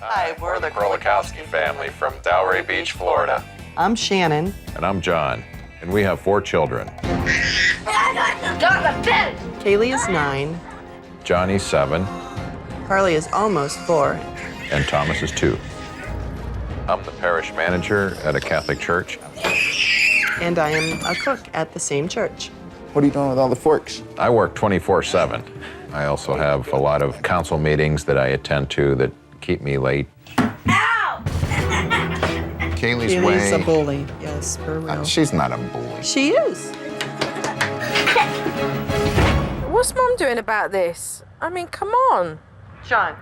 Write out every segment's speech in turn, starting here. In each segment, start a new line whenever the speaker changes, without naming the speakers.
Hi, we're the Krolikowski family from Delray Beach, Florida.
I'm Shannon.
And I'm John, and we have 4 children.
Kaylee is 9.
Johnny's 7,
Carly is almost 4.
and Thomas is 2. I'm the parish manager at a Catholic church.
And I am a cook at the same church.
What are you doing with all the forks?
I work 24/7. I also have a lot of council meetings that I attend to that keep me late.
Kaylee's
Kaylee's a
way.
bully, yes, for real.
She's not a bully.
She is.
What's Mum doing about this? I mean, come on.
John.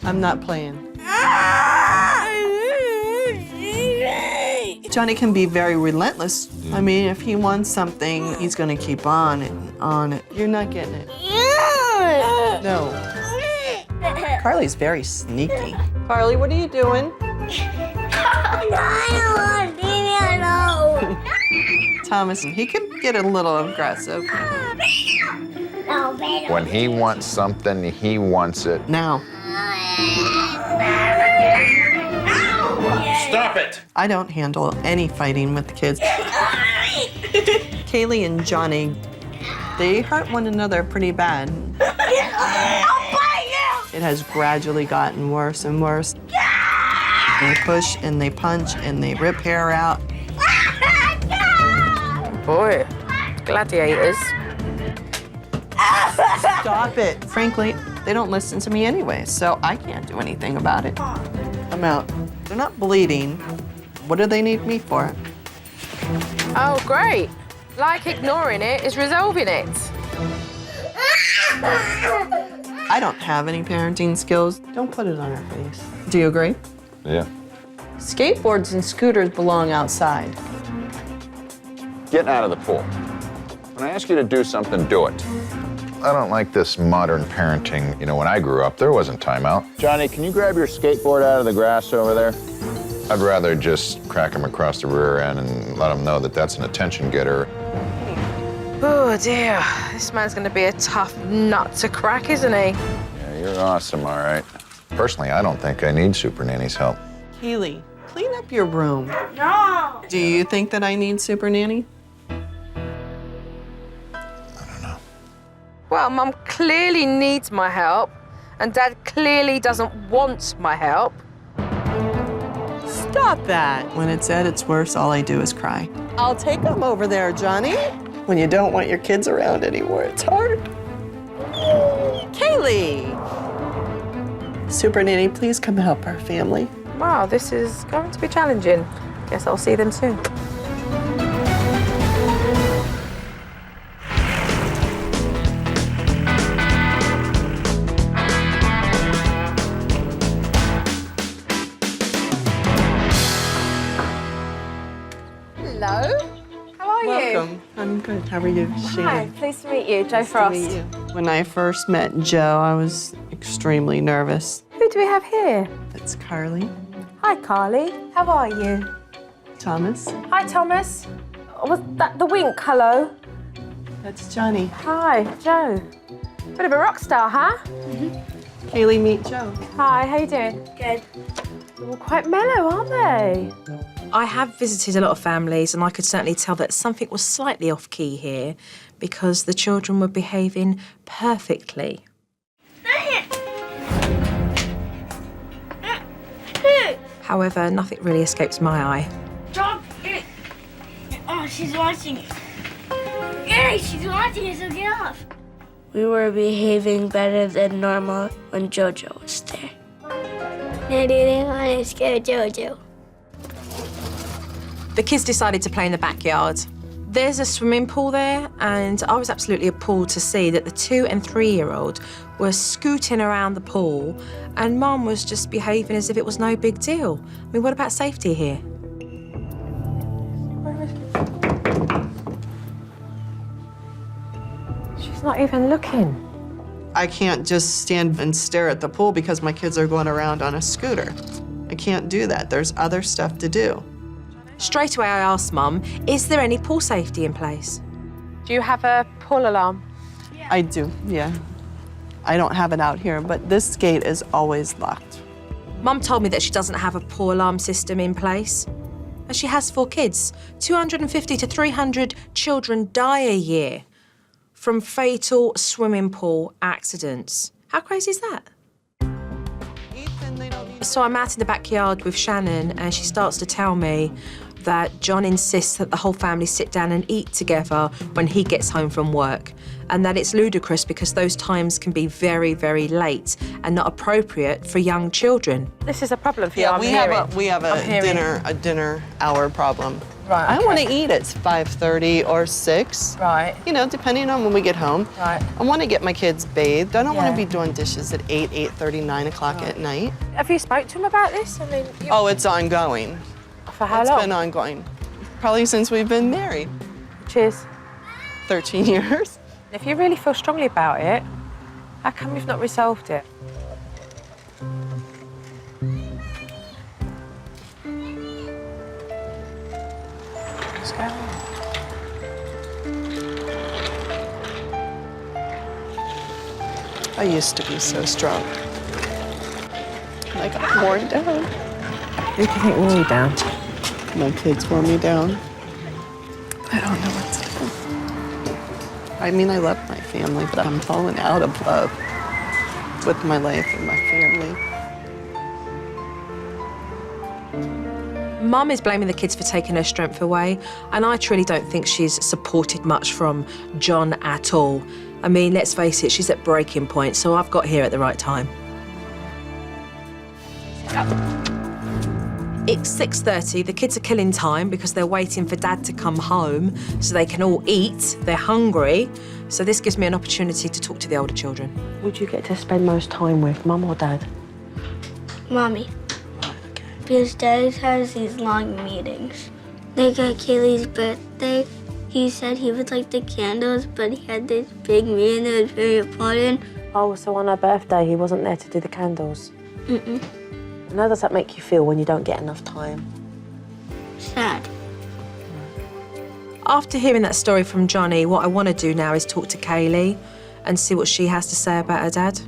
I'm not playing. Johnny can be very relentless. I mean, if he wants something, he's gonna keep on it and on it. You're not getting it. No. Carly's very sneaky. Carly, what are you doing? Thomas, he can get a little aggressive.
When he wants something, he wants it.
Now.
Stop it!
I don't handle any fighting with the kids. Kaylee and Johnny, they hurt one another pretty bad. It has gradually gotten worse and worse. They push and they punch and they rip hair out.
Boy, gladiators.
Stop it. Frankly, they don't listen to me anyway, so I can't do anything about it. I'm out. They're not bleeding. What do they need me for?
Oh, great. Like ignoring it is resolving it.
I don't have any parenting skills. Don't put it on her face. Do you agree?
Yeah.
Skateboards and scooters belong outside.
Getting out of the pool. When I ask you to do something, do it. I don't like this modern parenting. You know, when I grew up, there wasn't timeout. Johnny, can you grab your skateboard out of the grass over there? I'd rather just crack him across the rear end and let him know that that's an attention getter.
Oh, dear. This man's going to be a tough nut to crack, isn't he?
Yeah, you're awesome, all right. Personally, I don't think I need Supernanny's help.
Keely, clean up your room. No. Do you think that I need Supernanny?
Well, Mum clearly needs my help, and Dad clearly doesn't want my help.
Stop that. When it's at its worst, all I do is cry. I'll take them over there, Johnny. When you don't want your kids around anymore, it's hard. Kaylee! Supernanny, please come help our family.
Wow, this is going to be challenging. Guess I'll see them soon.
Hello. How are you?
Welcome. I'm good. How are you,
Hi,
Shannon?
pleased to meet you, Joe
Nice to
Frost.
meet you. When I first met Joe, I was extremely nervous.
Who do we have here?
It's Carly,
Hi, Carly. How are you?
Thomas.
Hi, Thomas. Was that the wink? Hello.
That's Johnny.
Hi, Joe. Bit of a rock star, huh?
Kaylee, meet Joe.
Hi, how you doing? Good. They're all quite mellow, aren't they?
I have visited a lot of families, and I could certainly tell that something was slightly off-key here because the children were behaving perfectly. However, nothing really escapes my eye.
Stop it! Oh, she's watching it. Hey, she's watching it, so get off. We were behaving better than normal when Jojo was there. I didn't want to scare Jojo.
The kids decided to play in the backyard. There's a swimming pool there, and I was absolutely appalled to see that the 2- and 3-year-old were scooting around the pool, and Mum was just behaving as if it was no big deal. I mean, what about safety here?
She's not even looking.
I can't just stand and stare at the pool because my kids are going around on a scooter. I can't do that. There's other stuff to do.
Straight away I asked Mum, is there any pool safety in place?
Do you have a pool alarm?
I do, yeah. I don't have it out here, but this gate is always locked.
Mum told me that she doesn't have a pool alarm system in place. And she has 4 kids. 250 to 300 children die a year from fatal swimming pool accidents. How crazy is that? So I'm out in the backyard with Shannon and she starts to tell me that John insists that the whole family sit down and eat together when he gets home from work, and that it's ludicrous because those times can be very, very late and not appropriate for young children.
This is a problem for you.
Yeah,
I'm
we have
I'm
a
hearing.
dinner hour problem.
Right,
I
okay.
want to eat at 5:30 or 6.
Right.
You know, depending on when we get home.
Right.
I want to get my kids bathed. I don't want
Yeah.
to be doing dishes at 8, 8:30, 9 o'clock at night.
Have you spoke to him about this? I mean,
Oh, it's ongoing.
for how
It's
long?
been ongoing. Probably since we've been married.
Cheers.
13 years.
If you really feel strongly about it, how come you've not resolved it? What's going on?
I used to be so strong. I got worn down.
Who do you think wore you down?
My kids wore me down. I don't know what's happened. I mean, I love my family, but I'm falling out of love with my life and my family.
Mum is blaming the kids for taking her strength away, and I truly don't think she's supported much from John at all. I mean, let's face it, she's at breaking point, so I've got here at the right time. It's 6:30, the kids are killing time because they're waiting for Dad to come home so they can all eat, they're hungry, so this gives me an opportunity to talk to the older children.
Would you get to spend most time with, Mum or Dad?
Mommy. Because Dad has these long meetings. Like at Kaylee's birthday, he said he would like the candles, but he had this big meeting that was very important.
Oh, so on her birthday, he wasn't there to do the candles?
Mm-mm.
And how does that make you feel when you don't get enough time?
Sad.
After hearing that story from Johnny, what I want to do now is talk to Kaylee and see what she has to say about her dad.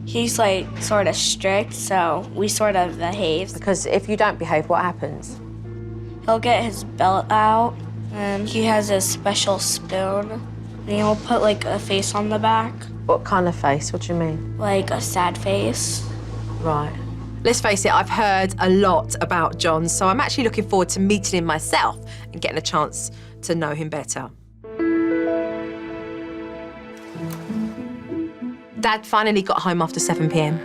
He's like sort of strict, so we sort of behave.
Because if you don't behave, what happens?
He'll get his belt out, and he has a special spoon, and he'll put like a face on the back,
What kind of face? What do you mean?
like a sad face.
Right.
Let's face it, I've heard a lot about John, so I'm actually looking forward to meeting him myself and getting a chance to know him better. Dad finally got home after 7 p.m.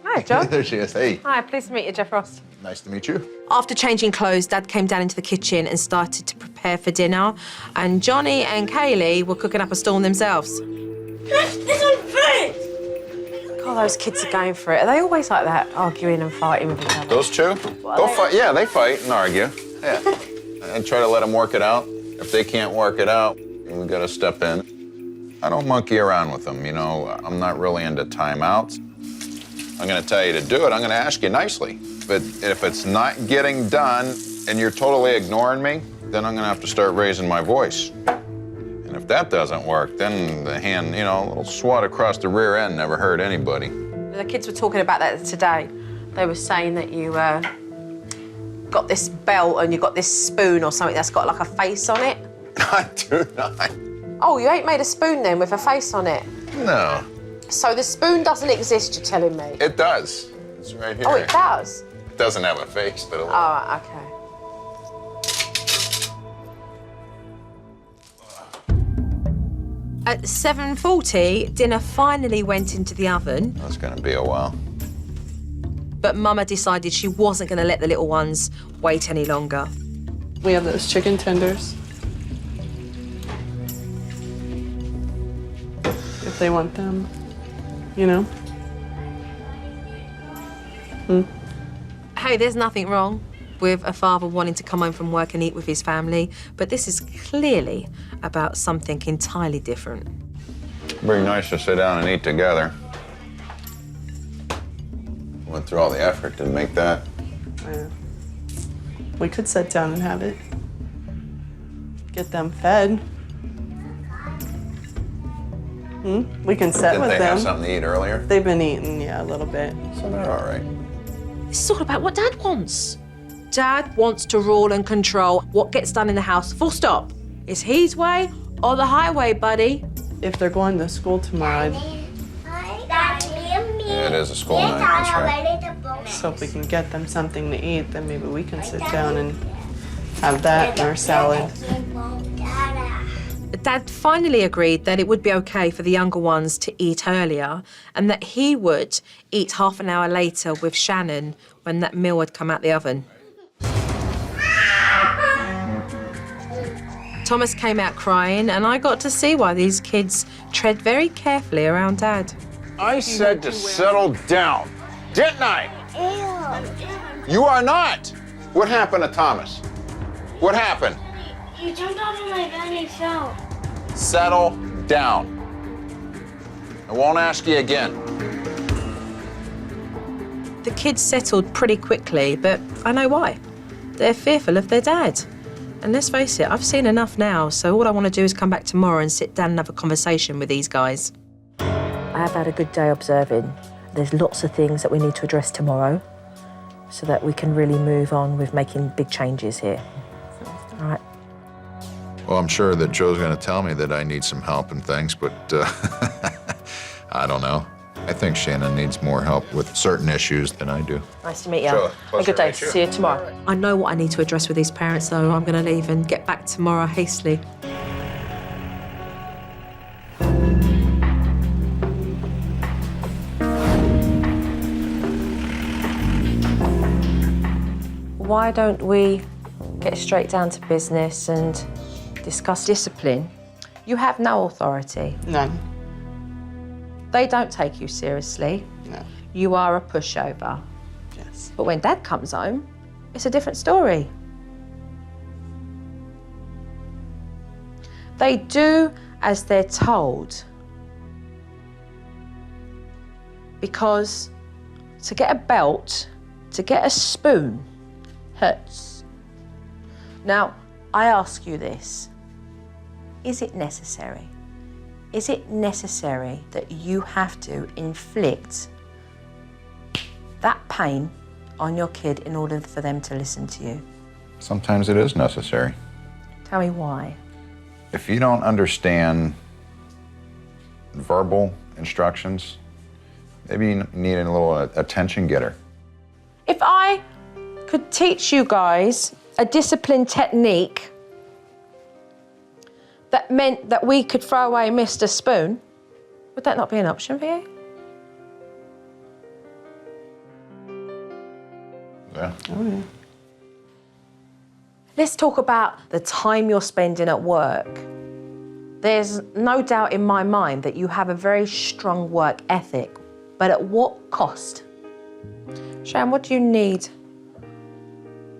Hi, John.
There she is. Hey,
Hi, pleased to meet you, Jeff Ross.
nice to meet you.
After changing clothes, Dad came down into the kitchen and started to prepare for dinner, and Johnny and Kaylee were cooking up a storm themselves.
This one's first!
God, those kids are going for it. Are they always like that, arguing and fighting with each other?
Those two? They'll fight. Yeah, they fight and argue. Yeah. And try to let them work it out. If they can't work it out, we got to step in. I don't monkey around with them, you know. I'm not really into timeouts. I'm going to tell you to do it. I'm going to ask you nicely. But if it's not getting done and you're totally ignoring me, then I'm going to have to start raising my voice. And if that doesn't work, then the hand, you know, a little swat across the rear end never hurt anybody.
The kids were talking about that today. They were saying that you got this belt and you got this spoon or something that's got like a face on it.
I do not.
Oh, you ain't made a spoon then with a face on it?
No,
So the spoon doesn't exist, you're telling me?
it does. It's right here.
Oh, it does?
It doesn't have a face, but it will.
Oh, okay.
At 7:40, dinner finally went into the oven,
That's going to be a while.
but Mama decided she wasn't going to let the little ones wait any longer.
We have those chicken tenders. If they want them, you know.
Hey, there's nothing wrong with a father wanting to come home from work and eat with his family, but this is clearly about something entirely different.
Pretty nice to sit down and eat together. Went through all the effort to make that.
We could sit down and have it. Get them fed. We can sit
Did
with
they
them.
have something to eat earlier?
They've been eating, yeah, a little bit.
So they're all right.
This is all about what Dad wants. Dad wants to rule and control what gets done in the house, full stop. It's his way or the highway, buddy.
If they're going to school tomorrow,
Yeah, it is a school night, that's right.
so if we can get them something to eat, then maybe we can sit down and have that and our salad.
Dad finally agreed that it would be okay for the younger ones to eat earlier and that he would eat half an hour later with Shannon when that meal had come out the oven. Thomas came out crying and I got to see why these kids tread very carefully around Dad.
I said to settle down, didn't I? You are not. What happened to Thomas? What happened?
You jumped off of my bed and fell.
Settle down. I won't ask you again.
The kids settled pretty quickly, but I know why. They're fearful of their dad. And let's face it, I've seen enough now, so all I want to do is come back tomorrow and sit down and have a conversation with these guys.
I have had a good day observing. There's lots of things that we need to address tomorrow so that we can really move on with making big changes here. All right.
Well, I'm sure that Joe's going to tell me that I need some help and things, but I don't know. I think Shannon needs more help with certain issues than I do.
Nice to meet you.
Sure.
Have a good day. See you tomorrow.
I know what I need to address with these parents, so I'm going to leave and get back tomorrow hastily.
Why don't we get straight down to business and discuss discipline?
You have no authority.
None.
They don't take you seriously.
No.
You are a pushover.
Yes.
But when Dad comes home, it's a different story. They do as they're told. Because to get a belt, to get a spoon, hurts. Now, I ask you this. Is it necessary? Is it necessary that you have to inflict that pain on your kid in order for them to listen to you?
Sometimes it is necessary.
Tell me why.
If you don't understand verbal instructions, maybe you need a little attention getter.
If I could teach you guys a discipline technique that meant that we could throw away Mr. Spoon, would that not be an option for you?
Yeah.
Oh, yeah.
Let's talk about the time you're spending at work. There's no doubt in my mind that you have a very strong work ethic, but at what cost? Sharon, what do you need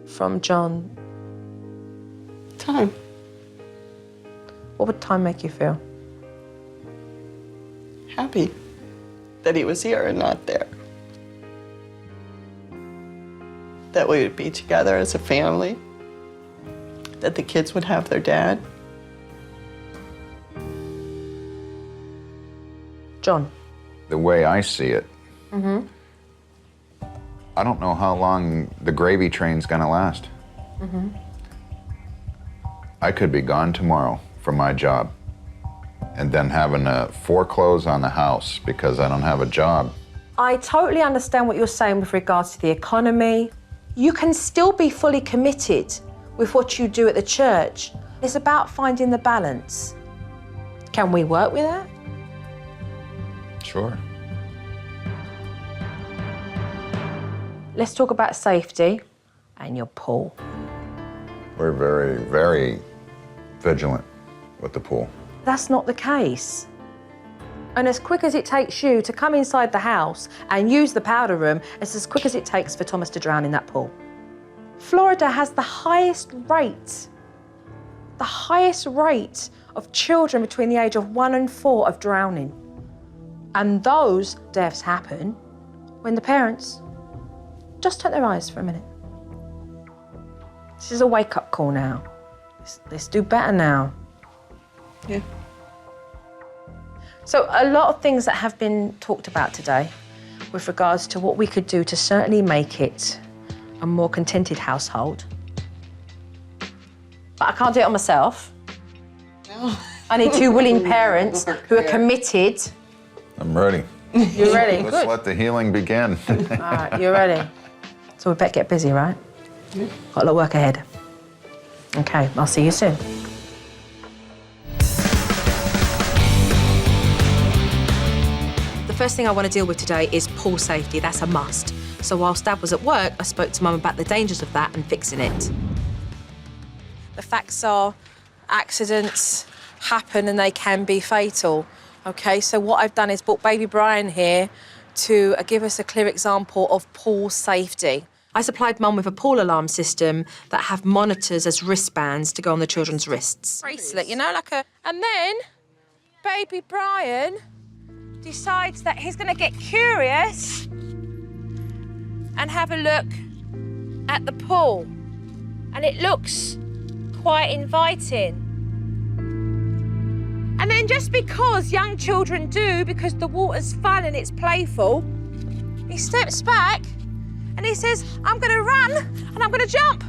from John?
Time.
What would time make you feel?
Happy that he was here and not there. That we would be together as a family. That the kids would have their dad.
John.
The way I see it, I don't know how long the gravy train's gonna last. I could be gone tomorrow from my job and then having to foreclose on the house because I don't have a job.
I totally understand what you're saying with regards to the economy. You can still be fully committed with what you do at the church. It's about finding the balance. Can we work with that?
Sure.
Let's talk about safety and your pool.
We're very, very vigilant with the pool.
That's not the case. And as quick as it takes you to come inside the house and use the powder room, it's as quick as it takes for Thomas to drown in that pool. Florida has the highest rate of children between the age of 1 and 4 of drowning. And those deaths happen when the parents just turn their eyes for a minute. This is a wake-up call now. Let's do better now.
Yeah.
So a lot of things that have been talked about today. with regards to what we could do to certainly make it a more contented household. But I can't do it on myself.
No.
I need two willing parents who are committed.
I'm ready.
You're ready?
Let's let the healing begin.
All right, you're ready. So we better get busy, right? Got a lot of work ahead. Okay, I'll see you soon. The first thing I want to deal with today is pool safety. That's a must. So whilst Dad was at work, I spoke to Mum about the dangers of that and fixing it. The facts are accidents happen and they can be fatal. Okay, so what I've done is brought baby Brian here to give us a clear example of pool safety. I supplied Mum with a pool alarm system that have monitors as wristbands to go on the children's wrists. Bracelet, you know, like a... And then baby Brian decides that he's going to get curious and have a look at the pool. And it looks quite inviting. And then just because young children do, because the water's fun and it's playful, he steps back and he says, I'm going to run and I'm going to jump.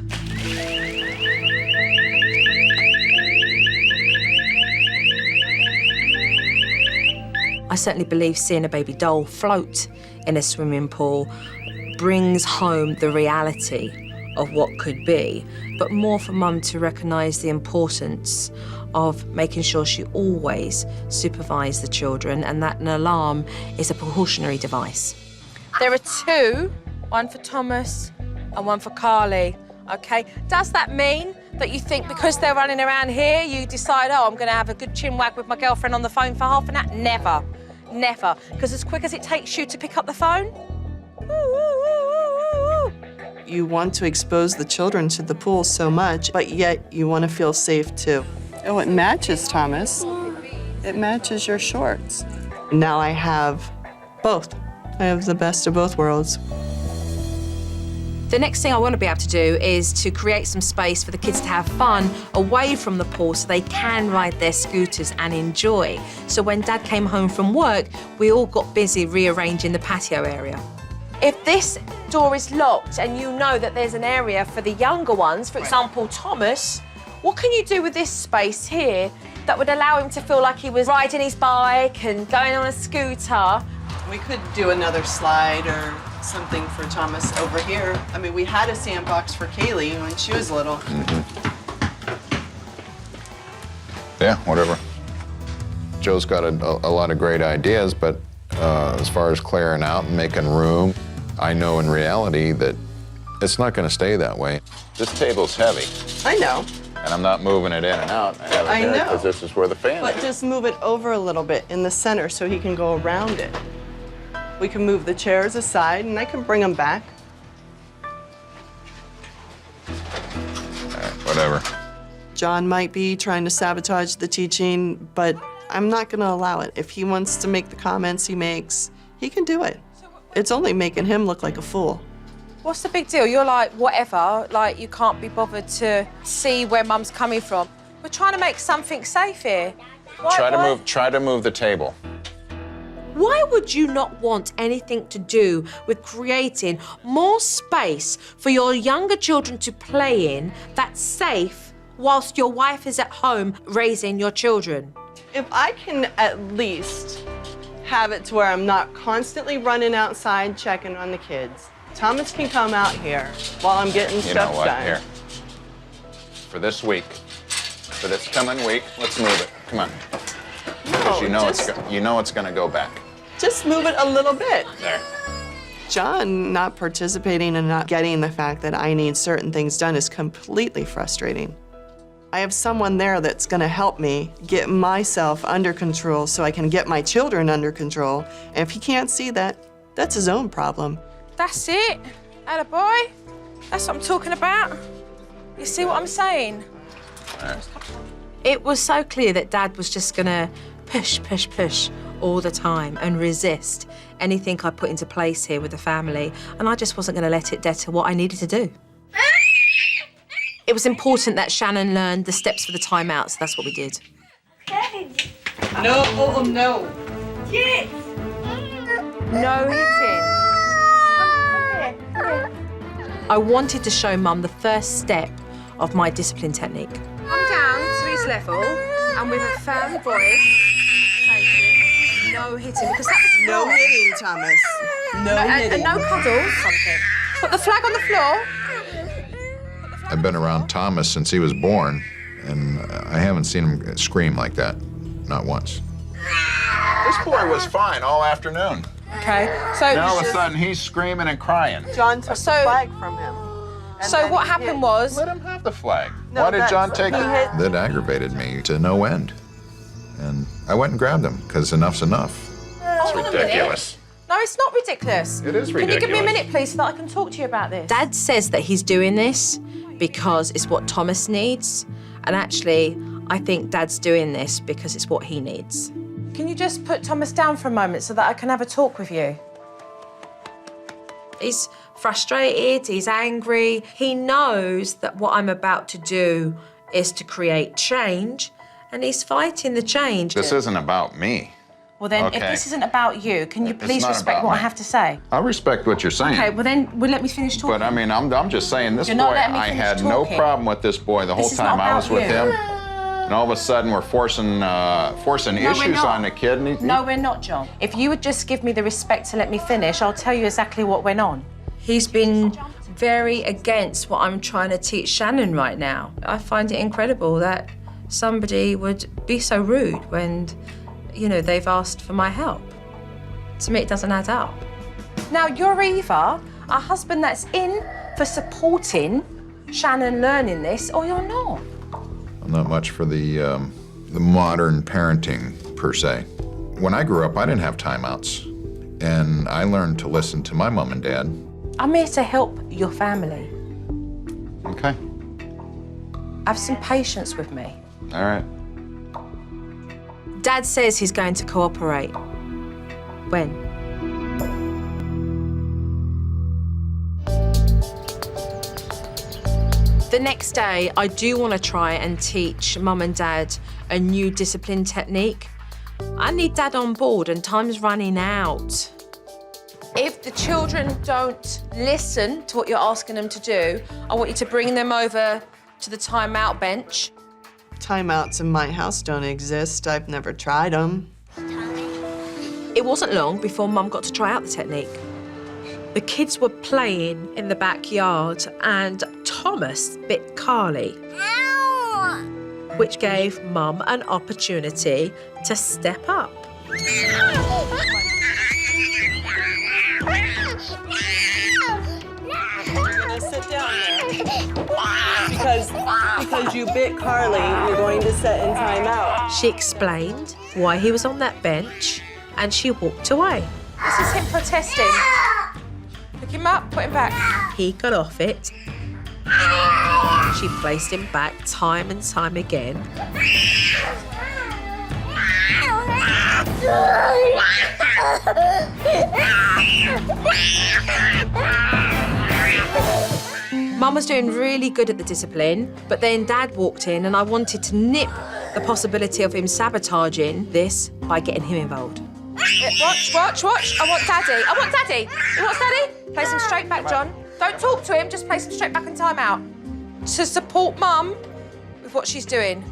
I certainly believe seeing a baby doll float in a swimming pool brings home the reality of what could be, but more for Mum to recognise the importance of making sure she always supervises the children and that an alarm is a precautionary device. There are two, one for Thomas and one for Carly, okay? Does that mean that you think because they're running around here, you decide, oh, I'm going to have a good chinwag with my girlfriend on the phone for half an hour? Never, never. Because as quick as it takes you to pick up the phone,
You want to expose the children to the pool so much, but yet you want to feel safe too. Oh, it matches, Thomas. It matches your shorts. Now I have both. I have the best of both worlds.
the next thing I want to be able to do is to create some space for the kids to have fun away from the pool so they can ride their scooters and enjoy. So when Dad came home from work, we all got busy rearranging the patio area. If this door is locked and you know that there's an area for the younger ones, for example, Thomas, what can you do with this space here that would allow him to feel like he was riding his bike and going on a scooter?
We could do another slide or something for Thomas over here. I mean, we had a sandbox for Kaylee when she was little.
Yeah, whatever. Joe's got a lot of great ideas, but as far as clearing out and making room, I know in reality that it's not going to stay that way. This table's heavy.
I know.
And I'm not moving it in and out.
I know.
Because this is where the fan
But
is.
just move it over a little bit in the center so he can go around it. We can move the chairs aside and I can bring them back.
All right, whatever.
John might be trying to sabotage the teaching, but I'm not going to allow it. If he wants to make the comments he makes, he can do it. It's only making him look like a fool.
What's the big deal? You're like, whatever, like you can't be bothered to see where Mum's coming from. We're trying to make something safe here.
Try to move the table.
Why would you not want anything to do with creating more space for your younger children to play in that's safe whilst your wife is at home raising your children?
If I can at least have it to where I'm not constantly running outside checking on the kids, Thomas can come out here while I'm getting stuff
You know what?
done.
Here. For this week, for this coming week, let's move it. Come on. Because you know it's going to go back.
Just move it a little bit.
There.
John not participating and not getting the fact that I need certain things done is completely frustrating. I have someone there that's going to help me get myself under control so I can get my children under control. And if he can't see that, that's his own problem.
That's it. Attaboy. That's what I'm talking about. You see what I'm saying?
It was so clear that Dad was just gonna push all the time and resist anything I put into place here with the family, and I just wasn't gonna let it deter what I needed to do. It was important that Shannon learned the steps for the timeouts. That's what we did.
No, no.
No hitting.
I wanted to show Mum the first step of my discipline technique. Come down to his level and with a firm voice, say to him, no hitting, because that was
No
wrong.
hitting, Thomas. No hitting.
And no cuddles. Something. Put the flag on the floor.
I've been around Thomas since he was born, and I haven't seen him scream like that, not once. This boy was fine all afternoon.
Okay. So
Now all of a sudden he's screaming and crying.
John took
So-
the flag from him. And
So
then
what
he
happened
hit.
was,
Let him have the flag.
No,
Why did
that's-
John take
he
it?
hit-
That aggravated me to no end. And I went and grabbed him, because enough's enough. It's ridiculous.
no, it's not ridiculous.
It is
Can you give me a
ridiculous.
minute, please, so that I can talk to you about this?
Dad says that he's doing this because it's what Thomas needs. And actually, I think Dad's doing this because it's what he needs.
Can you just put Thomas down for a moment so that I can have a talk with you?
He's frustrated, he's angry. He knows that what I'm about to do is to create change, and he's fighting the change.
This isn't about me.
Well, then, if
Okay.
this isn't about you, can you
It's
please
not
respect
about
what I
me.
have to say?
I respect what you're saying.
Okay, well then, let me finish talking.
But I mean, I'm just saying, this
You're
boy,
not letting me
I
finish
had no
talking.
problem with this boy the whole
This is
time
not
I was
about
with
you.
him. And all of a sudden, we're forcing
No, we're
issues
not.
on the kid. And he,
No, we're not, John. If you would just give me the respect to let me finish, I'll tell you exactly what went on.
He's been very against what I'm trying to teach Shannon right now. I find it incredible that somebody would be so rude when, you know, they've asked for my help. To me, it doesn't add up.
Now, you're either a husband that's in for supporting Shannon learning this, or you're not.
I'm not much for the modern parenting, per se. When I grew up, I didn't have timeouts. And I learned to listen to my mom and dad.
I'm here to help your family.
Okay,
Have some patience with me.
all right.
Dad says he's going to cooperate. When? The next day, I do want to try and teach Mum and Dad a new discipline technique. I need Dad on board and time's running out.
If the children don't listen to what you're asking them to do, I want you to bring them over to the timeout bench.
Timeouts in my house don't exist. I've never tried them.
It wasn't long before Mum got to try out the technique. The kids were playing in the backyard and Thomas bit Carly, which gave Mum an opportunity to step up.
Sit down there. Because you bit Carly, you're going to sit in timeout.
She explained why he was on that bench and she walked away.
This is him protesting. Pick him up, put him back.
He got off it. She placed him back time and time again. Mum was doing really good at the discipline, but then Dad walked in and I wanted to nip the possibility of him sabotaging this by getting him involved.
Watch. I want Daddy. You want Daddy? Place him straight back, John. Don't talk to him, just place him straight back in timeout. To support Mum with what she's doing.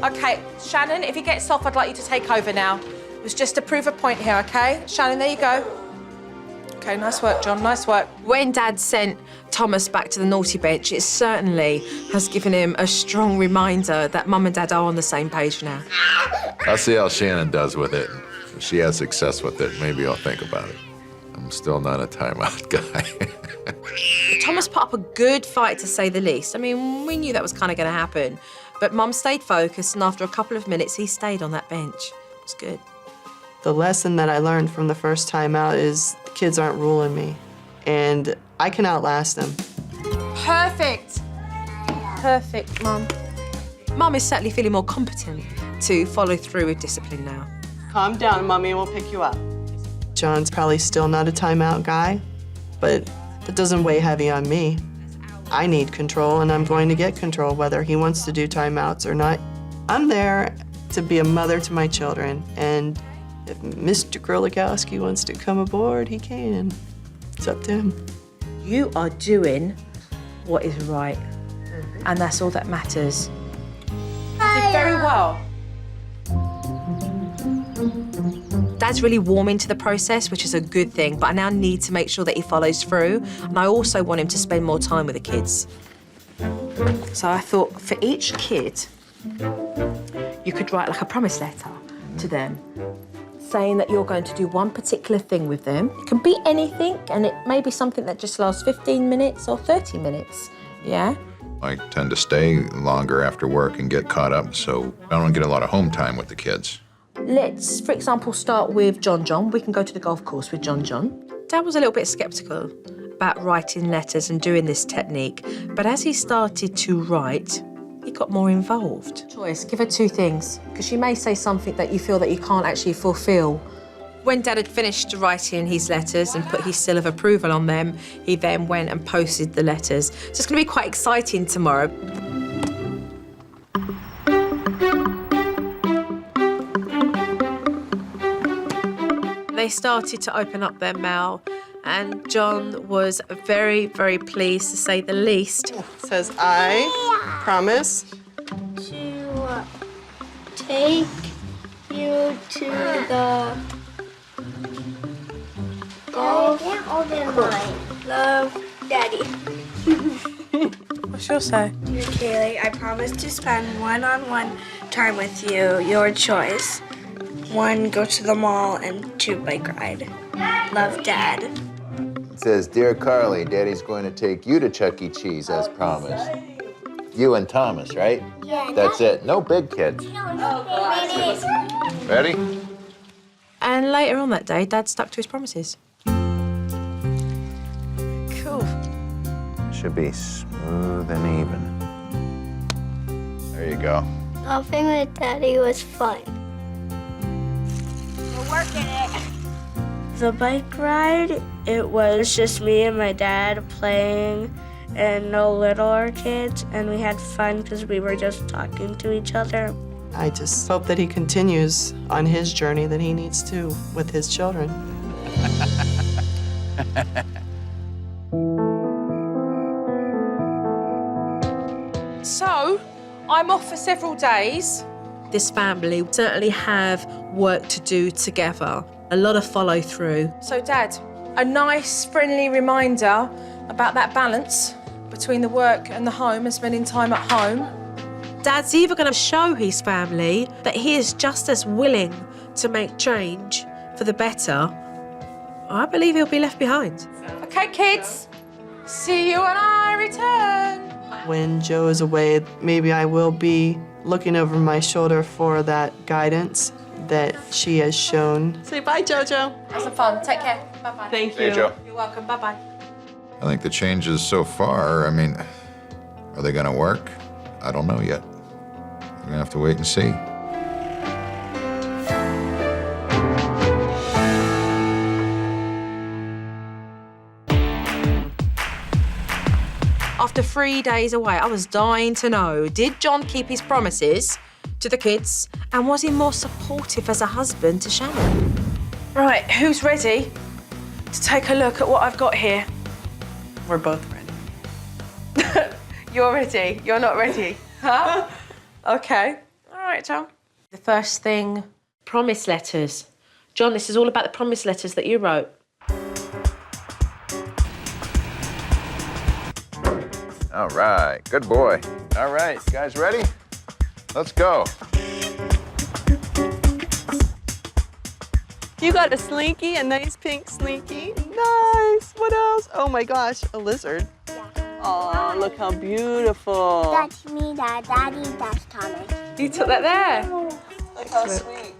Okay, Shannon, if he gets off, I'd like you to take over now. It was just to prove a point here, okay? Shannon, there you go. Okay, nice work, John, nice work.
When Dad sent Thomas back to the naughty bench, it certainly has given him a strong reminder that Mum and Dad are on the same page now.
I'll see how Shannon does with it. If she has success with it, maybe I'll think about it. I'm still not a timeout guy.
Thomas put up a good fight, to say the least. I mean, we knew that was kind of going to happen. But Mum stayed focused, and after a couple of minutes, he stayed on that bench. It was good.
The lesson that I learned from the first time out is the kids aren't ruling me, and I can outlast them.
Perfect. Perfect, Mum.
Mum is certainly feeling more competent to follow through with discipline now.
Calm down, Mommy, we'll pick you up. John's probably still not a timeout guy, but it doesn't weigh heavy on me. I need control, and I'm going to get control whether he wants to do timeouts or not. I'm there to be a mother to my children, and if Mr. Krolikowski wants to come aboard, he can. It's up to him.
You are doing what is right, and that's all that matters.
Did very well.
Dad's really warm into the process, which is a good thing, but I now need to make sure that he follows through. And I also want him to spend more time with the kids. So I thought for each kid, you could write like a promise letter to them, saying that you're going to do one particular thing with them. It can be anything, and it may be something that just lasts 15 minutes or 30 minutes, yeah?
I tend to stay longer after work and get caught up, so I don't get a lot of home time with the kids.
Let's, for example, start with John John. We can go to the golf course with John John.
Dad was a little bit sceptical about writing letters and doing this technique, but as he started to write, he got more involved. Choice, give her two things, because she may say something that you feel that you can't actually fulfill. When Dad had finished writing his letters and put his seal of approval on them, he then went and posted the letters. So it's going to be quite exciting tomorrow. They started to open up their mail, and John was very, very pleased, to say the least.
It says, I promise
To take you to the golf course. Love, Daddy.
What's yours say?
Dear Kaylee, I promise to spend one-on-one time with you, your choice. 1, go to the mall, and 2, bike ride. Love, Dad.
It says, Dear Carly, Daddy's going to take you to Chuck E. Cheese as promised. You and Thomas, right?
Yeah.
That's it. No big kids. Ready?
And later on that day, Dad stuck to his promises. Cool.
Should be smooth and even. There you go.
Golfing with Daddy was fun. We're working it. The bike ride, it was just me and my dad playing and no littler kids, and we had fun because we were just talking to each other.
I just hope that he continues on his journey that he needs to with his children.
So, I'm off for several days.
This family certainly have work to do together, a lot of follow through.
So, Dad, a nice, friendly reminder about that balance between the work and the home and spending time at home.
Dad's either going to show his family that he is just as willing to make change for the better, or I believe he'll be left behind.
Okay, kids, see you when I return.
When Joe is away, maybe I will be looking over my shoulder for that guidance that she has shown. Say bye, Jojo.
Have some fun. Take care. Bye-bye.
Thank
Hey,
you.
Joe.
You're welcome. Bye-bye.
I think the changes so far, I mean, are they going to work? I don't know yet. We're going to have to wait and see.
After 3 days away, I was dying to know, did John keep his promises to the kids, and was he more supportive as a husband to Shannon?
Right, who's ready to take a look at what I've got here?
We're both ready.
You're ready. You're not ready. Huh? Okay. All right, John.
The first thing, promise letters. John, this is all about the promise letters that you wrote.
All right, good boy. All right, guys ready? Let's go.
You got a slinky, a nice pink slinky. Nice. What else? Oh my gosh, a lizard. Oh, look how beautiful.
That's me, Daddy, that's Thomas.
You took that there.
Look how sweet.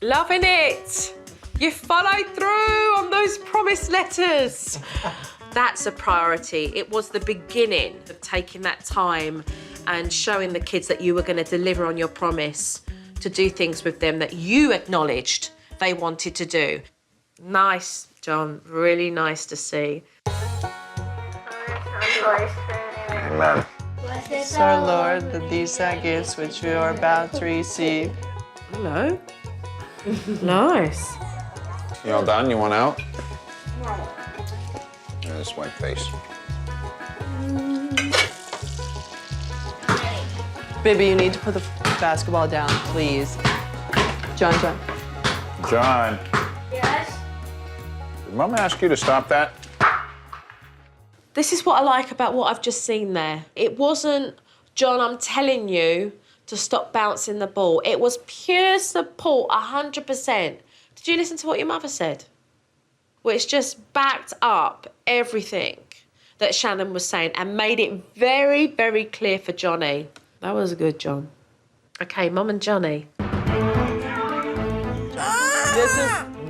Loving it. You followed through on those promise letters.
That's a priority. It was the beginning of taking that time and showing the kids that you were going to deliver on your promise to do things with them that you acknowledged they wanted to do. Nice, John. Really nice to see.
Amen.
Bless our Lord, that these are gifts which we are about to receive.
Hello. Nice.
You all done? You want out? this white face.
Baby, you need to put the basketball down, please. John.
John,
Yes?
did Mom ask you to stop that?
This is what I like about what I've just seen there. It wasn't, John, I'm telling you to stop bouncing the ball. It was pure support, 100%. Did you listen to what your mother said? Which just backed up everything that Shannon was saying and made it very, very clear for Johnny. That was good, John. Okay, Mum and Johnny.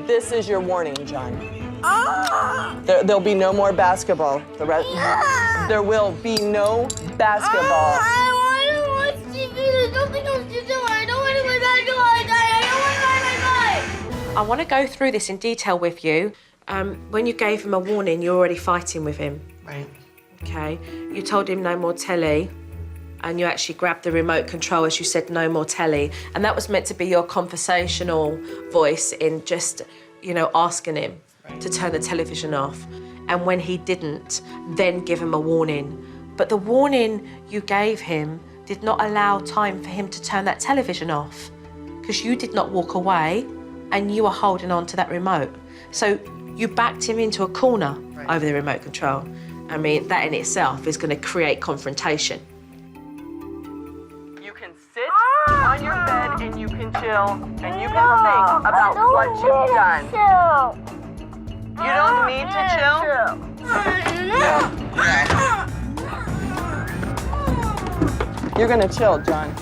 This is your warning, John. There'll be no more basketball. There will be no basketball.
I want to watch TV. There's nothing else to do. I don't want to play basketball. I don't want to ride my bike.
I want to go through this in detail with you. When you gave him a warning, you're already fighting with him.
Right.
Okay? You told him no more telly, and you actually grabbed the remote control as you said no more telly. And that was meant to be your conversational voice in just, asking him to turn the television off. And when he didn't, then give him a warning. But the warning you gave him did not allow time for him to turn that television off, because you did not walk away and you were holding on to that remote. So you backed him into a corner over the remote control. I mean, that in itself is going to create confrontation.
You can sit on your bed and you can chill and you can think about what you've done. You don't need to chill? You're gonna chill, John.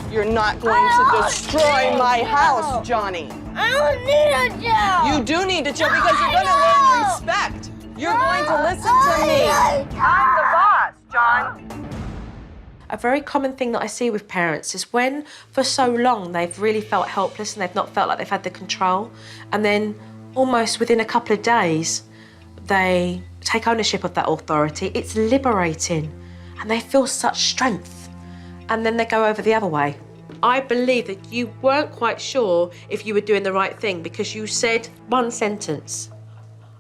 You're not going to destroy my house, Johnny.
I don't need a chill.
You do need to chill because you're gonna learn respect. You're going to listen to me. I'm the boss, John.
A very common thing that I see with parents is when, for so long, they've really felt helpless and they've not felt like they've had the control, and then almost within a couple of days, they take ownership of that authority. It's liberating, and they feel such strength, and then they go over the other way. I believe that you weren't quite sure if you were doing the right thing because you said one sentence,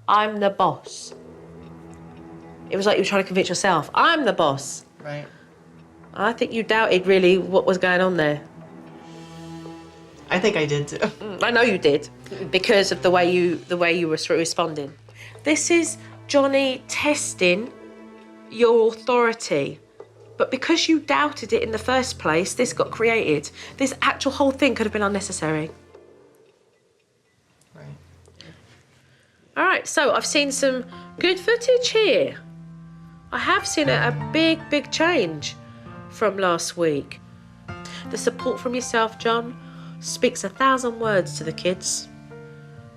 I'm the boss. It was like you were trying to convince yourself, I'm the boss.
Right.
I think you doubted really what was going on there.
I think I did too.
I know you did, because of the way you were sort of responding. This is Johnny testing your authority. But because you doubted it in the first place, this got created. This actual whole thing could have been unnecessary.
Right.
All right, so I've seen some good footage here. I have seen a big, big change from last week. The support from yourself, John, speaks 1,000 words to the kids,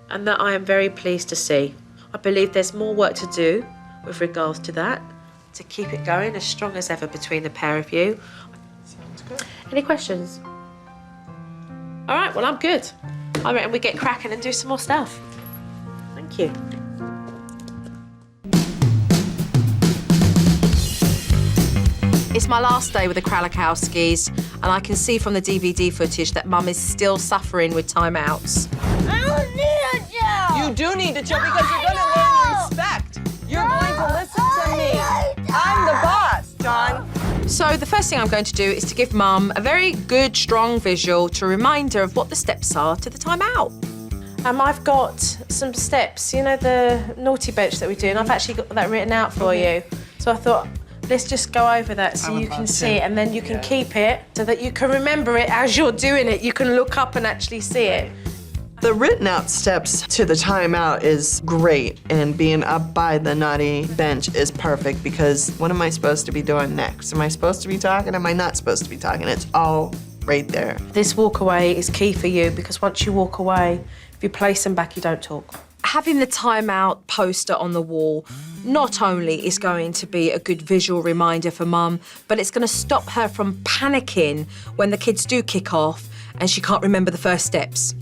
and that I am very pleased to see. I believe there's more work to do with regards to that, to keep it going as strong as ever between the pair of you.
Sounds good.
Any questions? All right, well, I'm good. I reckon we get cracking and do some more stuff. Thank you. It's my last day with the Kralikowskis, and I can see from the DVD footage that Mum is still suffering with timeouts.
I don't need a chill.
You do need to chill because you're gonna learn respect. You're going to listen to me. I'm the boss, John.
So the first thing I'm going to do is to give Mum a very good, strong visual to remind her of what the steps are to the timeout.
I've got some steps, you know, the naughty bench that we do, and I've actually got that written out for you. So I thought, let's just go over that so you can see it, and then you can keep it so that you can remember it as you're doing it. You can look up and actually see it.
The written out steps to the timeout is great, and being up by the naughty bench is perfect because what am I supposed to be doing next? Am I supposed to be talking? Am I not supposed to be talking? It's all right there.
This walk away is key for you because once you walk away, if you place them back, you don't talk.
Having the timeout poster on the wall not only is going to be a good visual reminder for Mum, but it's going to stop her from panicking when the kids do kick off and she can't remember the first steps.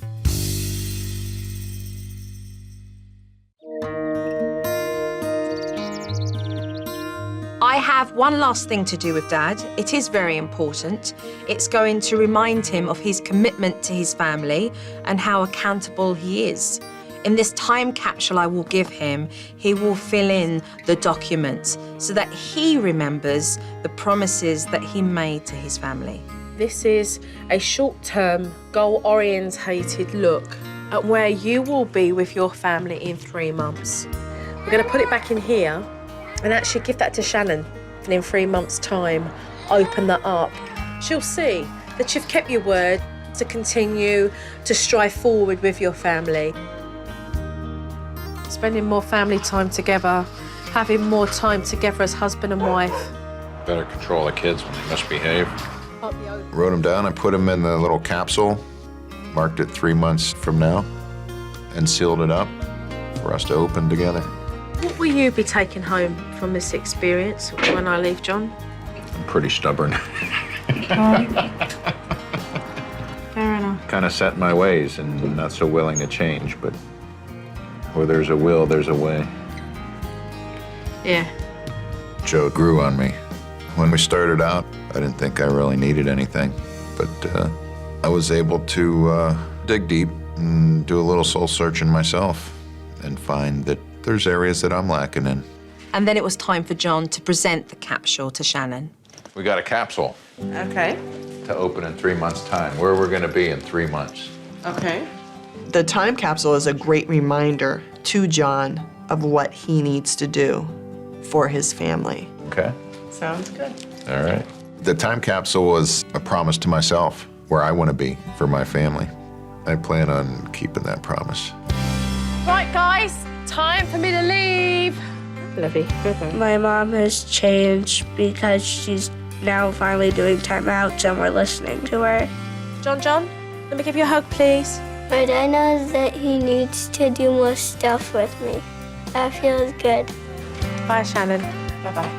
I have one last thing to do with Dad. It is very important. It's going to remind him of his commitment to his family and how accountable he is. In this time capsule I will give him, he will fill in the document so that he remembers the promises that he made to his family.
This is a short-term, goal-orientated look at where you will be with your family in 3 months. We're going to put it back in here and actually give that to Shannon. And in 3 months' time, open that up. She'll see that you've kept your word to continue to strive forward with your family. Spending more family time together, having more time together as husband and wife.
Better control the kids when they misbehave.
Wrote them down, I put them in the little capsule, marked it 3 months from now, and sealed it up for us to open together.
What will you be taking home from this experience when I leave, John?
I'm pretty stubborn.
Fair enough.
Kind of set in my ways and not so willing to change, but where there's a will, there's a way.
Yeah.
Joe grew on me. When we started out, I didn't think I really needed anything, but I was able to dig deep and do a little soul searching myself and find that there's areas that I'm lacking in.
And then it was time for John to present the capsule to Shannon.
We got a capsule
Okay.
to open in 3 months' time, where we're gonna be in 3 months.
Okay. The time capsule is a great reminder to John of what he needs to do for his family.
Okay?
Sounds good.
All right.
The time capsule was a promise to myself where I want to be for my family. I plan on keeping that promise.
Right, guys, time for me to leave.
Lovey.
My mom has changed because she's now finally doing timeouts and we're listening to her.
John, let me give you a hug, please.
But I know that he needs to do more stuff with me. That feels good.
Bye, Shannon. Bye-bye.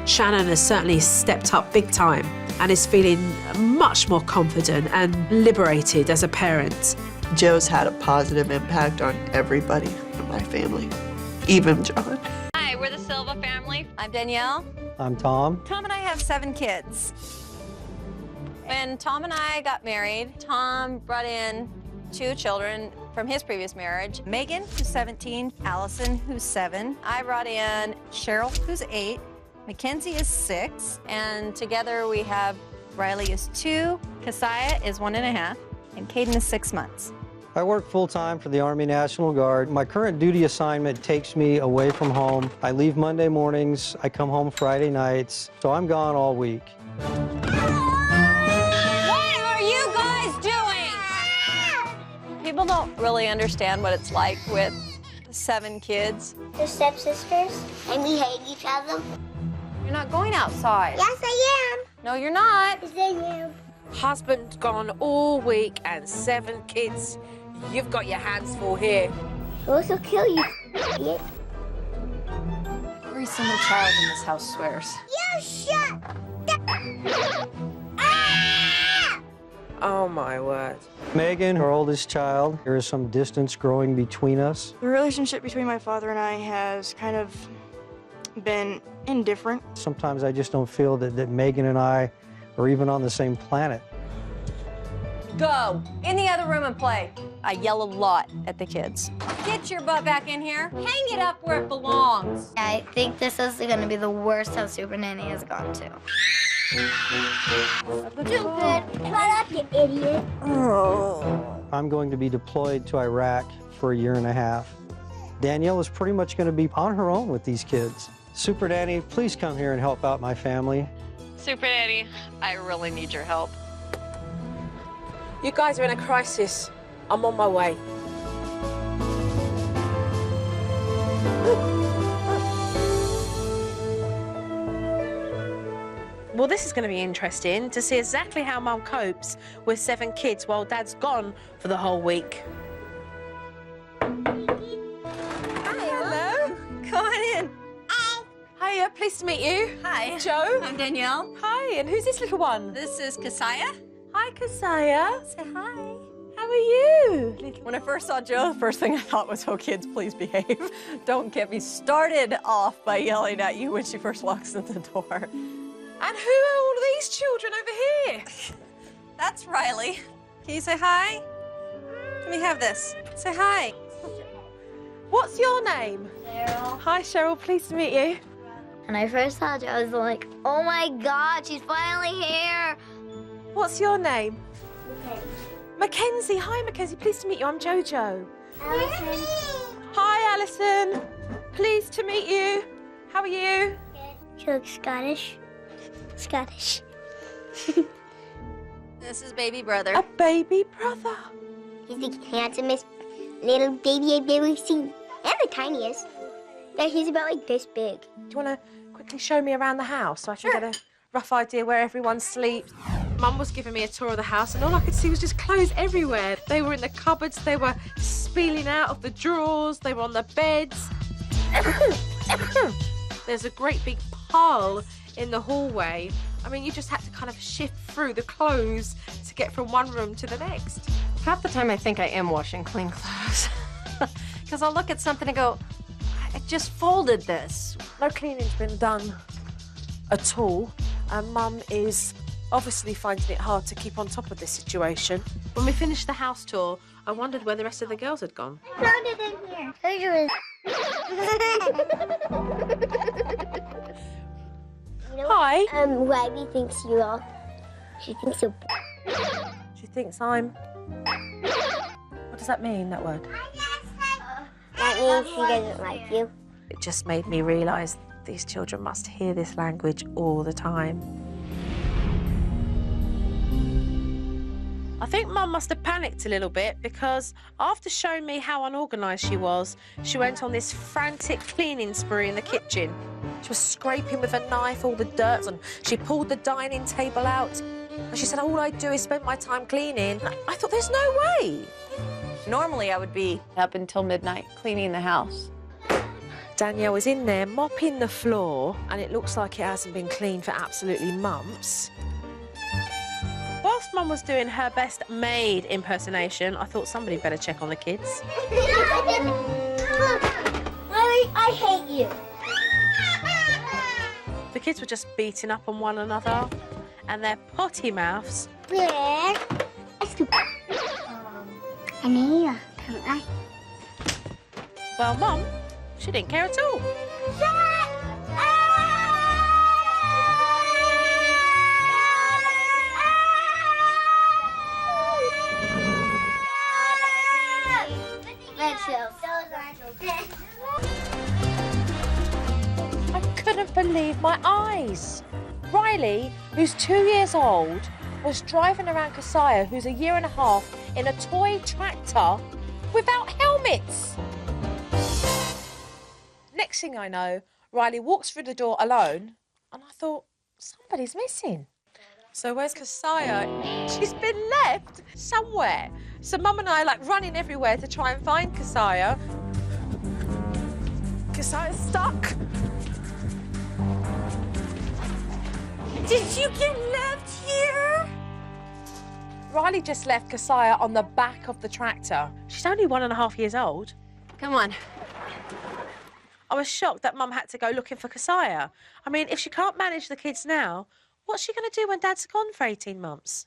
Shannon has certainly stepped up big time and is feeling much more confident and liberated as a parent.
Joe's had a positive impact on everybody in my family, even John.
Hi, we're the Silva Family. I'm Danielle.
I'm Tom.
Tom and I have 7 kids. When Tom and I got married, Tom brought in 2 children from his previous marriage. Megan, who's 17, Allison, who's 7. I brought in Cheryl, who's 8, Mackenzie is 6, and together we have Riley is 2, Keziah is 1.5, and Caden is 6 months.
I work full-time for the Army National Guard. My current duty assignment takes me away from home. I leave Monday mornings, I come home Friday nights, so I'm gone all week.
What are you guys doing? People don't really understand what it's like with 7 kids.
They're stepsisters and we hate each other.
You're not going outside.
Yes, I am.
No, you're not.
Yes, I am.
Husband gone all week and 7 kids. You've got your hands full here.
I'll also kill you, idiot.
Every single child in this house swears.
You shut
Oh my word.
Megan, our oldest child, there is some distance growing between us.
The relationship between my father and I has kind of been indifferent.
Sometimes I just don't feel that Megan and I are even on the same planet.
Go in the other room and play. I yell a lot at the kids. Get your butt back in here. Hang it up where it belongs.
I think this is going to be the worst house Supernanny has gone to. Stupid. Shut up, you idiot.
I'm going to be deployed to Iraq for 1.5 years. Danielle is pretty much going to be on her own with these kids. Supernanny, please come here and help out my family.
Supernanny, I really need your help.
You guys are in a crisis. I'm on my way.
Well, this is going to be interesting to see exactly how Mum copes with 7 kids while Dad's gone for the whole week.
Hello. Come on in.
Hiya, pleased to meet you.
Hi.
Joe.
I'm Danielle.
Hi, and who's this little one?
This is Keziah.
Hi, Keziah.
Say hi.
How are you?
When I first saw Joe, the first thing I thought was, oh, kids, please behave. Don't get me started off by yelling at you when she first walks in the door.
And who are all these children over here?
That's Riley. Can you say hi? Let me have this. Say hi.
What's your name?
Cheryl.
Hi, Cheryl. Pleased to meet you.
When I first saw her, I was like, oh my God, she's finally here.
What's your name? Mackenzie. Hi, Mackenzie. Pleased to meet you. I'm Jojo.
Allison.
Hi, Alison. Pleased to meet you. How are you?
She looks Scottish. Scottish.
This is baby brother.
A baby brother.
He's the handsomest little baby I've ever seen. And the tiniest. Yeah, he's about like this big.
Do you want to quickly show me around the house so I can get a rough idea where everyone sleeps?
Mum was giving me a tour of the house and all I could see was just clothes everywhere. They were in the cupboards, they were spilling out of the drawers, they were on the beds. There's a great big pile in the hallway. I mean, you just had to kind of shift through the clothes to get from one room to the next.
Half the time I think I am washing clean clothes. Because I'll look at something and go, I just folded this.
No cleaning's been done at all, and Mum is obviously finding it hard to keep on top of this situation. When we finished the house tour, I wondered where the rest of the girls had gone.
I found it in here. Treasure
Hi.
Waggy thinks you all. She thinks so.
She thinks I'm... What does that mean, that word?
That means she doesn't like you.
It just made me realise these children must hear this language all the time. I think Mum must have panicked a little bit because after showing me how unorganised she was, she went on this frantic cleaning spree in the kitchen. She was scraping with a knife all the dirt and she pulled the dining table out. And she said, all I do is spend my time cleaning. I thought, there's no way.
Normally I would be up until midnight cleaning the house.
Danielle was in there mopping the floor and it looks like it hasn't been cleaned for absolutely months. Whilst Mum was doing her best maid impersonation, I thought somebody better check on the kids.
Mommy, I hate you.
The kids were just beating up on one another and their potty mouths.
Where? Anita, don't I?
Well, Mum, she didn't care at all. I couldn't believe my eyes. Riley, who's 2 years old, was driving around Kasaya, who's 1.5 years, in a toy tractor without helmets. Next thing I know, Riley walks through the door alone, and I thought, somebody's missing. So where's Kasaya? She's been left somewhere. So Mum and I are like running everywhere to try and find Kasaya. Kasaya's stuck.
Did you get left here?
Riley just left Kasaya on the back of the tractor. She's only 1.5 years old.
Come on.
I was shocked that Mum had to go looking for Kasaya. I mean, if she can't manage the kids now, what's she going to do when Dad's gone for 18 months?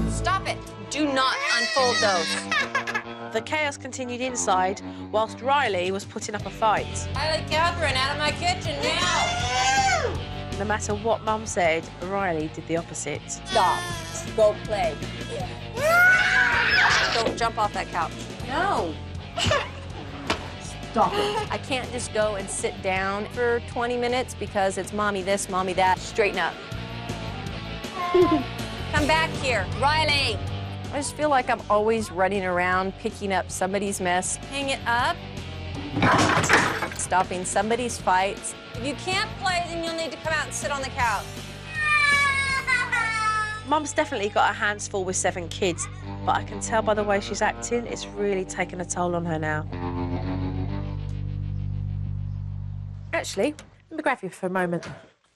Stop it. Do not unfold those.
The chaos continued inside whilst Riley was putting up a fight.
Riley, Catherine, out of my kitchen now.
No matter what Mum said, Riley did the opposite.
Stop. Go play. Don't jump off that couch. No. Stop it. I can't just go and sit down for 20 minutes because it's mommy this, mommy that. Straighten up. Come back here. Riley. I just feel like I'm always running around, picking up somebody's mess. Hang it up. Stopping somebody's fights. If you can't play, then you'll need to come out and sit on the couch.
Mum's definitely got her hands full with 7 kids, but I can tell by the way she's acting, it's really taken a toll on her now. Actually, let me grab you for a moment.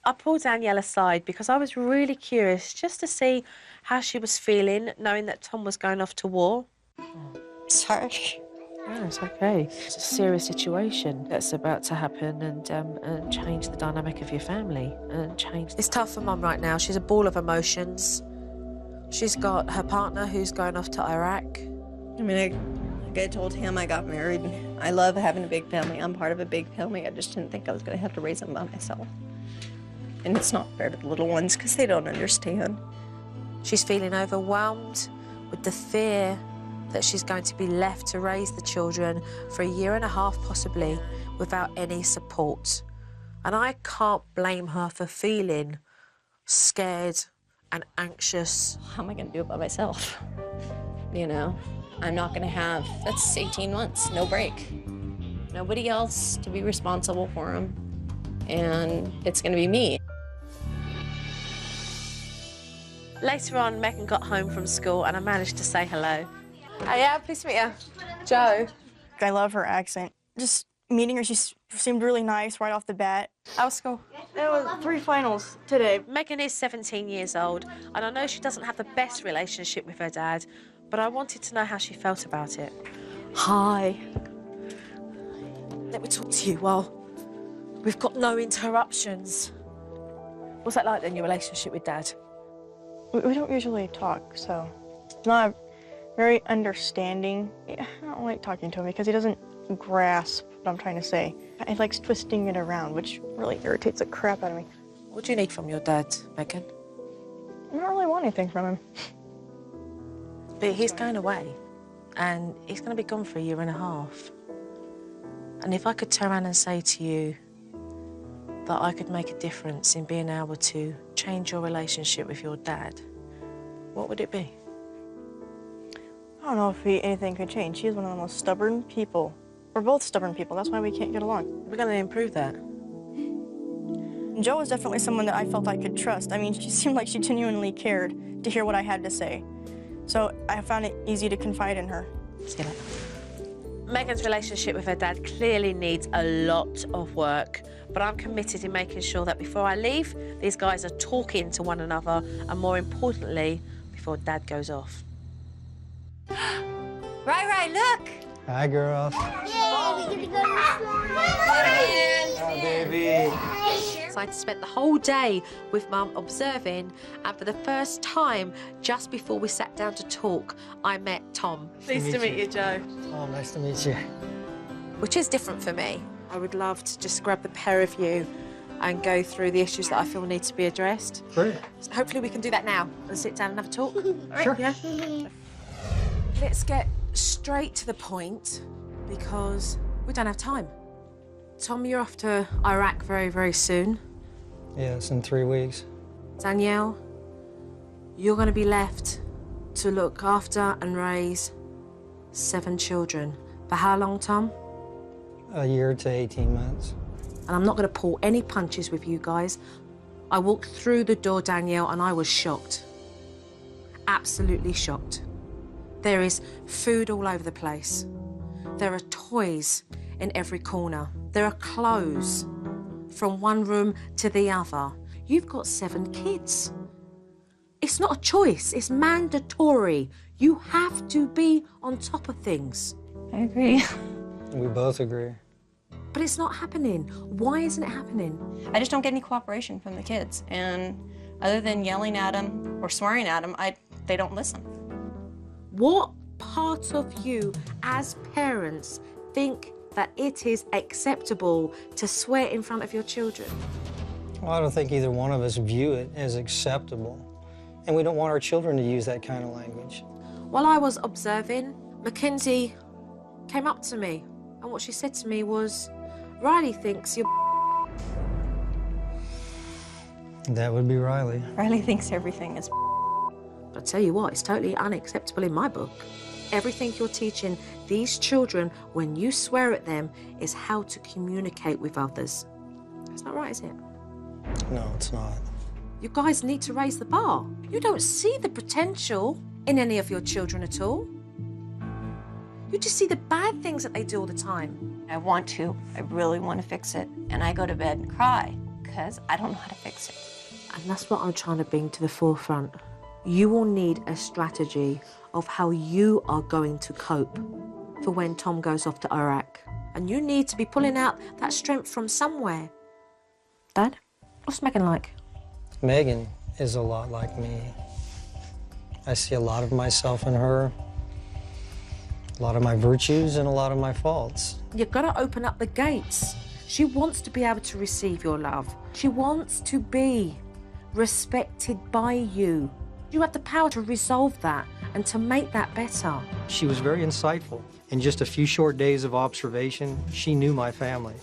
I pulled Danielle aside because I was really curious just to see
how she was feeling, knowing that Tom was going off to war.
Sorry.
No, it's okay. It's a serious situation that's about to happen and change the dynamic of your family and change. It's tough for Mum right now. She's a ball of emotions. She's got her partner who's going off to Iraq.
I mean, like I told him, I got married. I love having a big family. I'm part of a big family. I just didn't think I was going to have to raise them by myself. And it's not fair to the little ones because they don't understand.
She's feeling overwhelmed with the fear that she's going to be left to raise the children for 1.5 years, possibly, without any support. And I can't blame her for feeling scared and anxious.
How am I going to do it by myself? You know, I'm not going to have, that's 18 months, no break. Nobody else to be responsible for them. And it's going to be me.
Later on, Megan got home from school and I managed to say hello.
Yeah, pleased to meet you. Joe.
I love her accent. Just meeting her, she seemed really nice right off the bat.
How was school?
There was 3 finals today.
Megan is 17 years old, and I know she doesn't have the best relationship with her dad, but I wanted to know how she felt about it.
Hi.
Let me talk to you while we've got no interruptions. What's that like then, your relationship with Dad?
We don't usually talk, so it's not very understanding. I don't like talking to him because he doesn't grasp what I'm trying to say. He likes twisting it around, which really irritates the crap out of me.
What do you need from your dad, Megan?
I don't really want anything from him.
But he's going away, and he's going to be gone for 1.5 years. And if I could turn around and say to you that I could make a difference in being able to change your relationship with your dad, what would it be?
I don't know if anything could change. He's one of the most stubborn people. We're both stubborn people. That's why we can't get along.
We're going to improve that.
Jo was definitely someone that I felt I could trust. I mean, she seemed like she genuinely cared to hear what I had to say. So I found it easy to confide in her.
See you later. Megan's relationship with her dad clearly needs a lot of work, but I'm committed in making sure that before I leave, these guys are talking to one another, and more importantly, before Dad goes off.
Right, look.
Hi, girl.
Yay, we get to go to
Oh, baby.
So I spent the whole day with Mum observing, and for the first time, just before we sat down to talk, I met Tom.
Pleased to meet you,
Joe.
Oh, nice to meet you.
Which is different for me. I would love to just grab the pair of you and go through the issues that I feel need to be addressed.
Great.
So hopefully we can do that now and sit down and have a talk.
Sure.
Yeah? Let's get straight to the point because we don't have time. Tom, you're off to Iraq very, very soon.
Yes, in 3 weeks.
Danielle, you're going to be left to look after and raise 7 children. For how long, Tom?
1 year to 18 months.
And I'm not going to pull any punches with you guys. I walked through the door, Danielle, and I was shocked. Absolutely shocked. There is food all over the place. There are toys in every corner. There are clothes from one room to the other. You've got 7 kids. It's not a choice, it's mandatory. You have to be on top of things.
I agree.
We both agree.
But it's not happening. Why isn't it happening?
I just don't get any cooperation from the kids. And other than yelling at them or swearing at them, they don't listen.
What part of you as parents think that it is acceptable to swear in front of your children?
Well, I don't think either one of us view it as acceptable. And we don't want our children to use that kind of language.
While I was observing, Mackenzie came up to me, and what she said to me was, Riley thinks you're...
That would be Riley.
Riley thinks everything is.
But I tell you what, it's totally unacceptable in my book. Everything you're teaching these children when you swear at them is how to communicate with others. That's not right, is it?
No, it's not.
You guys need to raise the bar. You don't see the potential in any of your children at all. You just see the bad things that they do all the time.
I want to. I really want to fix it. And I go to bed and cry because I don't know how to fix it.
And that's what I'm trying to bring to the forefront.
You will need a strategy of how you are going to cope for when Tom goes off to Iraq. And you need to be pulling out that strength from somewhere. Dad, what's Megan like?
Megan is a lot like me. I see a lot of myself in her, a lot of my virtues and a lot of my faults.
You've got to open up the gates. She wants to be able to receive your love. She wants to be respected by you. You have the power to resolve that and to make that better.
She was very insightful. In just a few short days of observation, she knew my family.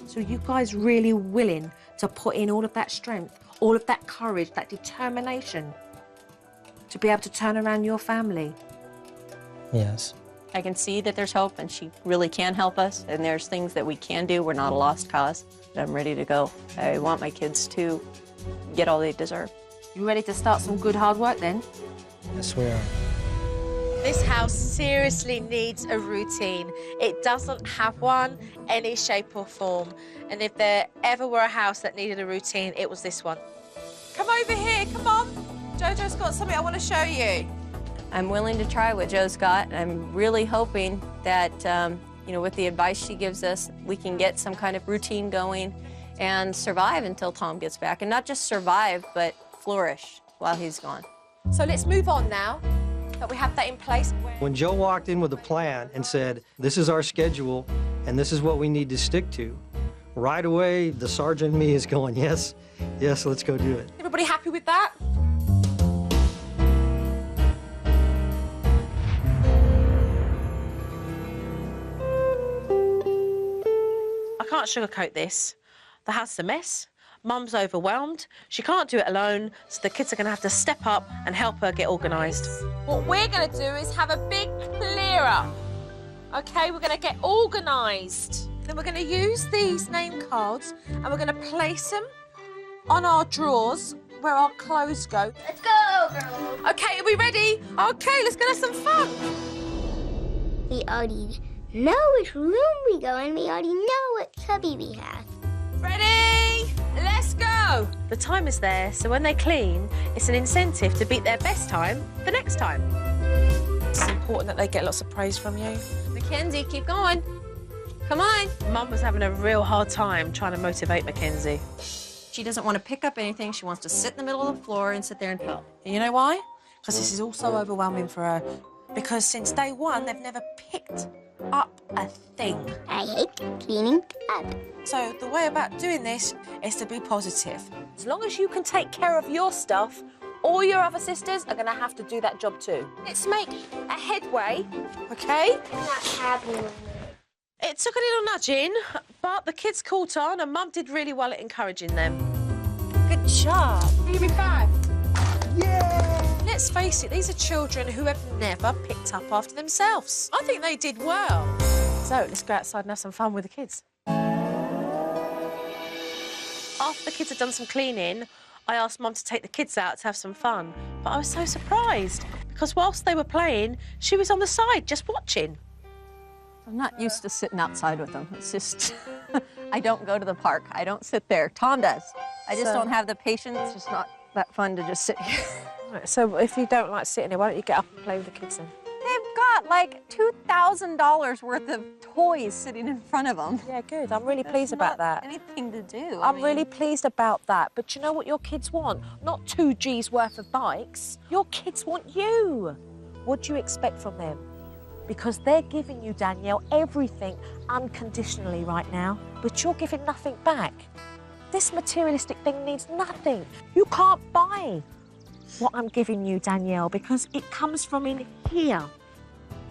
So you guys really willing to put in all of that strength, all of that courage, that determination to be able to turn around your family?
Yes.
I can see that there's hope, and she really can help us, and there's things that we can do. We're not a lost cause. I'm ready to go. I want my kids to get all they deserve.
You ready to start some good hard work then?
Yes, we are.
This house seriously needs a routine. It doesn't have one, any shape or form. And if there ever were a house that needed a routine, it was this one.
Come over here, come on. Jojo's got something I want to show you.
I'm willing to try what Joe's got. I'm really hoping that, you know, with the advice she gives us, we can get some kind of routine going and survive until Tom gets back. And not just survive, but flourish while he's gone.
So let's move on now that we have that in place.
When Joe walked in with a plan and said, this is our schedule and this is what we need to stick to, right away, the sergeant in me is going, yes, yes, let's go do it.
Everybody happy with that?
I can't sugarcoat this. The house is a mess. Mum's overwhelmed. She can't do it alone, so the kids are going to have to step up and help her get organised.
What we're going to do is have a big clear up. Okay, we're going to get organised. Then we're going to use these name cards and we're going to place them on our drawers where our clothes go.
Let's go, girls.
Okay, are we ready? Okay, let's go have some fun.
We already know which room we go in. We already know what tubby we have.
Ready? Let's go.
The time is there, so when they clean, it's an incentive to beat their best time the next time.
It's important that they get lots of praise from you.
Mackenzie, keep going. Come on.
Mum was having a real hard time trying to motivate Mackenzie.
She doesn't want to pick up anything. She wants to sit in the middle of the floor and sit there and help.
And you know why? Because this is also overwhelming for her. Because since day one, they've never picked up a thing.
I hate cleaning up.
So the way about doing this is to be positive. As long as you can take care of your stuff, all your other sisters are going to have to do that job too.
Let's make a headway, okay?
I'm not happy with it.
It took a little nudging, but the kids caught on and Mum did really well at encouraging them.
Good job. Give me 5. Yeah! Let's face it, these are children who have never picked up after themselves. I think they did well.
So let's go outside and have some fun with the kids. After the kids had done some cleaning, I asked Mum to take the kids out to have some fun. But I was so surprised because whilst they were playing, she was on the side just watching.
I'm not used to sitting outside with them. It's just, I don't go to the park. I don't sit there. Tom does. I just don't have the patience. It's just not that fun to just sit here.
Right, so if you don't like sitting there, why don't you get up and play with the kids then?
They've got like $2,000 worth of toys sitting in front of them.
Yeah, good. I'm really pleased about that.
Anything to do.
I'm really pleased about that. But you know what your kids want? Not 2 G's worth of bikes. Your kids want you. What do you expect from them? Because they're giving you, Danielle, everything unconditionally right now, but you're giving nothing back. This materialistic thing needs nothing. You can't buy what I'm giving you, Danielle, because it comes from in here.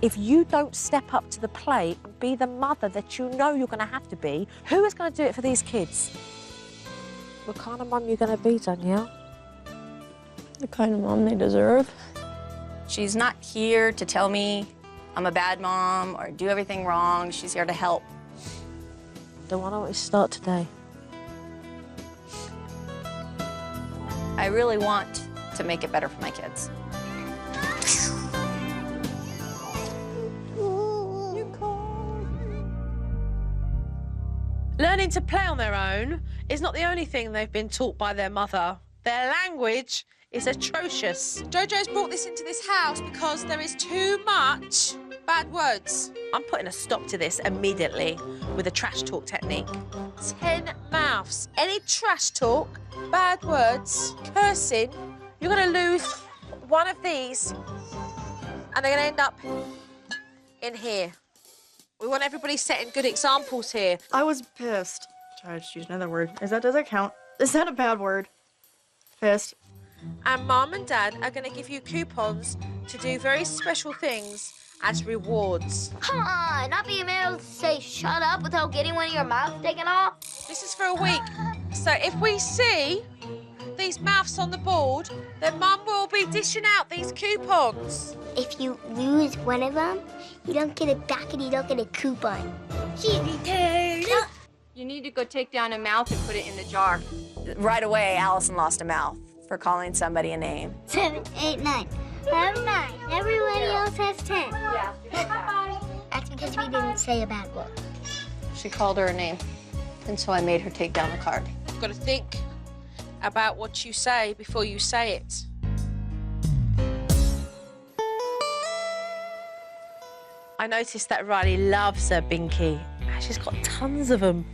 If you don't step up to the plate and be the mother that you know you're going to have to be, who is going to do it for these kids? What kind of mum are you going to be, Danielle?
The kind of mom they deserve.
She's not here to tell me I'm a bad mom or do everything wrong. She's here to help.
Then why don't we start today?
I really want to make it better for my kids.
Learning to play on their own is not the only thing they've been taught by their mother. Their language is atrocious.
Jojo's brought this into this house because there is too much bad words.
I'm putting a stop to this immediately with a trash talk technique.
10 mouths. Any trash talk, bad words, cursing, you're going to lose one of these and they're going to end up in here. We want everybody setting good examples here.
I was pissed. Try to choose another word. Does that count? Is that a bad word? Pissed.
And Mum and Dad are going to give you coupons to do very special things as rewards.
Come on, not being able to say shut up without getting one of your mouths taken off.
This is for a week. So if we see these mouths on the board, then Mum will be dishing out these coupons.
If you lose one of them, you don't get it back and you don't get a coupon. Cheesy turd.
You need to go take down a mouth and put it in the jar. Right away, Allison lost a mouth for calling somebody a name.
7, 8, 9. I have 9. Everybody else has 10.
Yeah.
That's because we didn't say a bad word.
She called her a name, and so I made her take down the card.
You've got to think about what you say before you say it.
I noticed that Riley loves her Binky. She's got tons of them.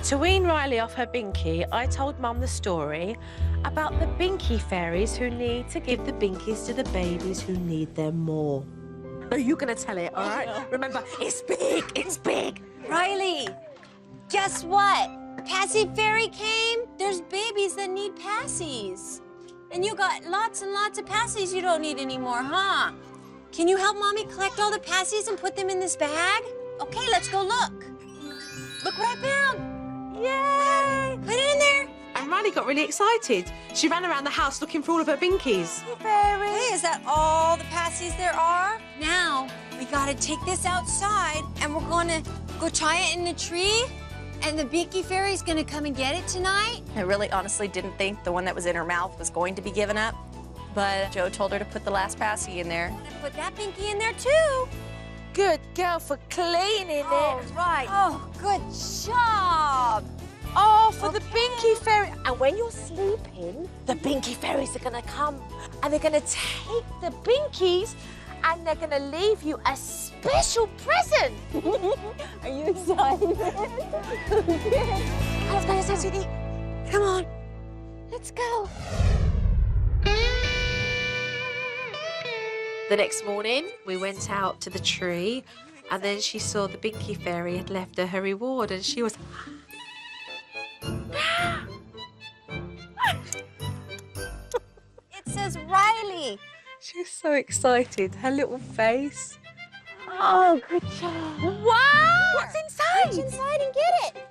To wean Riley off her Binky, I told Mum the story about the Binky Fairies who need to give the Binkies to the babies who need them more. Are you going to tell it, all right? Remember, it's big, it's big.
Riley, guess what? Passy Fairy came. There's babies that need passies. And you got lots and lots of passies you don't need anymore, huh? Can you help Mommy collect all the passies and put them in this bag? Okay, let's go look. Look what I found. Yay! Put it in there.
And Riley got really excited. She ran around the house looking for all of her Binkies.
Fairy. Hey, is that all the passies there are? Now, we gotta take this outside and we're gonna go tie it in the tree. And the Binky Fairy's gonna come and get it tonight. I really honestly didn't think the one that was in her mouth was going to be given up. But Joe told her to put the last passy in there. And put that Binky in there too.
Good girl for cleaning it.
Right. Oh, good job.
Oh, for the Binky Fairy. And when you're sleeping, the Binky Fairies are going to come and they're going to take the Binkies and they're going to leave you a special present.
Are you excited?
Let's go, sweetie. Come on. Let's go.
The next morning, we went out to the tree, and then she saw the Binky Fairy had left her reward, and she was...
It says Riley.
She was so excited, her little face.
Oh, good job.
Wow! What's inside?
Reach inside and get it.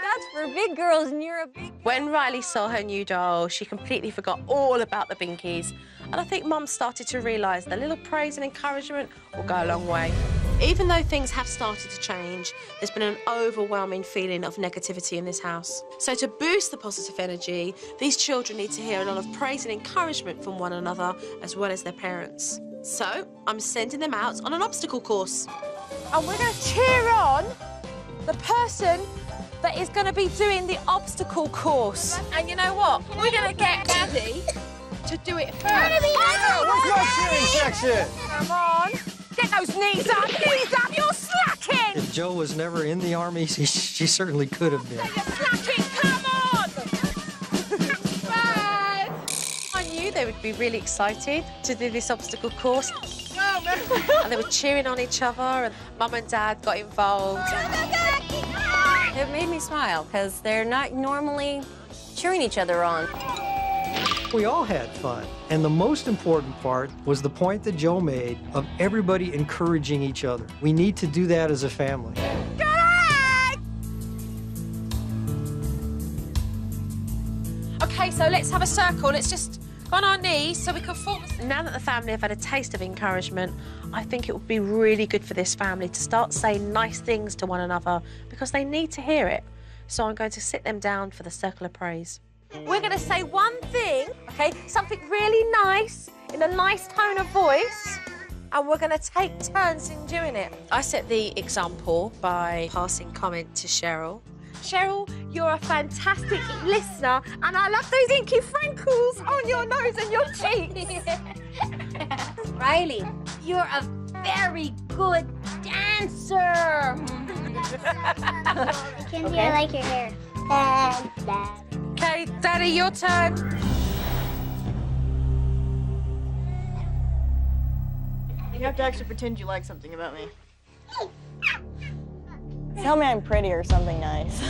That's for big girls, and you're a big girl.
When Riley saw her new doll, she completely forgot all about the Binkies. And I think Mum started to realise that a little praise and encouragement will go a long way. Even though things have started to change, there's been an overwhelming feeling of negativity in this house. So to boost the positive energy, these children need to hear a lot of praise and encouragement from one another, as well as their parents. So I'm sending them out on an obstacle course.
And we're going to cheer on the person that is going to be doing the obstacle course. And you know what? We're going to get Daddy to do it first.
Where's my cheering section?
Come on. Get those knees up, you're slacking!
If Joe was never in the army, she certainly could have been.
You're slacking, come on! Bye!
I knew they would be really excited to do this obstacle course. And they were cheering on each other, and Mum and Dad got involved.
It made me smile, because they're not normally cheering each other on.
We all had fun. And the most important part was the point that Joe made of everybody encouraging each other. We need to do that as a family.
Okay, so let's have a circle. Let's just go on our knees so we can form a...
Now that the family have had a taste of encouragement, I think it would be really good for this family to start saying nice things to one another, because they need to hear it. So I'm going to sit them down for the circle of praise.
We're going to say one thing, okay, something really nice, in a nice tone of voice, and we're going to take turns in doing it.
I set the example by passing comment to Cheryl.
Cheryl, you're a fantastic listener, and I love those inky freckles on your nose and your cheeks.
Riley, you're a very good dancer. Kenzie, I like your hair.
Okay, Daddy, your turn.
You have to actually pretend you like something about me. Tell me I'm pretty or something nice.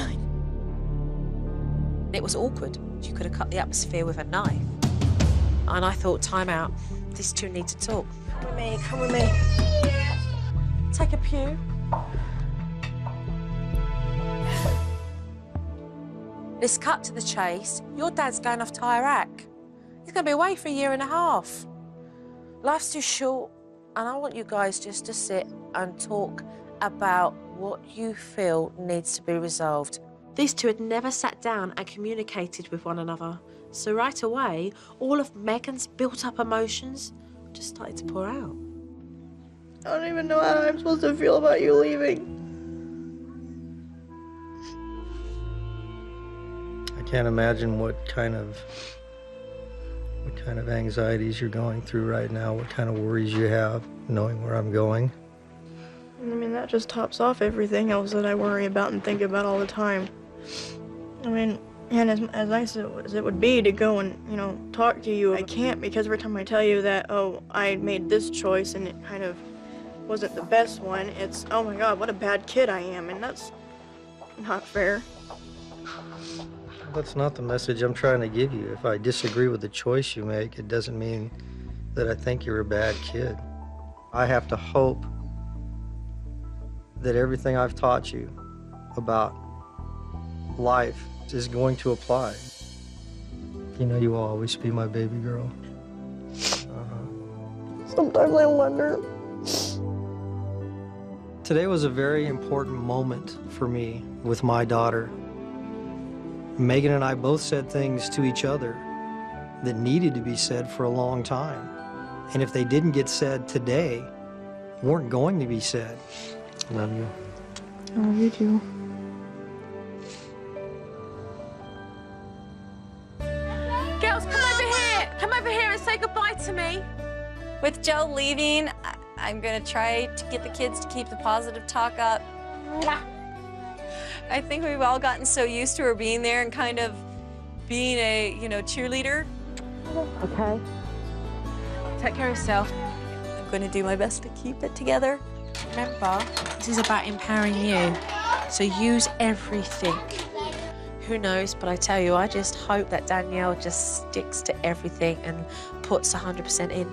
It was awkward. You could have cut the atmosphere with a knife. And I thought, time out. These two need to talk.
Come with me, come with me. Take a pew.
Let's cut to the chase. Your dad's going off to Iraq. He's going to be away for 1.5 years. Life's too short, and I want you guys just to sit and talk about what you feel needs to be resolved. These two had never sat down and communicated with one another. So right away, all of Megan's built-up emotions just started to pour out.
I don't even know how I'm supposed to feel about you leaving.
I can't imagine what kind of anxieties you're going through right now, what kind of worries you have, knowing where I'm going.
I mean, that just tops off everything else that I worry about and think about all the time. I mean, and as nice as it would be to go and, you know, talk to you, I can't, because every time I tell you that, oh, I made this choice and it kind of wasn't the best one, it's, oh my God, what a bad kid I am, and that's not fair.
That's not the message I'm trying to give you. If I disagree with the choice you make, it doesn't mean that I think you're a bad kid. I have to hope that everything I've taught you about life is going to apply. You know, you will always be my baby girl.
Sometimes I wonder.
Today was a very important moment for me with my daughter. Megan and I both said things to each other that needed to be said for a long time. And if they didn't get said today, weren't going to be said. I love you.
I love you too.
Girls, come over here. Come over here and say goodbye to me.
With Joe leaving, I'm gonna try to get the kids to keep the positive talk up. I think we've all gotten so used to her being there and kind of being a, you know, cheerleader.
Okay. Take care of yourself.
I'm gonna do my best to keep it together.
Remember, this is about empowering you. So use everything. Who knows, but I tell you, I just hope that Danielle just sticks to everything and puts 100% in.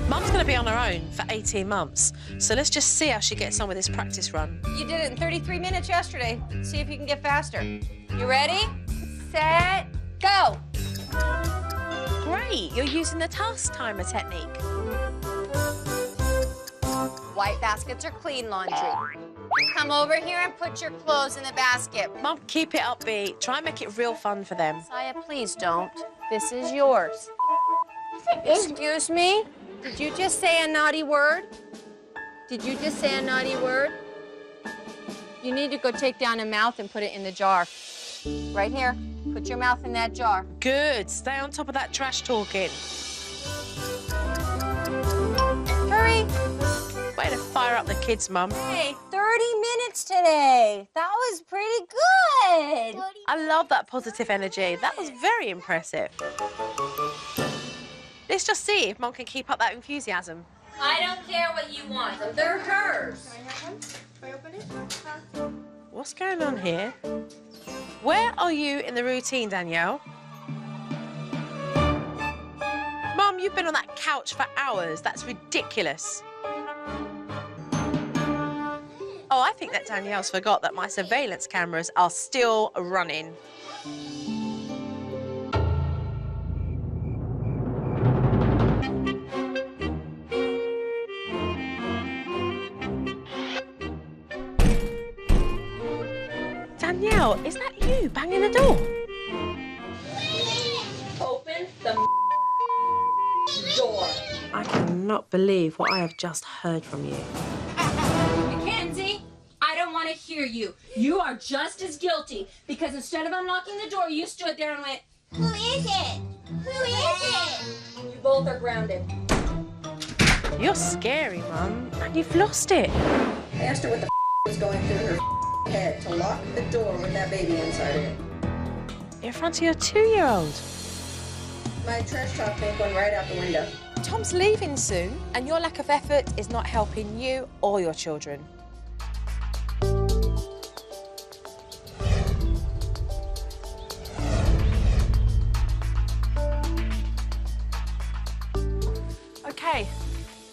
Mum's going to be on her own for 18 months, so let's just see how she gets on with this practice run.
You did it in 33 minutes yesterday. See if you can get faster. You ready? Set, go!
Great, you're using the task timer technique.
White baskets are clean laundry. Come over here and put your clothes in the basket.
Mum, keep it upbeat. Try and make it real fun for them.
Saya, please don't. This is yours. Excuse me? Did you just say a naughty word? Did you just say a naughty word? You need to go take down a mouth and put it in the jar. Right here. Put your mouth in that jar.
Good. Stay on top of that trash talking.
Hurry.
Way to fire up the kids, Mum.
Hey, 30 minutes today. That was pretty good.
I love that positive energy. That was very impressive. Let's just see if Mum can keep up that enthusiasm.
I don't care what you want. They're hers.
Can I open it?
What's going on here? Where are you in the routine, Danielle? Mum, you've been on that couch for hours. That's ridiculous. Oh, I think that Danielle's forgot that my surveillance cameras are still running. Danielle, is that you banging the door?
Open the
door.
I cannot believe what I have just heard from you.
Mackenzie, I don't want to hear you. You are just as guilty because instead of unlocking the door, you stood there and went, "Who is it? Who is it?" You both are grounded.
You're scary, Mum, and you've lost it.
I asked her what the was going through her head to lock the door with that baby inside of it.
In front of your 2-year-old.
My trash talk thing went right out the window.
Tom's leaving soon, and your lack of effort is not helping you or your children. Okay,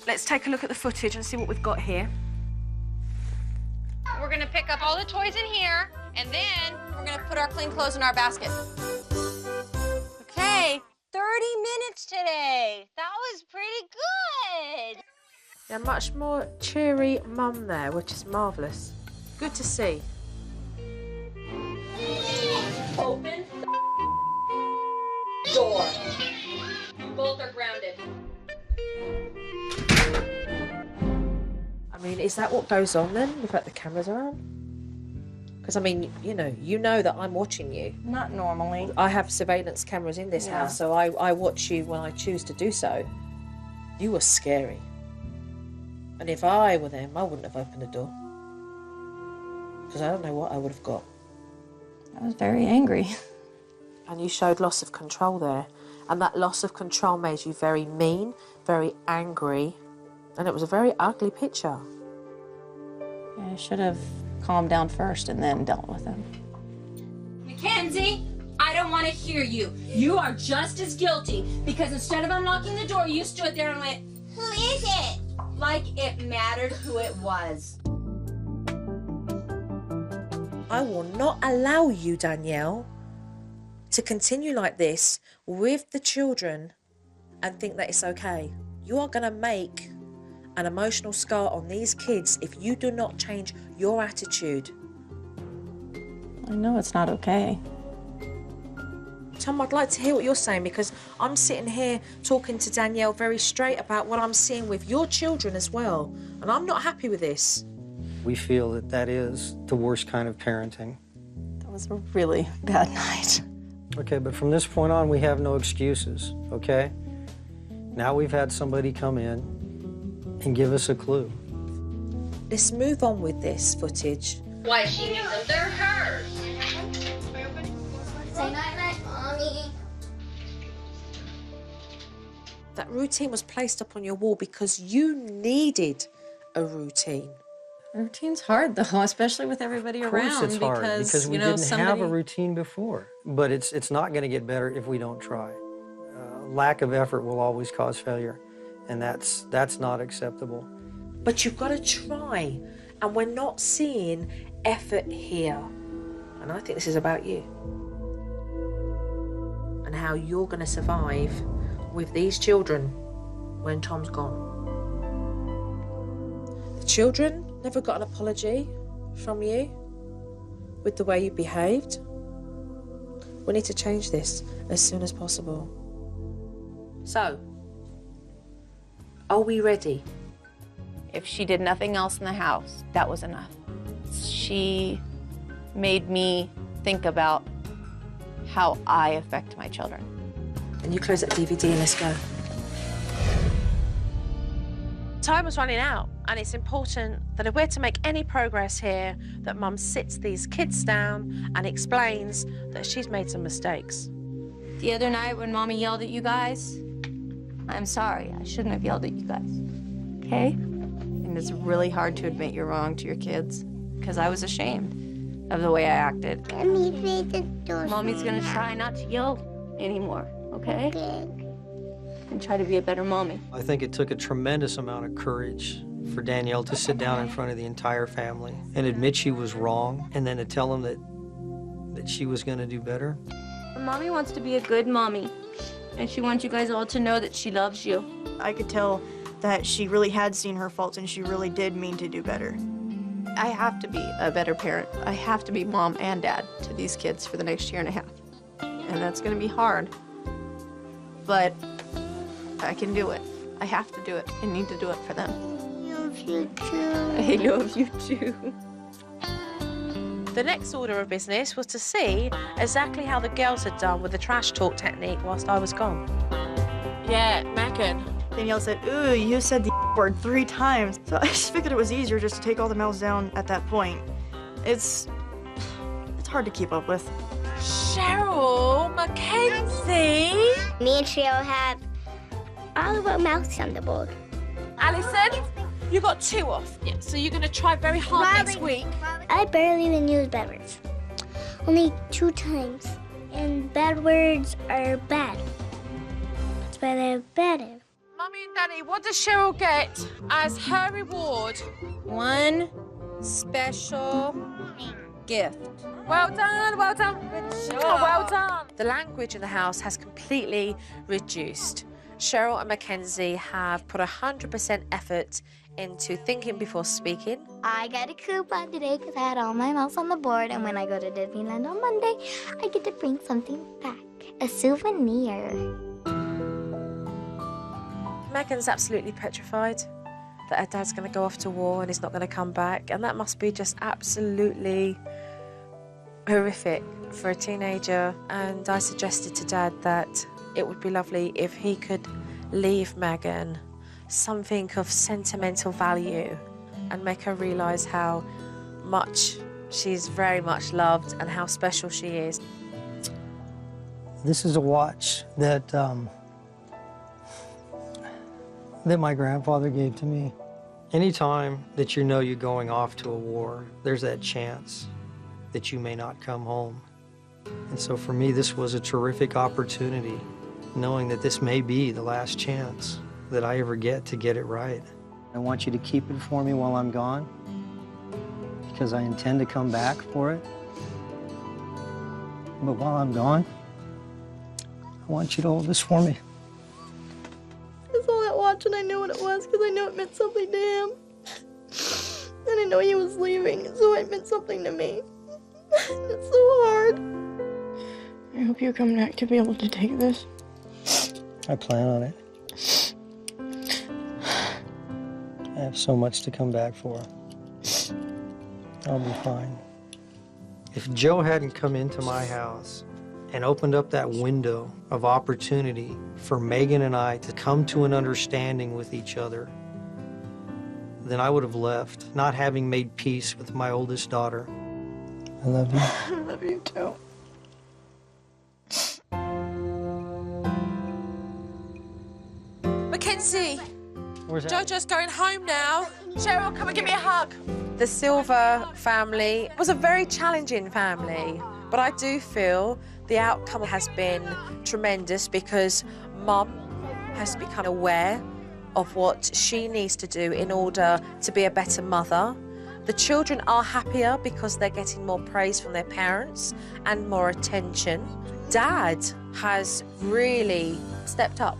let's take a look at the footage and see what we've got here.
We're gonna pick up all the toys in here, and then we're gonna put our clean clothes in our basket. Okay, 30 minutes today. That was pretty good.
A much more cheery mum there, which is marvellous. Good to see.
Open the door. You both are grounded.
I mean, is that what goes on then, the fact the cameras are on? Because, I mean, you know that I'm watching you.
Not normally.
I have surveillance cameras in this house, so I watch you when I choose to do so. You were scary. And if I were them, I wouldn't have opened the door. Because I don't know what I would have got.
I was very angry.
And you showed loss of control there. And that loss of control made you very mean, very angry. And it was a very ugly picture.
I should have calmed down first and then dealt with him.
Mackenzie, I don't want to hear you. You are just as guilty because instead of unlocking the door, you stood there and went, "Who is it?" Like it mattered who it was.
I will not allow you, Danielle, to continue like this with the children and think that it's okay. You are going to make an emotional scar on these kids if you do not change your attitude.
I know it's not okay.
Tom, I'd like to hear what you're saying because I'm sitting here talking to Danielle very straight about what I'm seeing with your children as well, and I'm not happy with this.
We feel that that is the worst kind of parenting.
That was a really bad night.
Okay, but from this point on, we have no excuses, okay? Now we've had somebody come in and give us a clue.
Let's move on with this footage.
Why she needs them? They're hers.
Say night-night, Mommy.
That routine was placed up on your wall because you needed a routine.
Routine's hard though, especially with everybody around.
Of course it's hard because we didn't
somebody...
have a routine before. But it's not going to get better if we don't try. Lack of effort will always cause failure, and that's not acceptable.
But you've got to try, and we're not seeing effort here. And I think this is about you and how you're going to survive with these children when Tom's gone. The children never got an apology from you with the way you behaved. We need to change this as soon as possible. So, are we ready?
If she did nothing else in the house, that was enough. She made me think about how I affect my children.
And you close that DVD and let's go. Time is running out, and it's important that if we're to make any progress here, that Mum sits these kids down and explains that she's made some mistakes.
The other night when Mommy yelled at you guys, I'm sorry. I shouldn't have yelled at you guys. Okay? And it's really hard to admit you're wrong to your kids because I was ashamed of the way I acted. Mommy's gonna try not to yell anymore, okay? And try to be a better mommy.
I think it took a tremendous amount of courage for Danielle to sit down in front of the entire family and admit she was wrong, and then to tell them that she was going to do better.
Mommy wants to be a good mommy, and she wants you guys all to know that she loves you.
I could tell that she really had seen her faults and she really did mean to do better.
I have to be a better parent. I have to be mom and dad to these kids for the next year and a half. And that's going to be hard. But I can do it. I have to do it. I need to do it for them.
I love you too.
I love you too.
The next order of business was to see exactly how the girls had done with the trash talk technique whilst I was gone. Yeah, Megan.
Danielle said, ooh, you said the word 3 times. So I just figured it was easier just to take all the mouths down at that point. It's hard to keep up with.
Cheryl, Mackenzie.
Me and Cheryl have all of our mouths on the board.
Alison, you got 2 off. Yeah, so you're going to try very hard next week.
I barely even use bad words. Only 2 times. And bad words are bad. That's why they're better.
Mummy and Daddy, what does Cheryl get as her reward?
1 special gift.
Well done, well done. Good job. Oh, well done.
The language in the house has completely reduced. Cheryl and Mackenzie have put 100% effort into thinking before speaking.
I got a coupon today because I had all my mouths on the board, and when I go to Disneyland on Monday, I get to bring something back. A souvenir.
Megan's absolutely petrified that her dad's going to go off to war and he's not going to come back, and that must be just absolutely horrific for a teenager. And I suggested to Dad that it would be lovely if he could leave Megan something of sentimental value and make her realise how much she's very much loved and how special she is.
This is a watch that that my grandfather gave to me. Anytime that you know you're going off to a war, there's that chance that you may not come home. And so for me, this was a terrific opportunity, knowing that this may be the last chance that I ever get to get it right. I want you to keep it for me while I'm gone, because I intend to come back for it. But while I'm gone, I want you to hold this for me.
I saw that watch and I knew what it was because I knew it meant something to him. And I know he was leaving, so it meant something to me. It's so hard. I hope you come back to be able to take this.
I plan on it. I have so much to come back for. I'll be fine. If Joe hadn't come into my house and opened up that window of opportunity for Megan and I to come to an understanding with each other, then I would have left, not having made peace with my oldest daughter. I love you.
I love you too.
Mackenzie,
Where's that?
Jojo's going home now. Cheryl, come and give me a hug.
The Silva family was a very challenging family, but I do feel the outcome has been tremendous because Mum has become aware of what she needs to do in order to be a better mother. The children are happier because they're getting more praise from their parents and more attention. Dad has really stepped up.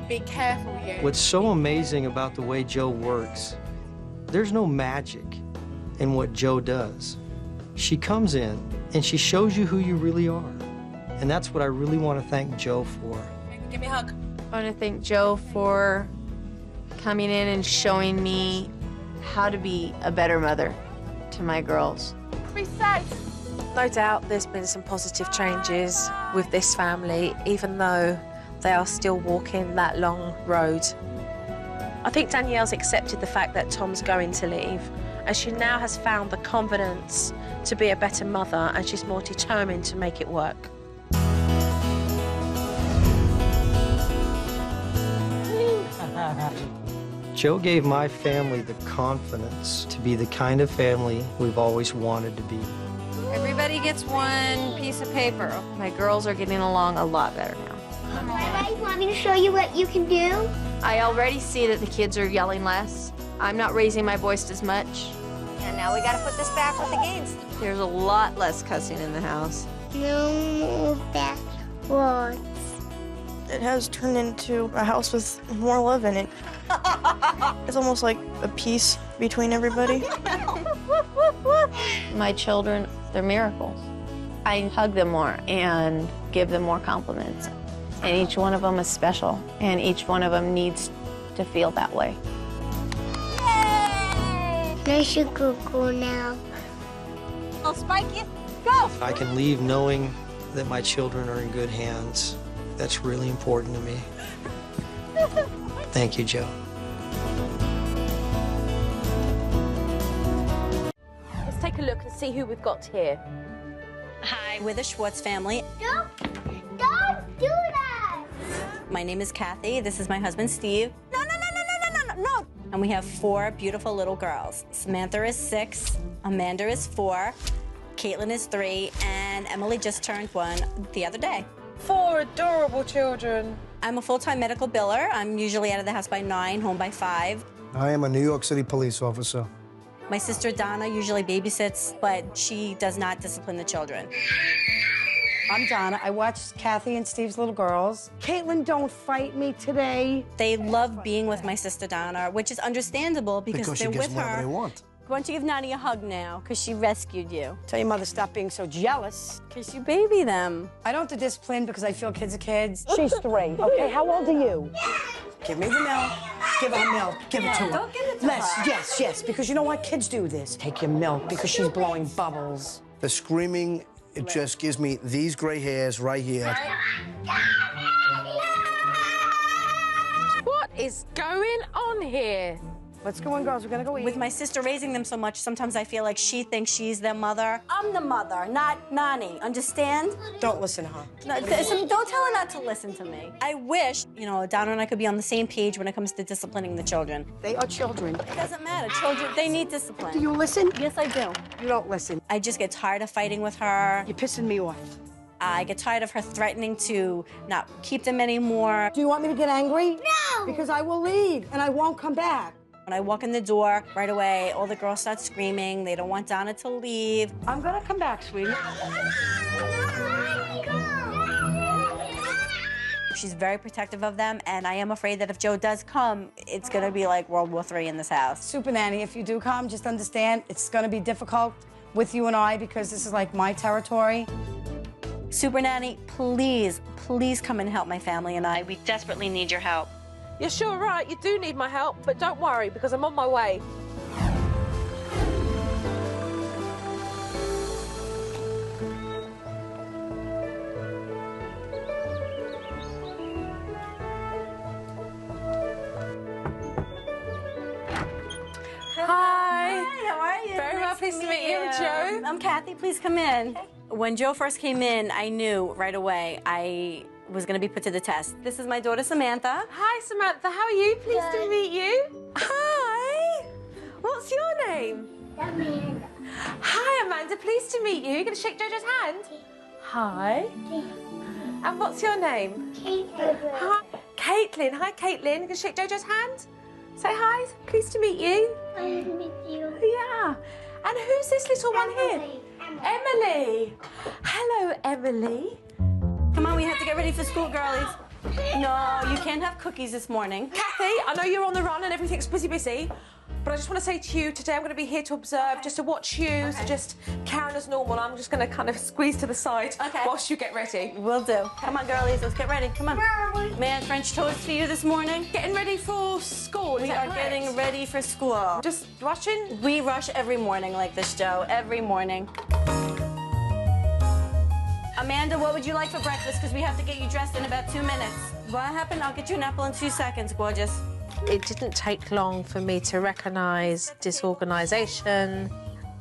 Be careful, you.
What's so amazing about the way Joe works, there's no magic in what Joe does. She comes in and she shows you who you really are. And that's what I really want to thank Joe for.
Give me a hug.
I want to thank Joe for coming in and showing me how to be a better mother to my girls.
Be safe.
No doubt there's been some positive changes with this family, even though they are still walking that long road. I think Danielle's accepted the fact that Tom's going to leave, and she now has found the confidence to be a better mother, and she's more determined to make it work.
Joe gave my family the confidence to be the kind of family we've always wanted to be.
Everybody gets one piece of paper.
My girls are getting along a lot better now.
Bye-bye. You want me to show you what you can do?
I already see that the kids are yelling less. I'm not raising my voice as much.
And now we got to put this back with the games.
There's a lot less cussing in the house.
No more bad words.
It has turned into a house with more love in it. It's almost like a peace between everybody.
My children, they're miracles. I hug them more and give them more compliments. And each one of them is special, and each one of them needs to feel that way.
I should go now.
I'll spike you. Go!
I can leave knowing that my children are in good hands. That's really important to me. Thank you, Joe.
Let's take a look and see who we've got here.
Hi, we're the Schwartz family.
Don't do that!
My name is Kathy. This is my husband, Steve. No. And we have 4 beautiful little girls. Samantha is 6, Amanda is 4, Caitlin is 3, and Emily just turned 1 the other day.
4 adorable children.
I'm a full-time medical biller. I'm usually out of the house by 9, home by 5.
I am a New York City police officer.
My sister Donna usually babysits, but she does not discipline the children.
I'm Donna. I watch Kathy and Steve's little girls. Caitlin, don't fight me today.
They love being with my sister Donna, which is understandable because
she
they're
gives
with
them whatever
her.
they want.
Why don't you give Nani a hug now, because she rescued you.
Tell your mother stop being so jealous.
Because you baby them.
I don't do discipline because I feel kids are kids. She's 3, okay? How old are you? Give me the milk. Give her milk. Give it to her.
Don't give it to her.
Yes, because you know what? Kids do this. Take your milk because she's blowing bubbles.
The screaming, it just gives me these gray hairs right here.
What is going on here?
Let's go in, girls. We're gonna go eat.
With my sister raising them so much, sometimes I feel like she thinks she's their mother. I'm the mother, not Nani. Understand?
Don't listen to her.
No, don't tell her not to listen to me. I wish, Donna and I could be on the same page when it comes to disciplining the children.
They are children.
It doesn't matter. Children, they need discipline.
Do you listen?
Yes, I do.
You don't listen.
I just get tired of fighting with her.
You're pissing me off.
I get tired of her threatening to not keep them anymore.
Do you want me to get angry?
No!
Because I will leave and I won't come back.
When I walk in the door, right away, all the girls start screaming. They don't want Donna to leave.
I'm gonna come back, sweetie.
She's very protective of them, and I am afraid that if Joe does come, it's gonna be like World War III in this house.
Super Nanny, if you do come, just understand it's gonna be difficult with you and I because this is like my territory.
Super Nanny, please come and help my family and I. We desperately need your help.
You're sure right, you do need my help, but don't worry because I'm on my way. Hi.
How are you?
Very well, pleased to meet you. Joe.
I'm Kathy, please come in. When Joe first came in, I knew right away I was gonna be put to the test. This is my daughter, Samantha.
Hi, Samantha. How are you? Pleased to meet you. Hi. What's your name?
Amanda.
Hi, Amanda. Pleased to meet you. You gonna shake Jojo's hand? Hi. And what's your name?
Caitlin.
Hi, Caitlin. Hi, Caitlin. You gonna shake Jojo's hand? Say hi. Pleased to meet you.
Nice to meet you.
Yeah. And who's this little one here? Emily. Hello, Emily.
Come on, we have to get ready for school, girlies. No, you can't have cookies this morning.
Kathy, I know you're on the run and everything's busy, but I just want to say to you, today I'm going to be here to observe, just to watch you, so just carrying as normal. I'm just going to kind of squeeze to the side whilst you get ready.
Will do. Come on, girlies, let's get ready. Come on. Man, French toast for you this morning.
Getting ready for school,
We are getting ready for school.
Just rushing?
We rush every morning like this, Joe. Every morning. Amanda, what would you like for breakfast? Because we have to get you dressed in about 2 minutes. What happened? I'll get you an apple in 2 seconds, gorgeous.
It didn't take long for me to recognise disorganisation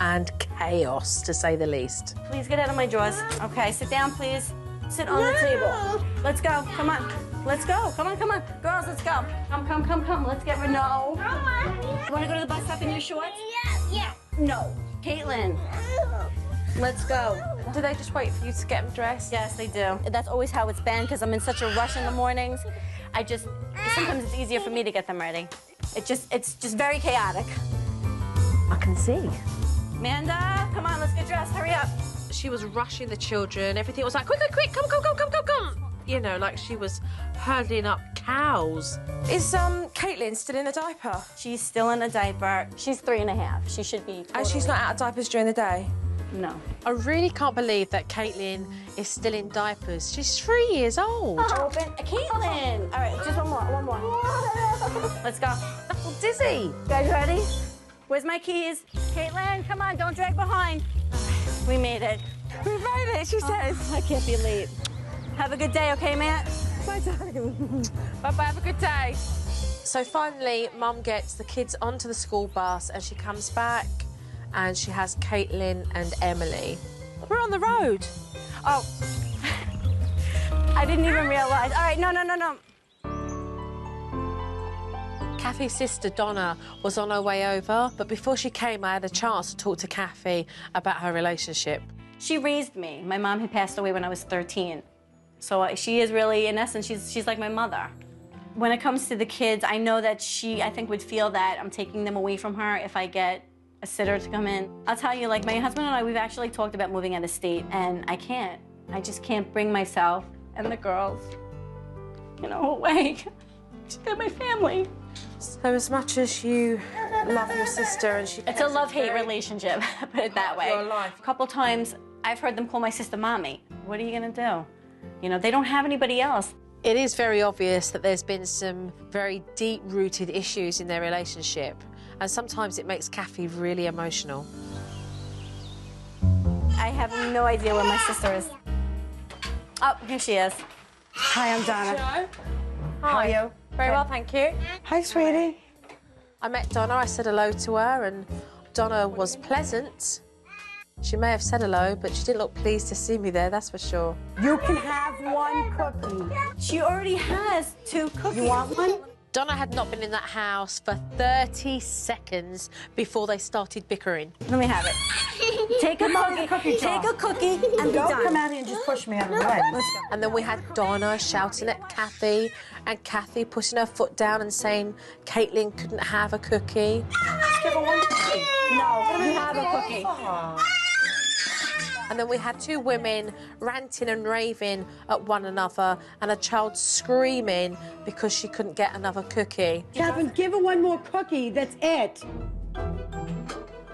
and chaos, to say the least.
Please get out of my drawers. Okay, sit down, please. Sit on the table. Let's go. Come on. Let's go. Come on. Girls, let's go. Come. Let's get ready. No. You want to go to the bus stop in your shorts?
Yeah.
No. Caitlin. Let's go.
Do they just wait for you to get them dressed?
Yes, they do. That's always how it's been because I'm in such a rush in the mornings. Sometimes it's easier for me to get them ready. It's just very chaotic.
I can see.
Amanda, come on, let's get dressed. Hurry up.
She was rushing the children. Everything was like, quick, come. You know, like she was herding up cows. Is Caitlin still in a diaper?
She's still in a diaper. She's 3 1/2. She should be.
And she's not out of diapers during the day?
No.
I really can't believe that Caitlin is still in diapers. She's 3 years old.
Open. Caitlin! All right, just one more. Let's go.
Oh, dizzy.
You guys ready? Where's my keys? Caitlin, come on, don't drag behind. We made it.
We made it, she says.
I can't be late. Have a good day, okay, Matt?
Bye, darling. Bye-bye, have a good day. So finally, Mum gets the kids onto the school bus and she comes back and she has Caitlin and Emily. We're on the road.
Oh. I didn't even realize. All right, no.
Kathy's sister, Donna, was on her way over, but before she came, I had a chance to talk to Kathy about her relationship.
She raised me. My mom had passed away when I was 13. So she is really, in essence, she's like my mother. When it comes to the kids, I know that she, I think, would feel that I'm taking them away from her if I get a sitter to come in. I'll tell you, like, my husband and I, we've actually talked about moving out of state, and I can't. I just can't bring myself and the girls, away. They're my family.
So as much as you love your sister and she...
It's a love-hate relationship, put it that way.
Your life.
A couple times, I've heard them call my sister mommy. What are you gonna do? They don't have anybody else.
It is very obvious that there's been some very deep-rooted issues in their relationship, and sometimes it makes Kathy really emotional.
I have no idea where my sister is. Oh, here she is.
Hi, I'm Donna.
Joe?
How are you?
Very well, thank you.
Hi, sweetie.
I met Donna, I said hello to her, and Donna was pleasant. She may have said hello, but she didn't look pleased to see me there, that's for sure.
You can have one cookie.
She already has 2 cookies.
You want one?
Donna had not been in that house for 30 seconds before they started bickering.
Let me have it. Take a cookie. Take a cookie and be
Don't
done.
come out here and just push me out of the way. Let's go.
And then we had Donna shouting at Kathy, and Kathy putting her foot down and saying Caitlin couldn't have a cookie.
Just give her one cookie.
No, you have a cookie.
And then we had 2 women ranting and raving at one another and a child screaming because she couldn't get another cookie.
Catherine, give her one more cookie. That's it.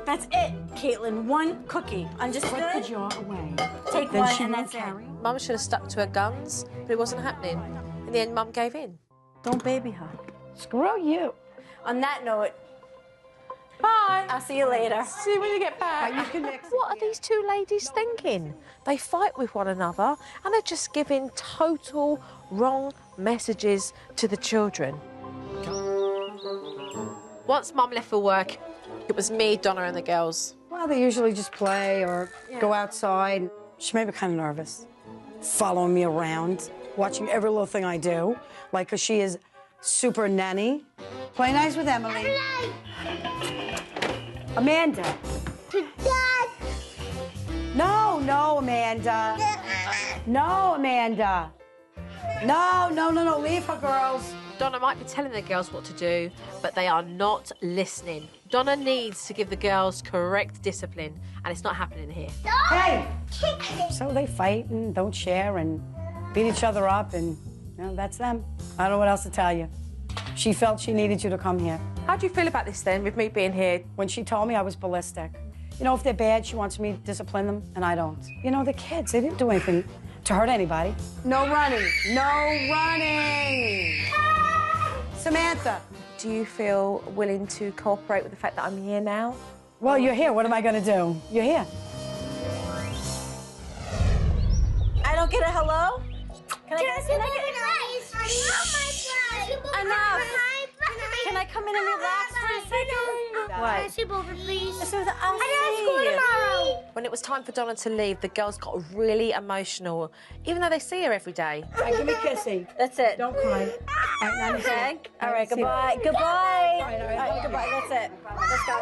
That's it, Caitlin. 1 cookie. Understood?
Put the jar away.
Take
Then
one
she
and
won't
that's it.
carry.
Mum should have stuck to her guns, but it wasn't happening. In the end, Mum gave in.
Don't baby her.
Screw you.
On that note,
bye.
I'll see you later.
See you when you get back. What are these 2 ladies thinking? They fight with one another and they're just giving total wrong messages to the children. Once Mum left for work, it was me, Donna, and the girls.
Well, they usually just play or go outside. She made me kind of nervous. Following me around, watching every little thing I do. Like, 'cause she is super nanny. Play nice with Emily. Amanda. No, Amanda. No, Amanda. No. Leave her, girls.
Donna might be telling the girls what to do, but they are not listening. Donna needs to give the girls correct discipline, and it's not happening here.
Hey! So they fight and don't share and beat each other up, and that's them. I don't know what else to tell you. She felt she needed you to come here.
How do you feel about this then, with me being here?
When she told me, I was ballistic. If they're bad, she wants me to discipline them, and I don't. They're kids. They didn't do anything to hurt anybody. No running. No running. Samantha.
Do you feel willing to cooperate with the fact that I'm here now?
Well, you're here. What am I going to do? You're here.
I don't get a hello? Can I get Enough. Can I come in and relax for a second?
Can I sleep over, please?
I'll see
school tomorrow.
When it was time for Donna to leave, the girls got really emotional, even though they see her every day.
All right, give me kissing.
That's it.
Don't cry. All right, now
Okay. All right,
see you.
goodbye. Goodbye.
All right,
Goodbye. That's it. Let's go.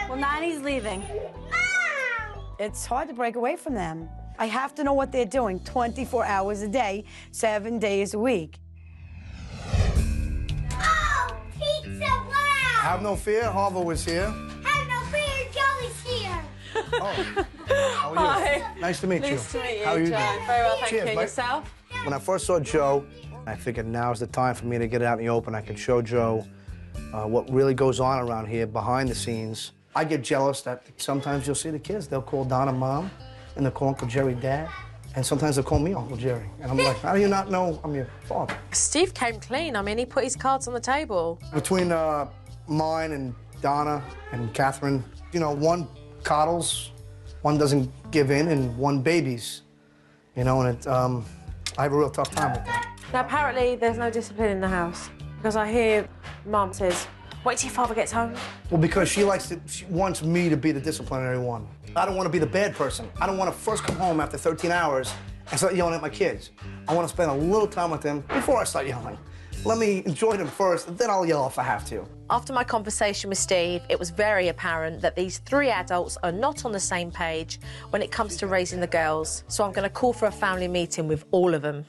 Well, Nani's leaving.
It's hard to break away from them. I have to know what they're doing 24 hours a day, 7 days a week.
Oh, pizza, wow!
Have no fear, Harvard was here.
Have no fear, Joey's here.
Oh, how are you?
Hi.
Nice to meet you.
Nice to meet you,
How are you
Joe.
doing?
Very well, thank
Cheers,
you.
mate.
Yourself?
When I first saw Joe, I figured now's the time for me to get out in the open. I could show Joe what really goes on around here behind the scenes. I get jealous that sometimes you'll see the kids, they'll call Donna mom, and they'll call Uncle Jerry dad, and sometimes they'll call me Uncle Jerry. And I'm like, how do you not know I'm your father?
Steve came clean. I mean, he put his cards on the table.
Between mine and Donna and Catherine, you know, one coddles, one doesn't give in, and one babies. You know, and I have a real tough time with that.
Now, apparently, there's no discipline in the house because I hear Mum says, wait till your father gets home.
Well, because she wants me to be the disciplinary one. I don't want to be the bad person. I don't want to first come home after 13 hours and start yelling at my kids. I want to spend a little time with them before I start yelling. Let me enjoy them first, and then I'll yell if I have to.
After my conversation with Steve, it was very apparent that these three adults are not on the same page when it comes to raising the girls. So I'm going to call for a family meeting with all of them.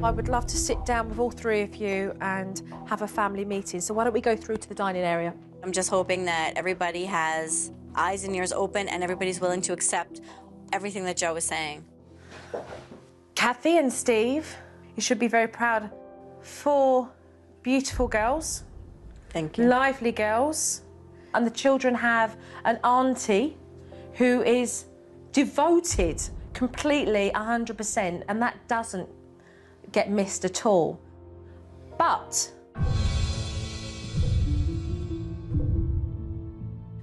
I would love to sit down with all three of you and have a family meeting. So why don't we go through to the dining area?
I'm just hoping that everybody has eyes and ears open and everybody's willing to accept everything that Joe is saying.
Kathy and Steve, you should be very proud. 4 beautiful girls.
Thank you.
Lively girls. And the children have an auntie who is devoted completely 100%, and that doesn't get missed at all. But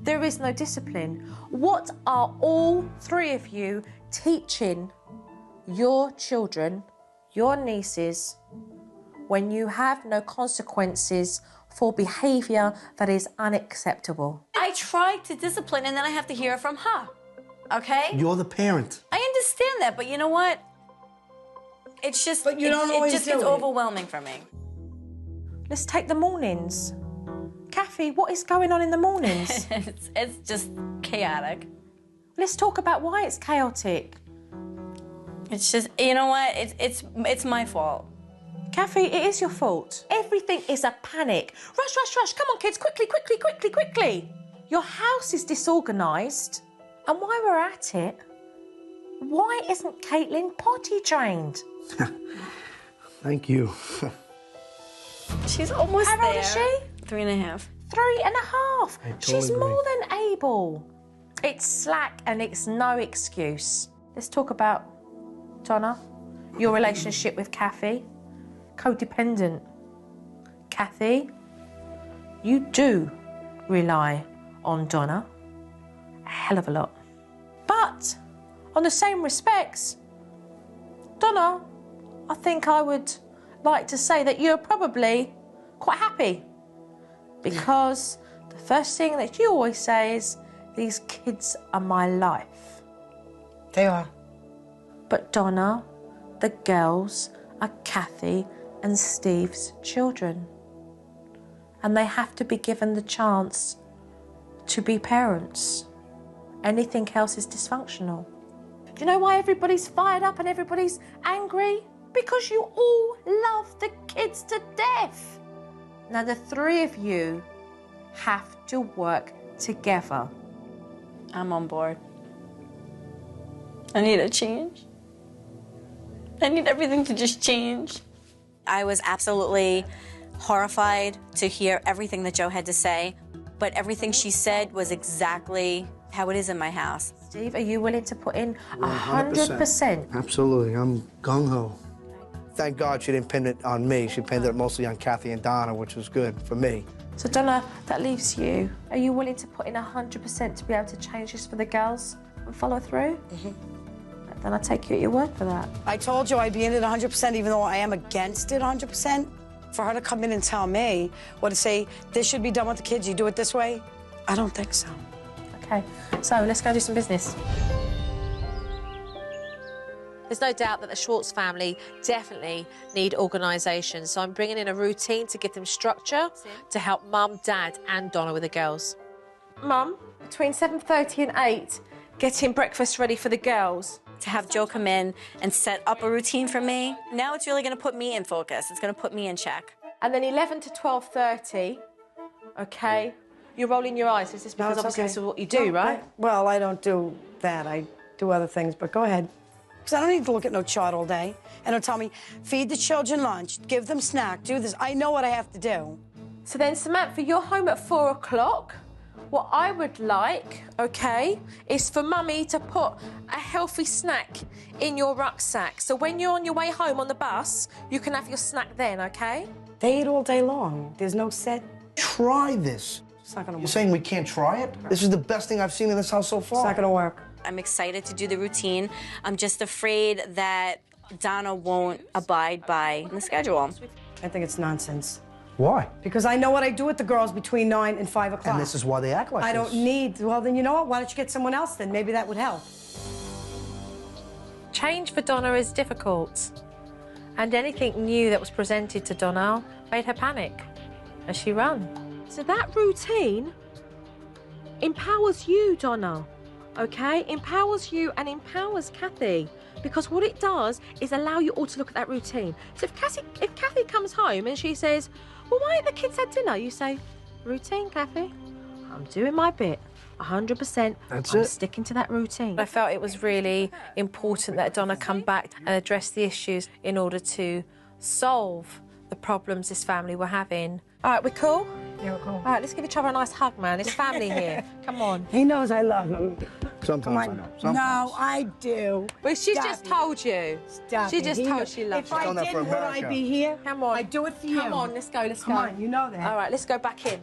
there is no discipline. What are all three of you teaching your children, your nieces, when you have no consequences for behaviour that is unacceptable?
I tried to discipline and then I have to hear it from her, okay?
You're the parent.
I understand that, but you know what? It's just,
But you don't always
it just
do
gets
it.
overwhelming for me.
Let's take the mornings. Kathy, what is going on in the mornings?
It's just chaotic.
Let's talk about why it's chaotic.
It's just, you know what? It's my fault.
Kathy, it is your fault. Everything is a panic. Rush, rush, rush. Come on, kids, quickly, quickly, quickly, quickly. Your house is disorganised. And while we're at it, why isn't Caitlin potty trained?
Thank you.
She's almost
How
there.
old is she?
3.5.
3.5.
I totally
She's
agree.
more than able. It's slack and it's no excuse. Let's talk about, Donna, your relationship with Kathy. Codependent. Kathy, you do rely on Donna a hell of a lot. But on the same respects, Donna, I think I would like to say that you're probably quite happy because the first thing that you always say is, these kids are my life.
They are.
But Donna, the girls are Kathy and Steve's children. And they have to be given the chance to be parents. Anything else is dysfunctional. Do you know why everybody's fired up and everybody's angry? Because you all love the kids to death. Now the three of you have to work together.
I'm on board. I need a change. I need everything to just change. I was absolutely horrified to hear everything that Joe had to say, but everything she said was exactly how it is in my house.
Steve, are you willing to put in 100%?
Absolutely, I'm gung-ho. Thank God she didn't pin it on me. She pinned it mostly on Kathy and Donna, which was good for me.
So Donna, that leaves you. Are you willing to put in 100% to be able to change this for the girls and follow through? Then I take you at your word for that.
I told you I'd be in it 100%, even though I am against it 100%. For her to come in and tell me what to say, this should be done with the kids, you do it this way, I don't think so.
Okay, so let's go do some business. There's no doubt that the Schwartz family definitely need organisation, so I'm bringing in a routine to give them structure to help Mum, Dad and Donna with the girls. Mum, between 7:30 and 8, getting breakfast ready for the girls.
To have Joe come in and set up a routine for me, now it's really going to put me in focus. It's going to put me in check.
And then 11 to 12:30, okay? You're rolling your eyes. Is this because
it's
obviously
okay.
this is what you do, right?
Well, I don't do that. I do other things, but go ahead. Because I don't need to look at no chart all day. And it'll tell me, feed the children lunch, give them snack, do this. I know what I have to do.
So then, Samantha, you're home at 4 o'clock. What I would like, okay, is for Mummy to put a healthy snack in your rucksack. So when you're on your way home on the bus, you can have your snack then, okay?
They eat all day long. There's no set.
Try this.
It's not gonna work.
You're saying we can't try it? This is the best thing I've seen in this house so far.
It's not gonna work.
I'm excited to do the routine. I'm just afraid that Donna won't abide by the schedule.
I think it's nonsense.
Why?
Because I know what I do with the girls between 9 and 5 o'clock.
And this is why they act like
I
this.
don't need, well, then you know what? Why don't you get someone else then? Maybe that would help.
Change for Donna is difficult. And anything new that was presented to Donna made her panic as she ran. So that routine empowers you, Donna, okay? Empowers you and empowers Kathy. Because what it does is allow you all to look at that routine. So if Kathy comes home and she says, well, why ain't the kids had dinner? You say, routine, Kathy. I'm doing my bit. 100%.
That's
I'm
it.
sticking to that routine. I felt it was really important that Donna come back and address the issues in order to solve the problems this family were having. All right, we cool?
Yeah, we're cool.
All right, let's give each other a nice hug, man. It's family here. Come on.
He knows I love him.
Sometimes I know. Sometimes.
No, I do.
Well, she's
Stop
just
it.
told you.
Stop
She
it.
just
He
told
knows.
she loves
If
you.
I
done that for
didn't, would I
America.
be here?
Come on.
I'd do it for you.
Come on, let's go, let's
Come
go.
on, you know that.
All right, let's go back in.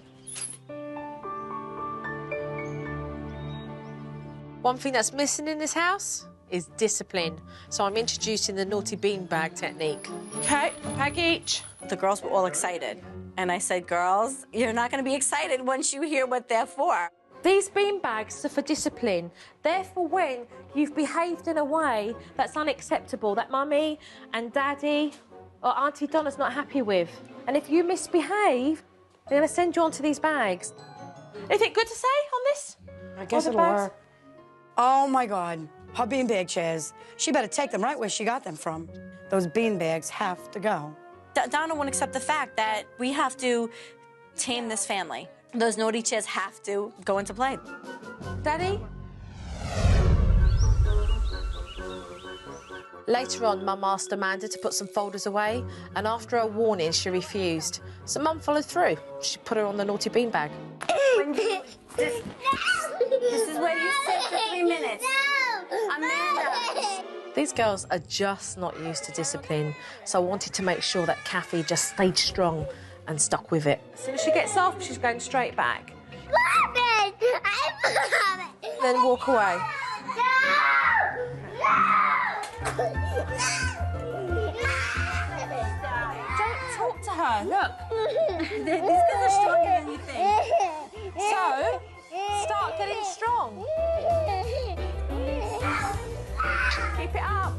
One thing that's missing in this house is discipline. So I'm introducing the naughty beanbag technique. Okay, a bag each.
The girls were all excited. And I said, girls, you're not going to be excited once you hear what they're for.
These beanbags are for discipline. They're for when you've behaved in a way that's unacceptable, that Mummy and Daddy or Auntie Donna's not happy with. And if you misbehave, they're going to send you onto these bags. Anything good to say on this?
I guess
All the
it'll
bags?
work. Oh, my God. Her beanbag chairs. She better take them right where she got them from. Those beanbags have to go.
Donna won't accept the fact that we have to tame this family. Those naughty chairs have to go into play.
Daddy? Later on, Mum asked Amanda to put some folders away, and after a warning, she refused. So Mum followed through. She put her on the naughty beanbag.
This is where you sit for 3 minutes. Amanda!
These girls are just not used to discipline, so I wanted to make sure that Kathy just stayed strong and stuck with it. As soon as she gets off, she's going straight back. Then walk away. Don't talk to her, look.
These girls are stronger than you think.
So, start getting strong. Keep it up.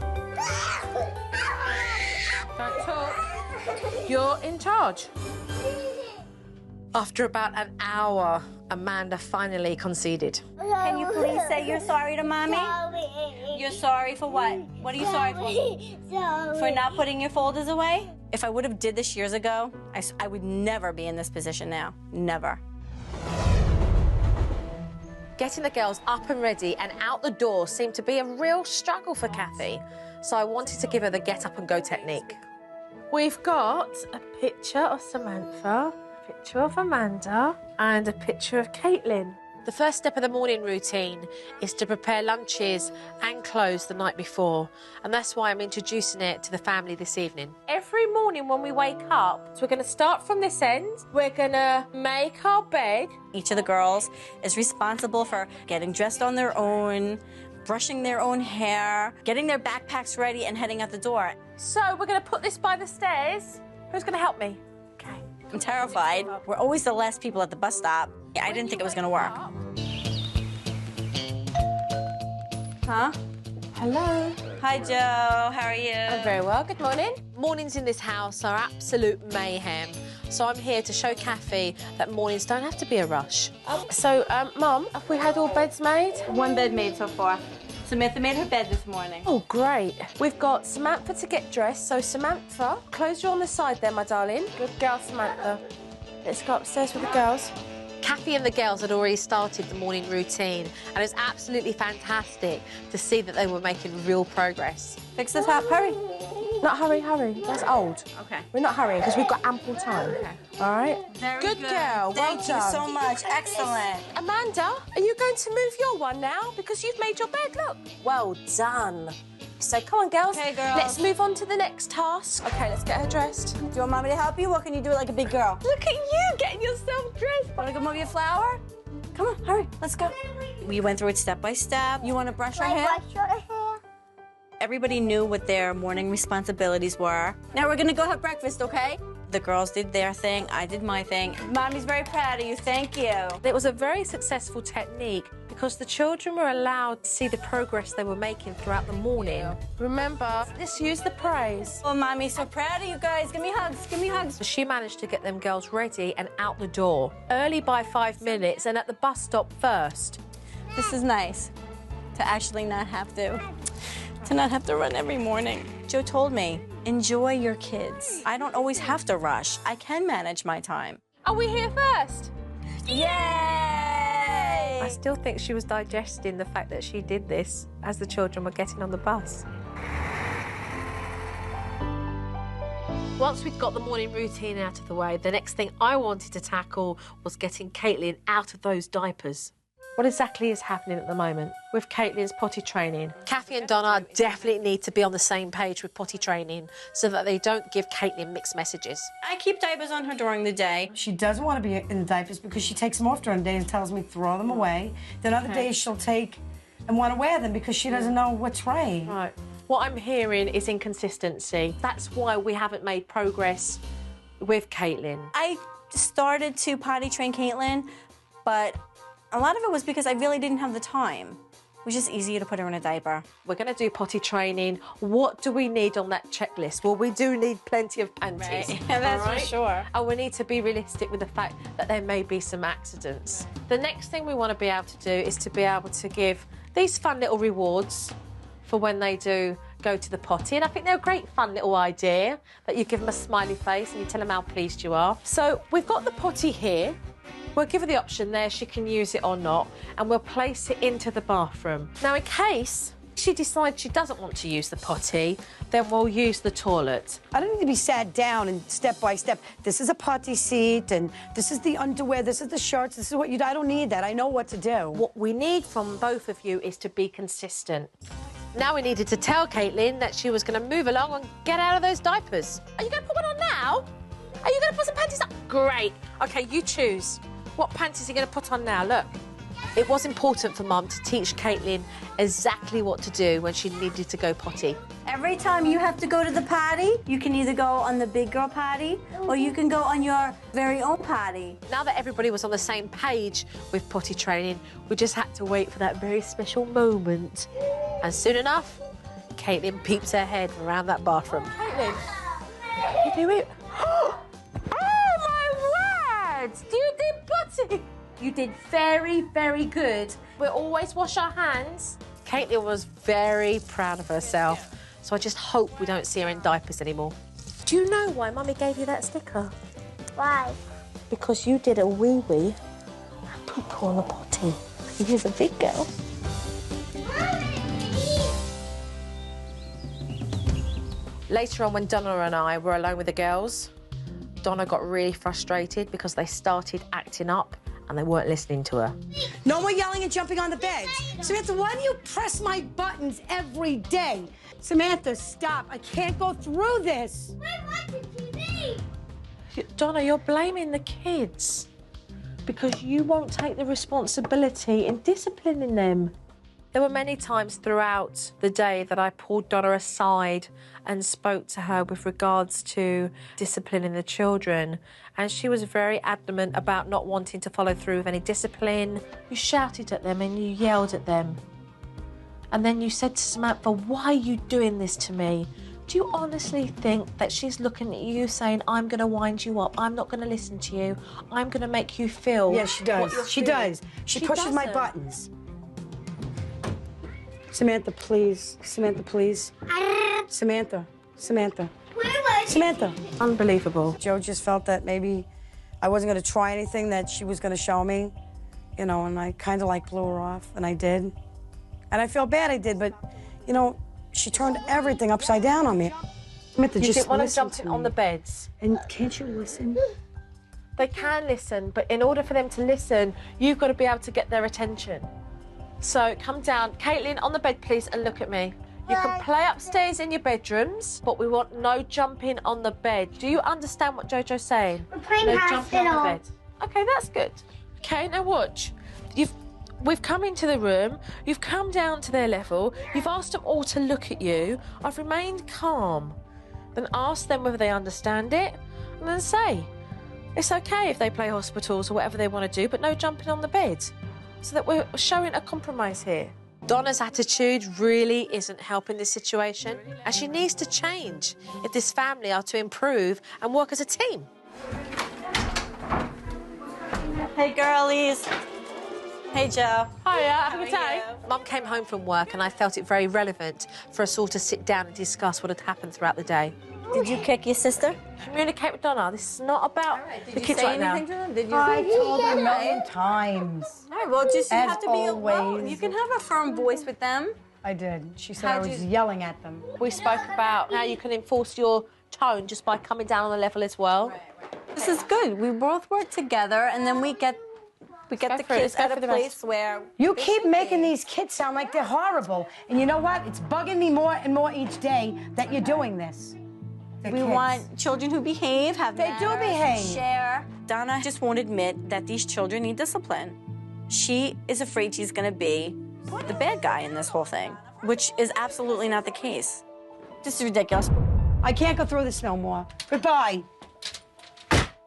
Don't talk. You're in charge. After about an hour, Amanda finally conceded.
Can you please say you're sorry to Mommy? You're sorry for what? What are you sorry for? For not putting your folders away? If I would have did this years ago, I would never be in this position now. Never.
Getting the girls up and ready and out the door seemed to be a real struggle for Kathy, so I wanted to give her the get up and go technique. We've got a picture of Samantha, a picture of Amanda, and a picture of Caitlin. The first step of the morning routine is to prepare lunches and clothes the night before, and that's why I'm introducing it to the family this evening. Every morning when we wake up, so we're going to start from this end, we're going to make our bed.
Each of the girls is responsible for getting dressed on their own, brushing their own hair, getting their backpacks ready, and heading out the door.
So we're going to put this by the stairs. Who's going to help me? Okay.
I'm terrified. We're always the last people at the bus stop. I didn't think it was going to work. Huh?
Hello.
Hi, Joe. How are you?
I'm very well. Good morning. Mornings in this house are absolute mayhem. So I'm here to show Kathy that mornings don't have to be a rush. Mum, have we had all beds made?
One bed made so far. Samantha made her bed this morning.
Oh, great. We've got Samantha to get dressed. So, Samantha, close you on the side there, my darling. Good girl, Samantha. Let's go upstairs with the girls. Kathy and the girls had already started the morning routine, and it was absolutely fantastic to see that they were making real progress.
Fix the top, hurry.
Not hurry. That's old.
Okay.
We're not hurrying because we've got ample time.
Okay.
All right?
Very
good girl.
Thank
well
you
done.
so much. Excellent.
Amanda, are you going to move your one now? Because you've made your bed, look. Well done. So come on, girls.
Okay, girls.
Let's move on to the next task. Okay, let's get her dressed.
Do you want Mommy to help you, or can you do it like a big girl?
Look at you getting yourself dressed.
Want to go move your flower? Come on, hurry, let's go. We went through it step by step. You want to brush your hair? Everybody knew what their morning responsibilities were. Now we're gonna go have breakfast, okay? The girls did their thing, I did my thing. Mommy's very proud of you, thank you.
It was a very successful technique because the children were allowed to see the progress they were making throughout the morning. Remember, let's use the praise.
Oh, Mommy's so proud of you guys. Give me hugs, give me hugs.
She managed to get them girls ready and out the door, early by 5 minutes and at the bus stop first.
This is nice, to actually not have to run every morning. Joe told me, enjoy your kids. I don't always have to rush. I can manage my time.
Are we here first?
Yay!
I still think she was digesting the fact that she did this as the children were getting on the bus. Once we'd got the morning routine out of the way, the next thing I wanted to tackle was getting Caitlin out of those diapers. What exactly is happening at the moment with Caitlin's potty training? Kathy and Donna definitely need to be on the same page with potty training so that they don't give Caitlin mixed messages.
I keep diapers on her during the day.
She doesn't want to be in the diapers because she takes them off during the day and tells me throw them away. Then other days she'll take and want to wear them because she doesn't know what's right.
Right. What I'm hearing is inconsistency. That's why we haven't made progress with Caitlin.
I started to potty train Caitlin, but a lot of it was because I really didn't have the time. It was just easier to put her in a diaper.
We're going to do potty training. What do we need on that checklist? Well, we do need plenty of panties.
Right. Yeah, that's for sure.
And we need to be realistic with the fact that there may be some accidents. The next thing we want to be able to do is to be able to give these fun little rewards for when they do go to the potty. And I think they're a great fun little idea that you give them a smiley face and you tell them how pleased you are. So we've got the potty here. We'll give her the option there, she can use it or not, and we'll place it into the bathroom. Now, in case she decides she doesn't want to use the potty, then we'll use the toilet.
I don't need to be sat down and step by step. This is a potty seat, and this is the underwear, this is the shirts, this is what you do. I don't need that. I know what to do.
What we need from both of you is to be consistent. Now we needed to tell Caitlin that she was going to move along and get out of those diapers. Are you going to put one on now? Are you going to put some panties on? Great. OK, you choose. What panties are you going to put on now? Look, it was important for Mum to teach Caitlin exactly what to do when she needed to go potty.
Every time you have to go to the potty, you can either go on the big girl potty or you can go on your very own potty.
Now that everybody was on the same page with potty training, we just had to wait for that very special moment. And soon enough, Caitlin peeps her head around that bathroom. Caitlin, you do it. You did potty. You did very, very good. We always wash our hands. Caitlin was very proud of herself, so I just hope we don't see her in diapers anymore. Do you know why Mummy gave you that sticker?
Why?
Because you did a wee-wee and poop on the potty. You're a big girl. Later on, when Donna and I were alone with the girls, Donna got really frustrated because they started acting up and they weren't listening to her.
No more yelling and jumping on the beds. Samantha, why do you press my buttons every day? Samantha, stop. I can't go through this.
I'm watching TV.
Donna, you're blaming the kids because you won't take the responsibility in disciplining them. There were many times throughout the day that I pulled Donna aside and spoke to her with regards to disciplining the children, and she was very adamant about not wanting to follow through with any discipline. You shouted at them and you yelled at them. And then you said to Samantha, why are you doing this to me? Do you honestly think that she's looking at you saying, I'm going to wind you up, I'm not going to listen to you, I'm going to make you feel...
Yes, she does. She does. She pushes my buttons. Samantha, please. Samantha, please. Samantha. Samantha. Samantha.
Unbelievable.
Joe just felt that maybe I wasn't going to try anything that she was going to show me, you know, and I kind of like blew her off, and I did. And I feel bad I did, but, you know, she turned everything upside down on me. Samantha,
You
just
didn't want them
listen
jumping
to
on
me.
the beds.
And can't you listen?
They can listen, but in order for them to listen, you've got to be able to get their attention. So come down. Caitlin, on the bed, please, and look at me. You can play upstairs in your bedrooms, but we want no jumping on the bed. Do you understand what Jojo's saying?
We're playing
no jumping on the
hospital.
bed. Okay, that's good. Okay, now watch. We've come into the room, you've come down to their level, you've asked them all to look at you. I've remained calm. Then ask them whether they understand it, and then say, it's okay if they play hospitals or whatever they want to do, but no jumping on the bed. So that we're showing a compromise here. Donna's attitude really isn't helping this situation, and she needs to change if this family are to improve and work as a team.
Hey, girlies. Hey, Joe.
Hiya, have a good day. Mum came home from work and I felt it very relevant for us all to sit down and discuss what had happened throughout the day.
Did you kick your sister?
Communicate with Donna. This is not about the kids right now.
Did you?
I told her a million times.
All right, well, just you
As
have to be alone.
always.
You can have a firm voice with them.
I did. She said I was yelling at them.
We spoke about how you can enforce your tone just by coming down on the level as well.
This is good. We both work together, and then we get the kids at a place where
You
they
keep
should
making
be.
these kids sound like they're horrible. And you know what? It's bugging me more and more each day that you're doing this.
We want children who behave, have
They do
manners,
behave.
share. Donna just won't admit that these children need discipline. She is afraid she's going to be the bad guy in this whole thing, which is absolutely not the case. This is ridiculous.
I can't go through this no more. Goodbye.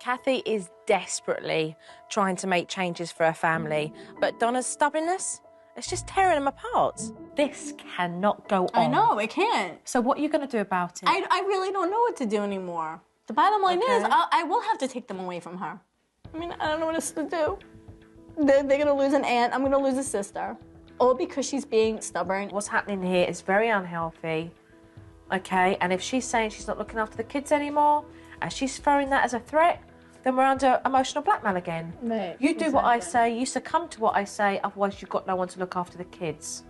Kathy is desperately trying to make changes for her family, but Donna's stubbornness, it's just tearing them apart. This cannot go on.
I know, it can't.
So what are you going to do about it?
I really don't know what to do anymore. The bottom line is, I will have to take them away from her. I mean, I don't know what else to do. They're going to lose an aunt. I'm going to lose a sister. All because she's being stubborn.
What's happening here is very unhealthy, okay? And if she's saying she's not looking after the kids anymore, and she's throwing that as a threat, then we're under emotional blackmail again.
Right,
You do what I say, you succumb to what I say, otherwise you've got no one to look after the kids.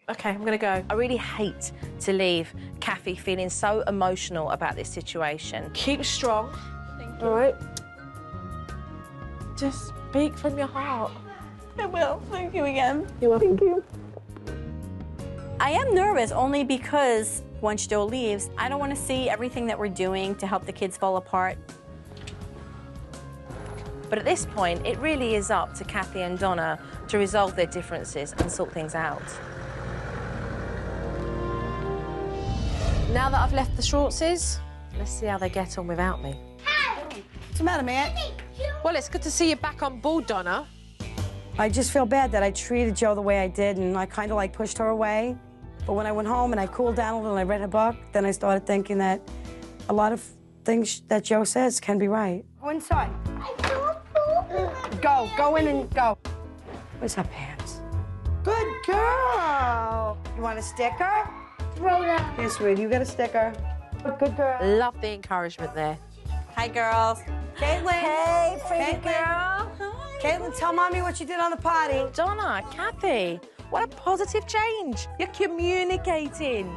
Okay, I'm gonna go. I really hate to leave Kathy feeling so emotional about this situation. Keep strong. Thank you. All right? Just speak from your heart.
I will. Thank you again.
You're welcome.
Thank you. I am nervous only because once Joe leaves, I don't want to see everything that we're doing to help the kids fall apart.
But at this point, it really is up to Kathy and Donna to resolve their differences and sort things out. Now that I've left the Schwartzes, let's see how they get on without me.
What's the matter, man?
Well, it's good to see you back on board, Donna.
I just feel bad that I treated Joe the way I did, and I kind of like pushed her away. But when I went home and I cooled down a little and I read her book, then I started thinking that a lot of things that Joe says can be right. Go inside. Go in and go. Where's her pants? Good girl. You want a sticker?
Throw them.
Here, sweetie, you got a sticker. Good girl.
Love the encouragement there.
Hi, girls.
Caitlin.
Hey, pretty
Caitlin. Caitlin, tell Mommy what you did on the potty.
Donna, Kathy, what a positive change. You're communicating.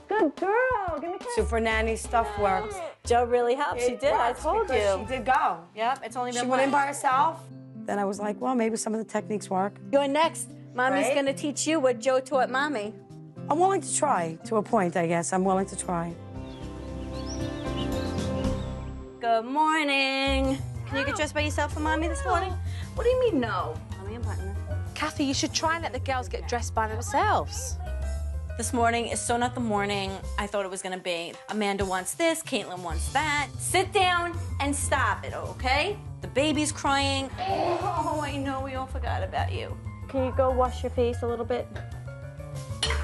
Good girl. Give me a kiss. Supernanny stuff works.
Joe really helped. She did. I told you.
She did go.
Yep, it's only been
She went in by herself. Then I was like, well, maybe some of the techniques work.
You're next. Mommy's
Right?
going to teach you what Joe taught Mommy.
I'm willing to try, to a point, I guess. I'm willing to try.
Good morning. Can you get dressed by yourself for Mommy this morning? What do you mean, no? Let me unbutton this.
Kathy, you should try and let the girls get dressed by themselves.
This morning is so not the morning I thought it was going to be. Amanda wants this, Caitlin wants that. Sit down and stop it, okay? The baby's crying. Oh, I know, we all forgot about you. Can you go wash your face a little bit?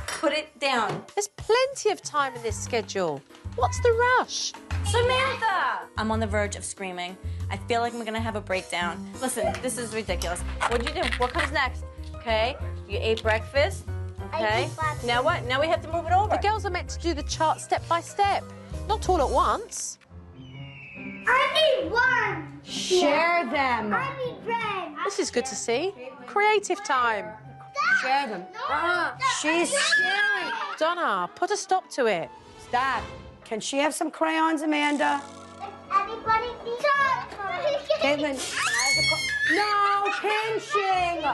Put it down.
There's plenty of time in this schedule. What's the rush?
Samantha! I'm on the verge of screaming. I feel like I'm gonna have a breakdown. Listen, this is ridiculous. What'd you do? What comes next? Okay, you ate breakfast. Okay, now what? Now we have to move it over.
The girls are meant to do the chart step by step, not all at once.
I need one.
Share them.
I need bread.
This is good to see. Creative time.
Share them. She's sharing.
Donna, put a stop to it.
Stop. Can she have some crayons, Amanda?
Everybody
Caitlin, no pinching!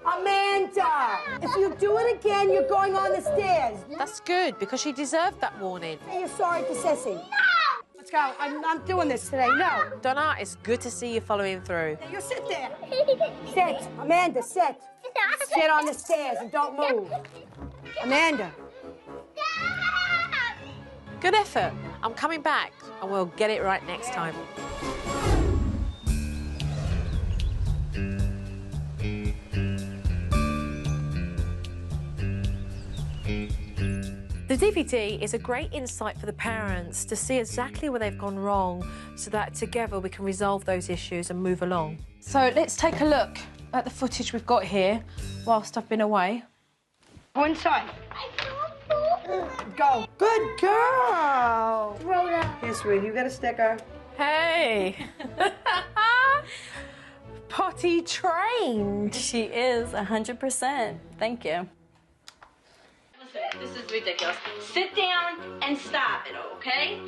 Amanda! If you do it again, you're going on the stairs.
That's good, because she deserved that warning.
Say you're sorry to Sissy. No! Let's go. I'm doing this today. No.
Donna, it's good to see you following through.
You sit there. Sit. Amanda, sit. Sit on the stairs and don't move. Amanda.
Good effort. I'm coming back, and we'll get it right next time. The DVD is a great insight for the parents to see exactly where they've gone wrong so that together we can resolve those issues and move along. So let's take a look at the footage we've got here whilst I've been away.
Go inside. Go. Good girl. Here, sweetie, you got a sticker.
Hey. Potty trained.
She is 100%. Thank you.
This is ridiculous. Sit down and stop it, okay?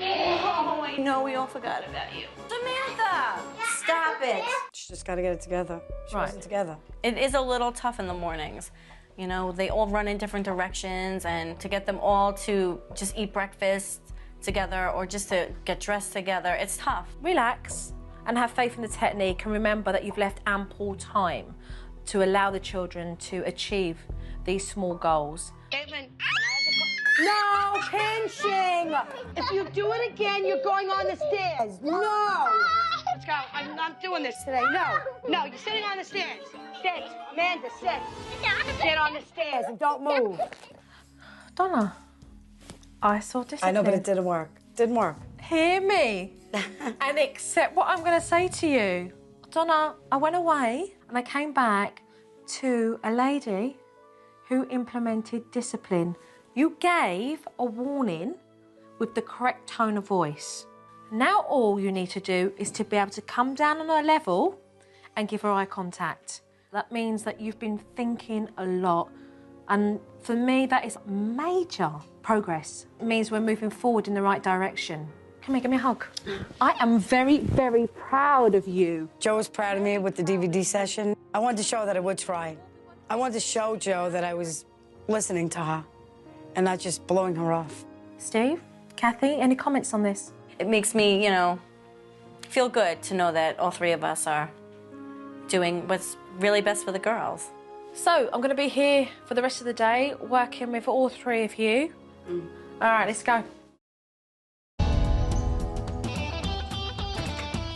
Oh, I know we all forgot about you. Samantha, stop it.
She just got to get it together. She wasn't together.
It is a little tough in the mornings. You know, they all run in different directions, and to get them all to just eat breakfast together or just to get dressed together, it's tough.
Relax and have faith in the technique, and remember that you've left ample time to allow the children to achieve these small goals.
Caitlin, no pinching! If you do it again, you're going on the stairs. No! Let's go. I'm not doing this today. No, you're sitting on the stairs. Sit. Amanda, sit. Sit on the stairs and don't move.
Donna, I saw discipline.
I know, but it didn't work. Didn't work.
Hear me and accept what I'm going to say to you. Donna, I went away and I came back to a lady who implemented discipline. You gave a warning with the correct tone of voice. Now all you need to do is to be able to come down on her level and give her eye contact. That means that you've been thinking a lot. And for me, that is major progress. It means we're moving forward in the right direction. Come here, give me a hug. I am very, very proud of you.
Joe was proud of me with the DVD session. I wanted to show that I would try. I wanted to show Joe that I was listening to her and not just blowing her off.
Steve, Kathy, any comments on this?
It makes me, you know, feel good to know that all three of us are doing what's really best for the girls.
So, I'm going to be here for the rest of the day, working with all three of you. All right, let's go.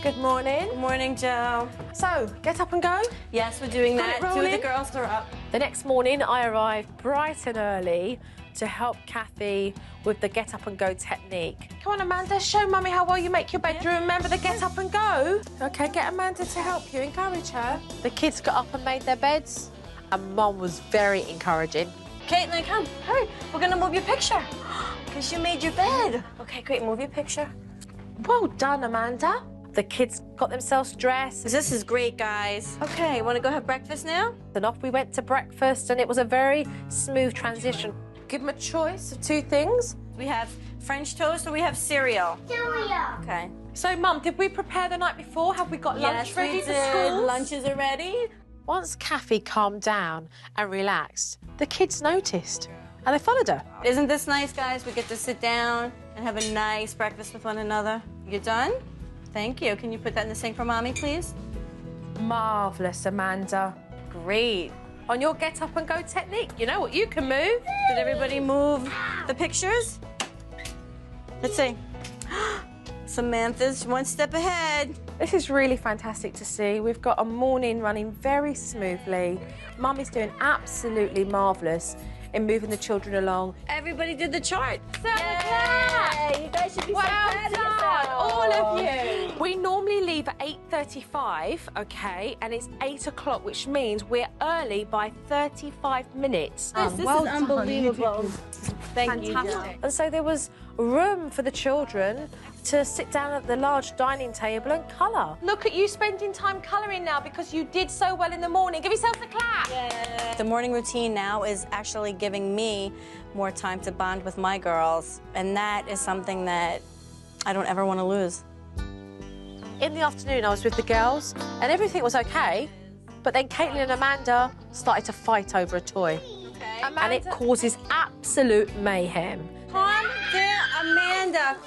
Good morning.
Good morning, Joe.
So, get up and go?
Yes, we're doing that. Two of the girls are up.
The next morning, I arrived bright and early to help Kathy with the get up and go technique. Come on, Amanda, show Mummy how well you make your bedroom. Remember the get up and go? Okay, get Amanda to help you, encourage her. The kids got up and made their beds, and Mum was very encouraging.
Caitlin, come, hurry. We're gonna move your picture, because you made your bed. Okay, great, move your picture.
Well done, Amanda. The kids got themselves dressed.
This is great, guys. Okay, want to go have breakfast now?
Then off we went to breakfast, and it was a very smooth transition. Give them a choice of two things.
We have French toast or we have cereal?
Cereal.
Okay.
So, Mum, did we prepare the night before? Have we got lunch ready for school?
Lunches are ready.
Once Kathy calmed down and relaxed, the kids noticed, and they followed her.
Isn't this nice, guys? We get to sit down and have a nice breakfast with one another. You done? Thank you. Can you put that in the sink for Mommy, please?
Marvellous, Amanda.
Great.
On your get up and go technique, you know what you can move.
Did everybody move the pictures? Let's see. Samantha's one step ahead.
This is really fantastic to see. We've got a morning running very smoothly. Mummy's doing absolutely marvellous in moving the children along.
Everybody did the chart.
Yeah,
you guys should be so
well
proud of
done,
yourselves.
all of you. We normally leave at 8:35, okay, and it's 8 o'clock, which means we're early by 35 minutes.
This is unbelievable.
Thank you. And so there was room for the children to sit down at the large dining table and colour. Look at you spending time colouring now because you did so well in the morning. Give yourself a clap.
Yeah. The morning routine now is actually giving me more time to bond with my girls, and that is something that I don't ever want to lose.
In the afternoon, I was with the girls, and everything was okay, but then Caitlin and Amanda started to fight over a toy. Okay. And it causes absolute mayhem.
Calm down, Amanda.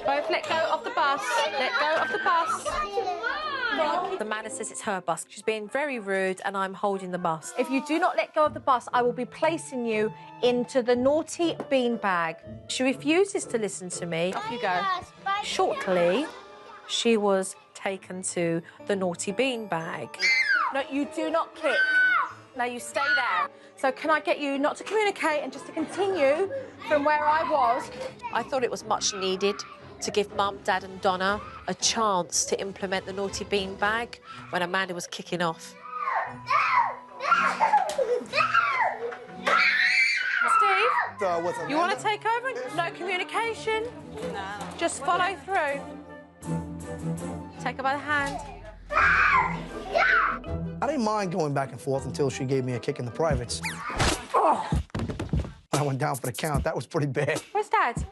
Both let go of the bus. Let go of the bus. Amanda says it's her bus. She's being very rude and I'm holding the bus. If you do not let go of the bus, I will be placing you into the naughty bean bag. She refuses to listen to me. Off you go. Shortly, she was taken to the naughty bean bag. No, you do not kick. No, you stay there. So can I get you not to communicate and just to continue from where I was? I thought it was much needed to give Mum, Dad and Donna a chance to implement the naughty bean bag when Amanda was kicking off. Steve, you want to take over? No communication? No. Just follow through. Take her by the hand.
I didn't mind going back and forth until she gave me a kick in the privates. Oh! When I went down for the count, that was pretty bad.
Where's Dad?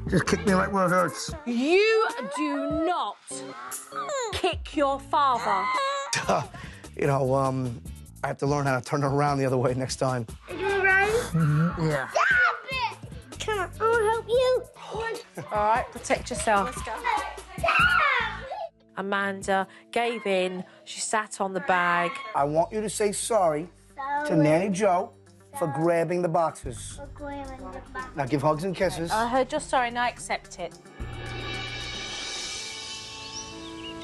Just kick me right where it hurts.
You do not kick your father.
You know, I have to learn how to turn it around the other way next time.
Are you all right?
Yeah.
Stop it! Come on, I'll help you.
All right, protect yourself.
Let's go.
Amanda gave in. She sat on the bag.
I want you to say sorry to Nanny Joe for grabbing the boxes. Now give hugs and kisses.
I heard your sorry, now accept it.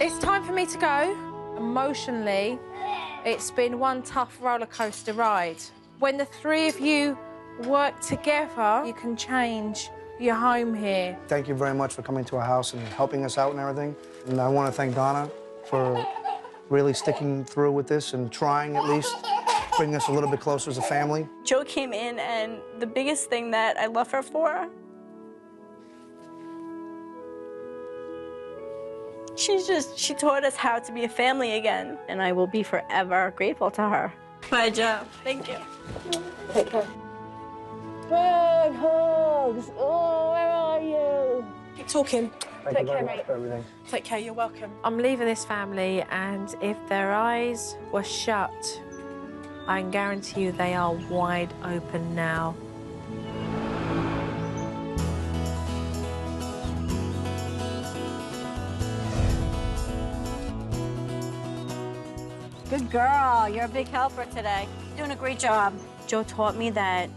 It's time for me to go. Emotionally, it's been one tough roller coaster ride. When the three of you work together, you can change your home here.
Thank you very much for coming to our house and helping us out and everything. And I want to thank Donna for really sticking through with this and trying at least bring us a little bit closer as a family.
Joe came in, and the biggest thing that I love her for, she taught us how to be a family again, and I will be forever grateful to her. Bye, Joe. Thank you.
Take care.
Big hugs. Oh, where are you?
Keep talking.
Thank you very much for everything.
Take care, you're welcome. I'm leaving this family, and if their eyes were shut, I can guarantee you they are wide open now.
Good girl. You're a big helper today. You're doing a great job. Joe taught me that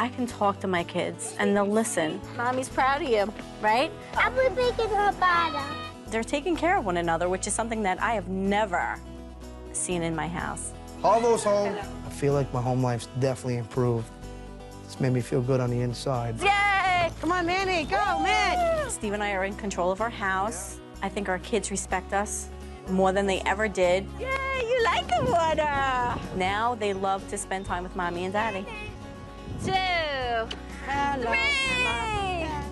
I can talk to my kids and they'll listen. Mommy's proud of you, right?
I'm making her better.
They're taking care of one another, which is something that I have never seen in my house.
All those home. I feel like my home life's definitely improved. It's made me feel good on the inside.
Yay!
Come on, Manny, go, man!
Steve and I are in control of our house. I think our kids respect us more than they ever did. Yay, you like the water! Now they love to spend time with Mommy and Daddy.
2, 3.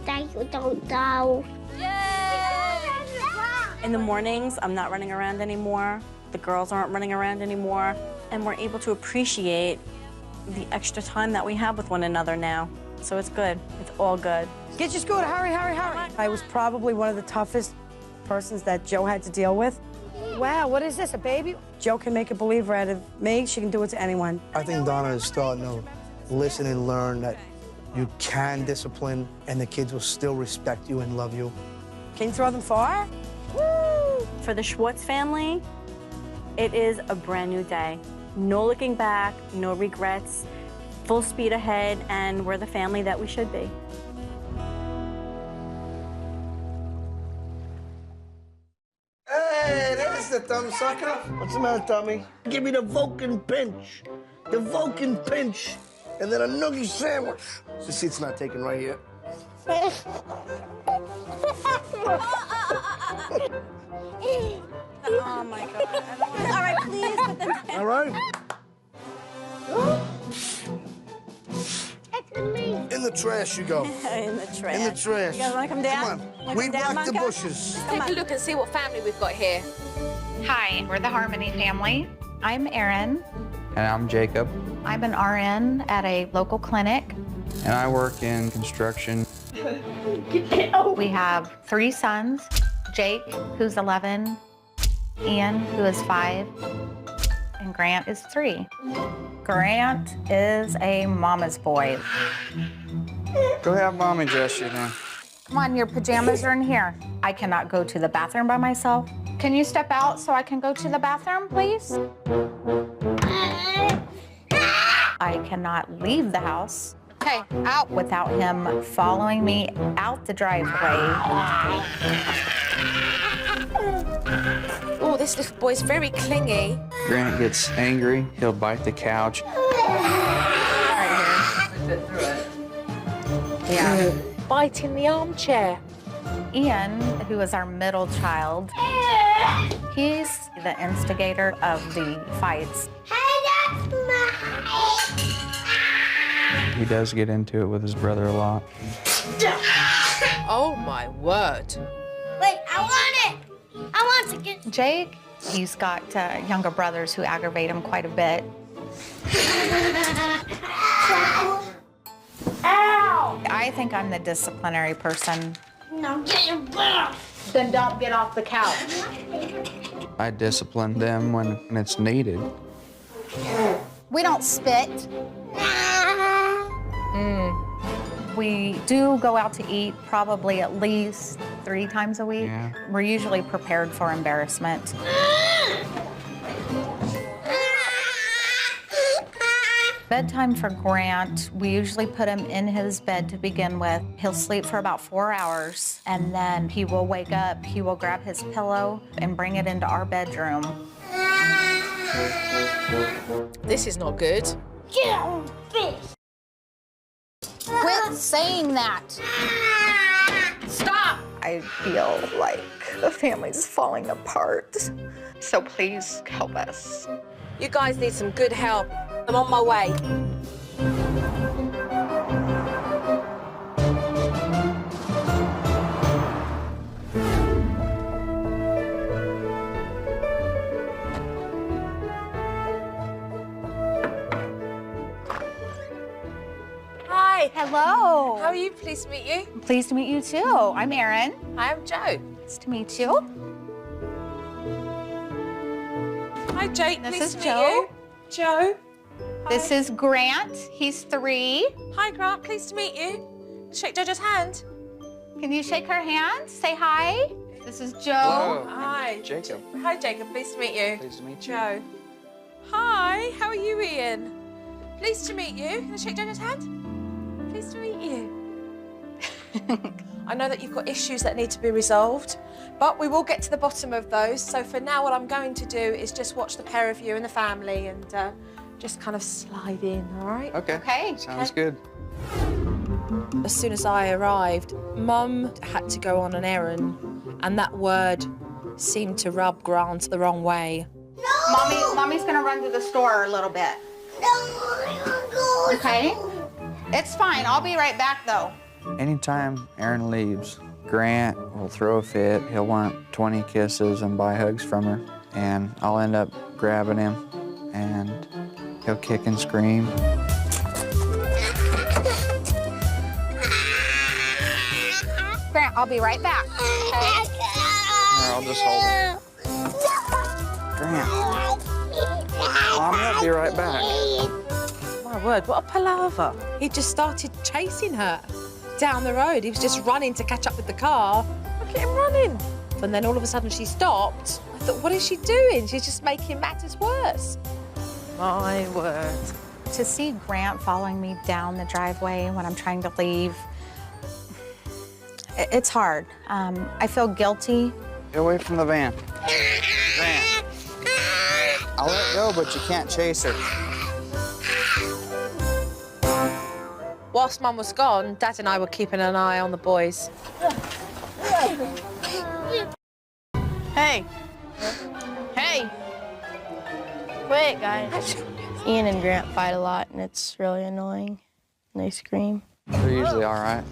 Thank you, Toto.
In the mornings, I'm not running around anymore. The girls aren't running around anymore. And we're able to appreciate the extra time that we have with one another now. So it's good. It's all good.
Get your scooter, hurry, hurry, hurry. I was probably one of the toughest persons that Joe had to deal with. Wow, what is this, a baby? Joe can make a believer out of me. She can do it to anyone.
I think Donna is starting to listen and learn that you can discipline and the kids will still respect you and love you.
Can you throw them far?
Woo! For the Schwartz family, it is a brand new day. No looking back, no regrets, full speed ahead, and we're the family that we should be.
Hey, there's the thumb sucker. What's the matter, Tommy? Give me the Vulcan pinch. The Vulcan pinch. And then a noogie sandwich. The seat's not taken right here.
Oh my God. All right, please put them down.
All right. In the trash you go.
In the trash.
In the trash.
You guys want to come down?
Come on. Weed whack the bushes.
Take a look and see what family we've got here.
Hi, we're the Harmony family. I'm Erin.
And I'm Jacob.
I'm an RN at a local clinic.
And I work in construction.
We have 3 sons, Jake, who's 11, Ian, who is 5, and Grant is 3. Grant is a mama's boy.
Go have mommy dress you then.
Come on, your pajamas are in here. I cannot go to the bathroom by myself. Can you step out so I can go to the bathroom, please? I cannot leave the house. Okay, out without him following me out the driveway.
Oh, this little boy's very clingy.
Grant gets angry, he'll bite the couch.
Yeah. Biting the armchair. Ian, who is our middle child, he's the instigator of the fights.
He does get into it with his brother a lot.
Oh my word.
Wait, I want it. I want to get.
Jake, he's got younger brothers who aggravate him quite a bit.
Ow!
I think I'm the disciplinary person.
No, get your butt off.
Then don't get off the couch.
I discipline them when it's needed.
We don't spit. We do go out to eat probably at least 3 times a week.
Yeah.
We're usually prepared for embarrassment. Bedtime for Grant, we usually put him in his bed to begin with. He'll sleep for about 4 hours, and then he will wake up, he will grab his pillow and bring it into our bedroom.
This is not good.
Get on face.
Quit saying that.
Stop!
I feel like the family's falling apart. So please help us.
You guys need some good help. I'm on my way. Hi.
Hello.
How are you? Pleased to meet you.
Pleased to meet you too. I'm Erin.
I'm Joe.
Nice to meet you.
Hi, Jake.
This
Pleased
is
to meet you. Joe.
This is Grant. He's 3.
Hi, Grant. Pleased to meet you. Shake Jojo's hand.
Can you shake her hand? Say hi. This is Joe.
Hello.
Hi.
Jacob.
Hi, Jacob. Pleased to meet you.
Pleased to meet you.
Joe. Hi. How are you, Ian? Pleased to meet you. Can I shake Jojo's hand? Pleased to meet you. I know that you've got issues that need to be resolved, but we will get to the bottom of those. So for now, what I'm going to do is just watch the pair of you and the family and just kind of slide in, all right?
Okay. Sounds good.
As soon as I arrived, Mum had to go on an errand, and that word seemed to rub Grant the wrong way.
Mommy's gonna run to the store a little bit. Okay? It's fine. I'll be right back though.
Anytime Erin leaves, Grant will throw a fit. He'll want 20 kisses and buy hugs from her. And I'll end up grabbing him, and he'll kick and scream.
Grant, I'll be right back. Okay?
Or I'll just hold him. Grant. Mommy, I'll be right back.
My word, what a palaver. He just started chasing her down the road. He was just running to catch up with the car. Look at him running. And then all of a sudden she stopped. I thought, what is she doing? She's just making matters worse. My word.
To see Grant following me down the driveway when I'm trying to leave, it's hard. I feel guilty.
Get away from the van. Grant. I'll let go, but you can't chase her.
Whilst Mum was gone, Dad and I were keeping an eye on the boys.
Hey. Hey. Quit, guys. Ian and Grant fight a lot, and it's really annoying. And they scream.
They're usually all right.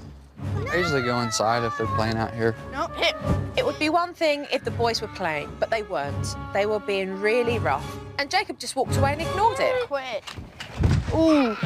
I usually go inside if they're playing out here.
No, it would be one thing if the boys were playing, but they weren't. They were being really rough. And Jacob just walked away and ignored it.
Quit. Ooh.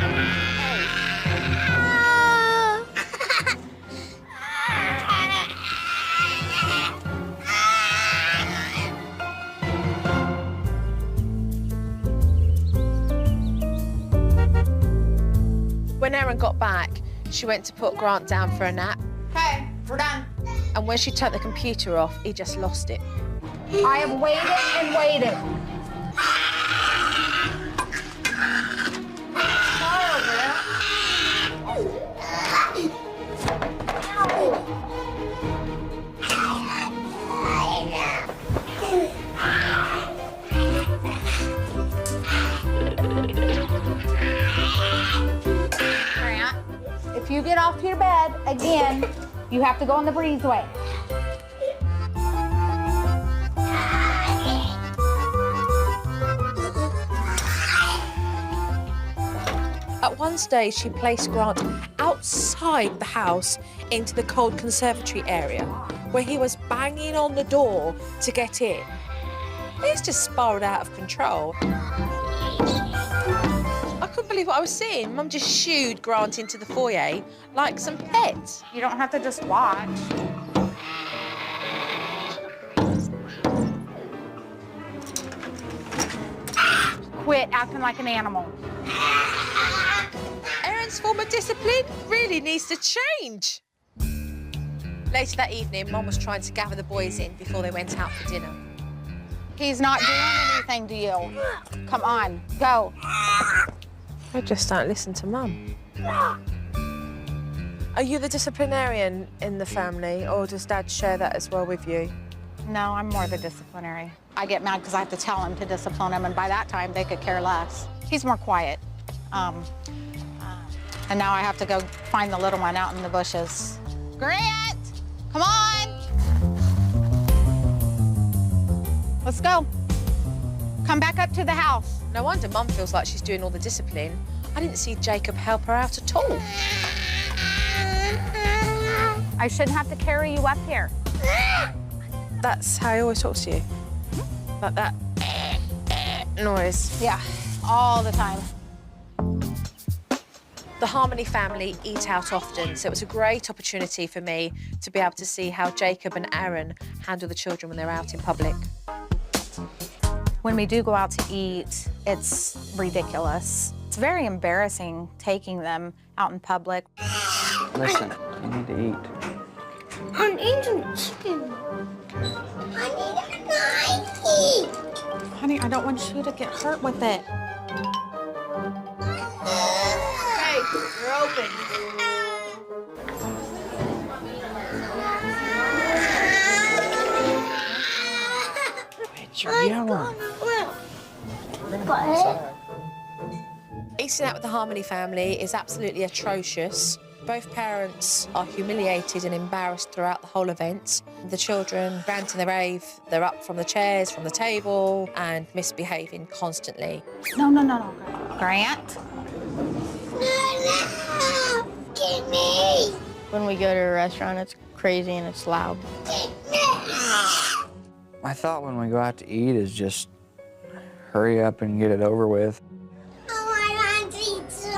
When Erin got back, she went to put Grant down for a nap.
Okay, we're done.
And when she turned the computer off, he just lost it.
I have waited and waited. Grant, if you get off your bed again, you have to go in the breezeway.
At one stage, she placed Grant outside the house into the cold conservatory area, where he was banging on the door to get in. This just spiraled out of control. I couldn't believe what I was seeing. Mum just shooed Grant into the foyer like some pets.
You don't have to just watch. Quit acting like an animal.
Erin's form of discipline really needs to change. Later that evening, Mum was trying to gather the boys in before they went out for dinner.
He's not doing anything to you. Come on, go.
I just don't listen to Mum. Are you the disciplinarian in the family, or does Dad share that as well with you?
No, I'm more the disciplinary. I get mad because I have to tell him to discipline him, and by that time, they could care less. He's more quiet. And now I have to go find the little one out in the bushes. Grant, come on. Let's go. Come back up to the house.
No wonder Mum feels like she's doing all the discipline. I didn't see Jacob help her out at all.
I shouldn't have to carry you up here.
That's how he always talks to you? Like that noise?
Yeah, all the time.
The Harmony family eat out often, so it was a great opportunity for me to be able to see how Jacob and Aaron handle the children when they're out in public.
When we do go out to eat, it's ridiculous. It's very embarrassing taking them out in public.
Listen, you need to eat.
I'm eating chicken. I need a knife.
Honey, I don't want you to get hurt with it.
Hey, you're open.
Quit your yelling.
Eating out with the Harmony family is absolutely atrocious. Both parents are humiliated and embarrassed throughout the whole event. The children rant and rave. They're up from the chairs, from the table, and misbehaving constantly.
No, no, no, no. Grant?
No, give me.
When we go to a restaurant, it's crazy and it's loud.
My thought when we go out to eat is just hurry up and get it over with.
I want pizza.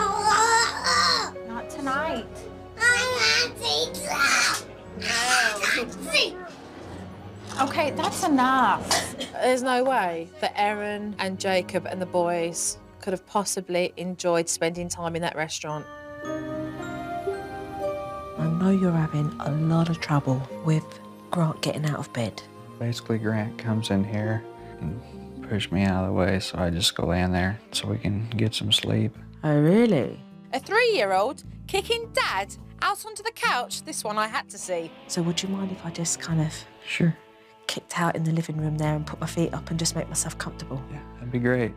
Not tonight.
I want pizza.
Okay, that's enough.
There's no way that Erin and Jacob and the boys could have possibly enjoyed spending time in that restaurant.
I know you're having a lot of trouble with Grant getting out of bed.
Basically, Grant comes in here and pushes me out of the way, so I just go in there so we can get some sleep.
Oh, really?
A 3-year-old kicking Dad out onto the couch. This one I had to see.
So would you mind if I just kind of
Sure.
kicked out in the living room there and put my feet up and just make myself comfortable?
Yeah, that'd be great.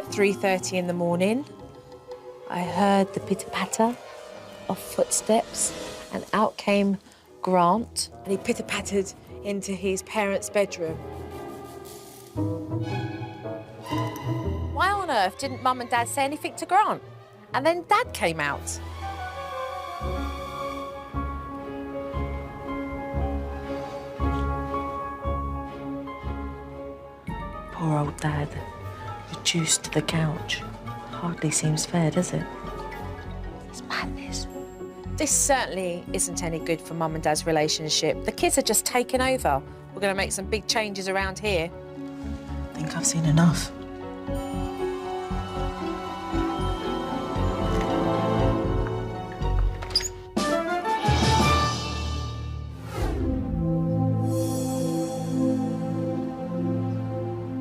At 3:30 in the morning, I heard the pitter-patter of footsteps, and out came Grant, and he pitter-pattered into his parents' bedroom. Why on earth didn't Mum and Dad say anything to Grant? And then Dad came out. Poor old Dad, reduced to the couch. Hardly seems fair, does it? It's madness. This certainly isn't any good for Mum and Dad's relationship. The kids are just taking over. We're going to make some big changes around here. I think I've seen enough.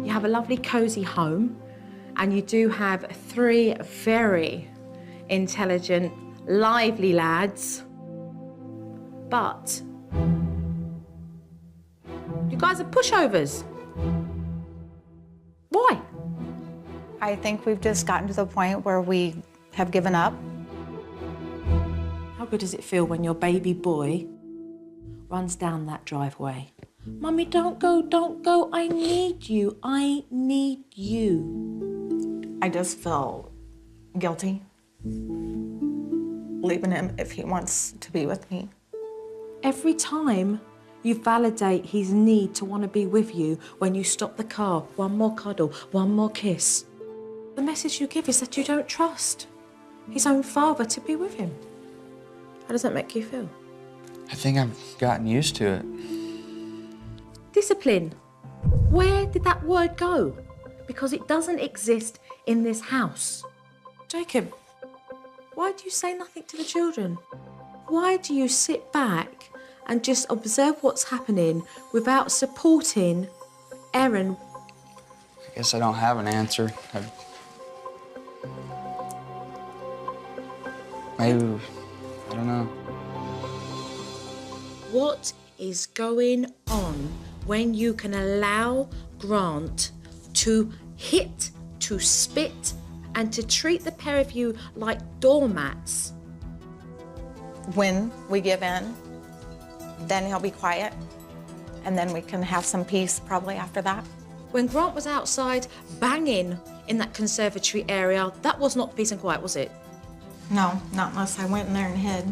You have a lovely, cosy home, and you do have 3 very intelligent, lively lads, but you guys are pushovers. Why?
I think we've just gotten to the point where we have given up.
How good does it feel when your baby boy runs down that driveway? Mummy, don't go, I need you, I need you.
I just feel guilty leaving him if he wants to be with me.
Every time you validate his need to want to be with you when you stop the car, one more cuddle, one more kiss. The message you give is that you don't trust his own father to be with him. How does that make you feel?
I think I've gotten used to it.
Discipline. Where did that word go? Because it doesn't exist in this house. Jacob, why do you say nothing to the children? Why do you sit back and just observe what's happening without supporting Erin?
I guess I don't have an answer. Maybe, I don't know.
What is going on when you can allow Grant to hit, to spit, and to treat the pair of you like doormats?
When we give in, then he'll be quiet, and then we can have some peace probably after that.
When Grant was outside banging in that conservatory area, that was not peace and quiet, was it?
No, not unless I went in there and hid.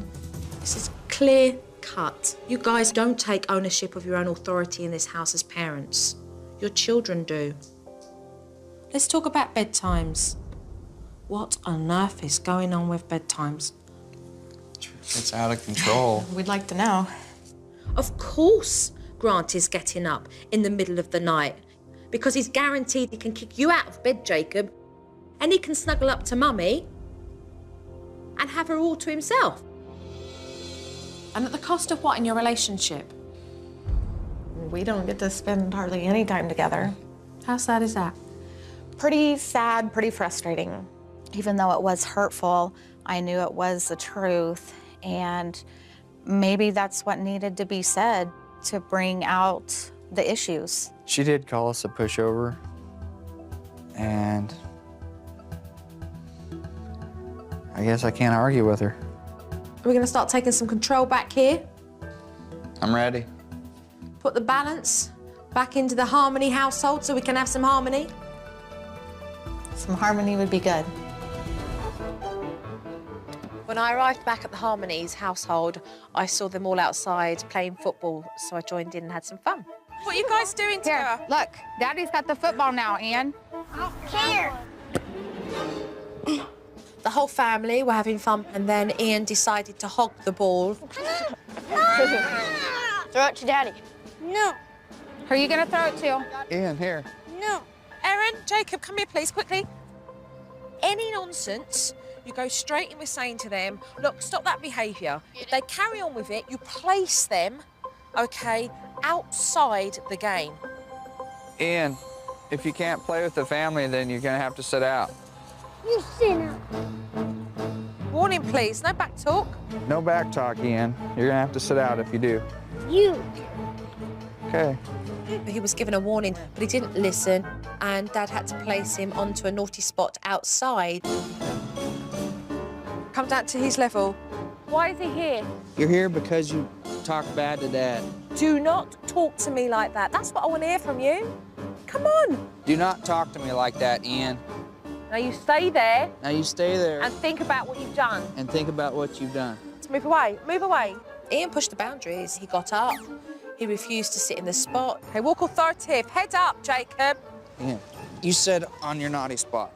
This is clear cut. You guys don't take ownership of your own authority in this house as parents. Your children do. Let's talk about bedtimes. What on earth is going on with bedtimes?
It's out of control.
We'd like to know.
Of course Grant is getting up in the middle of the night because he's guaranteed he can kick you out of bed, Jacob, and he can snuggle up to Mummy and have her all to himself. And at the cost of what in your relationship?
We don't get to spend hardly any time together.
How sad is that?
Pretty sad, pretty frustrating.
Even though it was hurtful, I knew it was the truth, and maybe that's what needed to be said to bring out the issues.
She did call us a pushover, and I guess I can't argue with her.
Are we going to start taking some control back here?
I'm ready.
Put the balance back into the Harmony household so we can have some harmony?
Some harmony would be good.
When I arrived back at the Harmony's household, I saw them all outside playing football, so I joined in and had some fun. What are you guys doing to her?
Look, Daddy's got the football now, Ian.
Here.
The whole family were having fun, and then Ian decided to hog the ball.
Throw it to Daddy. No.
Who are you gonna throw it to?
Ian, here.
No.
Erin, Jacob, come here, please, quickly. Any nonsense, you go straight in with saying to them, look, stop that behaviour. If they carry on with it, you place them, OK, outside the game.
Ian, if you can't play with the family, then you're gonna have to sit out.
You sit out.
Warning, please, no back talk.
No back talk, Ian. You're gonna have to sit out if you do.
You.
Okay.
He was given a warning, but he didn't listen. and Dad had to place him onto a naughty spot outside. Come down to his level. Why is he here?
You're here because you talk bad to Dad.
Do not talk to me like that. That's what I want to hear from you. Come on.
Do not talk to me like that, Ian.
Now you stay there.
Now you stay there
And think about what you've done.
and think about what you've done.
Let's move away. Move away. Ian pushed the boundaries. He got up. He refused to sit in the spot. Okay, walk authoritative. Head up, Jacob.
Ian, you said on your naughty spot.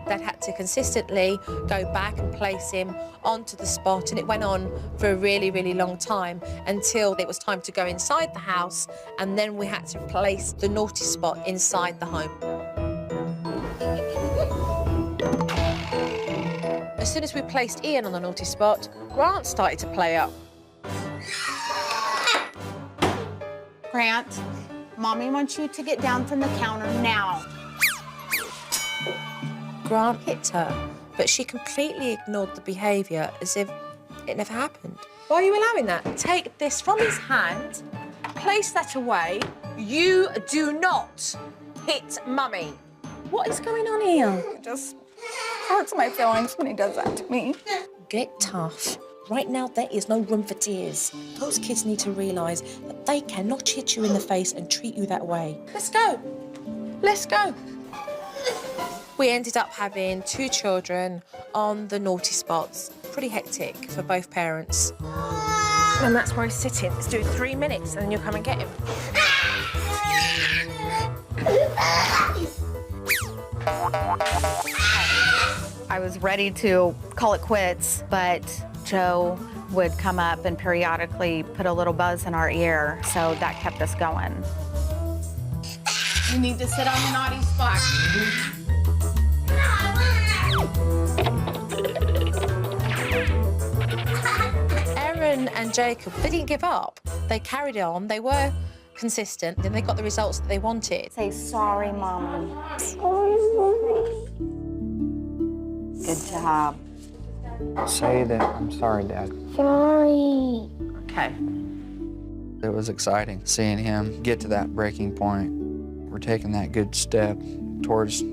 Dad had to consistently go back and place him onto the spot, and it went on for a really, really long time until it was time to go inside the house, and then we had to place the naughty spot inside the home. As soon as we placed Ian on the naughty spot, Grant started to play up.
Grant, Mommy wants you to get down from the counter now.
Grant hit her, but she completely ignored the behaviour as if it never happened. Why are you allowing that? Take this from his hand, place that away. You do not hit Mummy. What is going on here?
It just hurts my feelings when he does that to me.
Get tough. Right now, there is no room for tears. Those kids need to realise that they cannot hit you in the face and treat you that way. Let's go. Let's go. We ended up having 2 children on the naughty spots. Pretty hectic for both parents. And that's where he's sitting. Let's do 3 minutes and then you'll come and get him.
I was ready to call it quits, but Joe would come up and periodically put a little buzz in our ear, so that kept us going.
You need to sit on the naughty spot.
Erin and Jacob, they didn't give up. They carried on. They were consistent. Then they got the results that they wanted.
Say sorry, Mommy.
Good job.
Say that I'm sorry, Dad.
Sorry.
Okay.
It was exciting seeing him get to that breaking point. We're taking that good step towards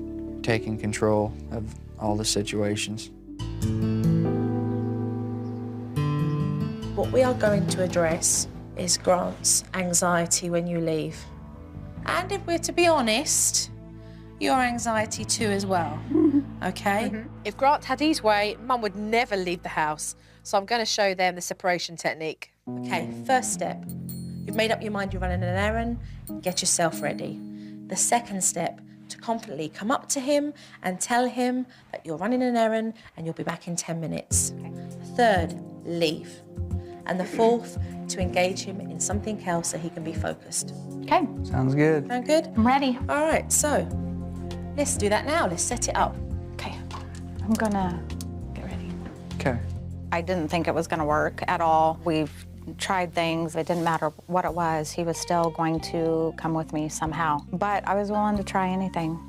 taking control of all the situations.
What we are going to address is Grant's anxiety when you leave. And if we're to be honest, your anxiety too as well, okay? If Grant had his way, Mum would never leave the house. So I'm going to show them the separation technique. Okay, first step. You've made up your mind you're running an errand, get yourself ready. The second step, to confidently come up to him and tell him that you're running an errand and you'll be back in 10 minutes. Okay. The third, leave. And the fourth, to engage him in something else so he can be focused.
Okay.
Sounds good.
Sound good?
I'm ready.
All right, so let's do that now. Let's set it up.
Okay. I'm gonna get ready.
Okay.
I didn't think it was gonna work at all. We've tried things. It didn't matter what it was. He was still going to come with me somehow. But I was willing to try anything.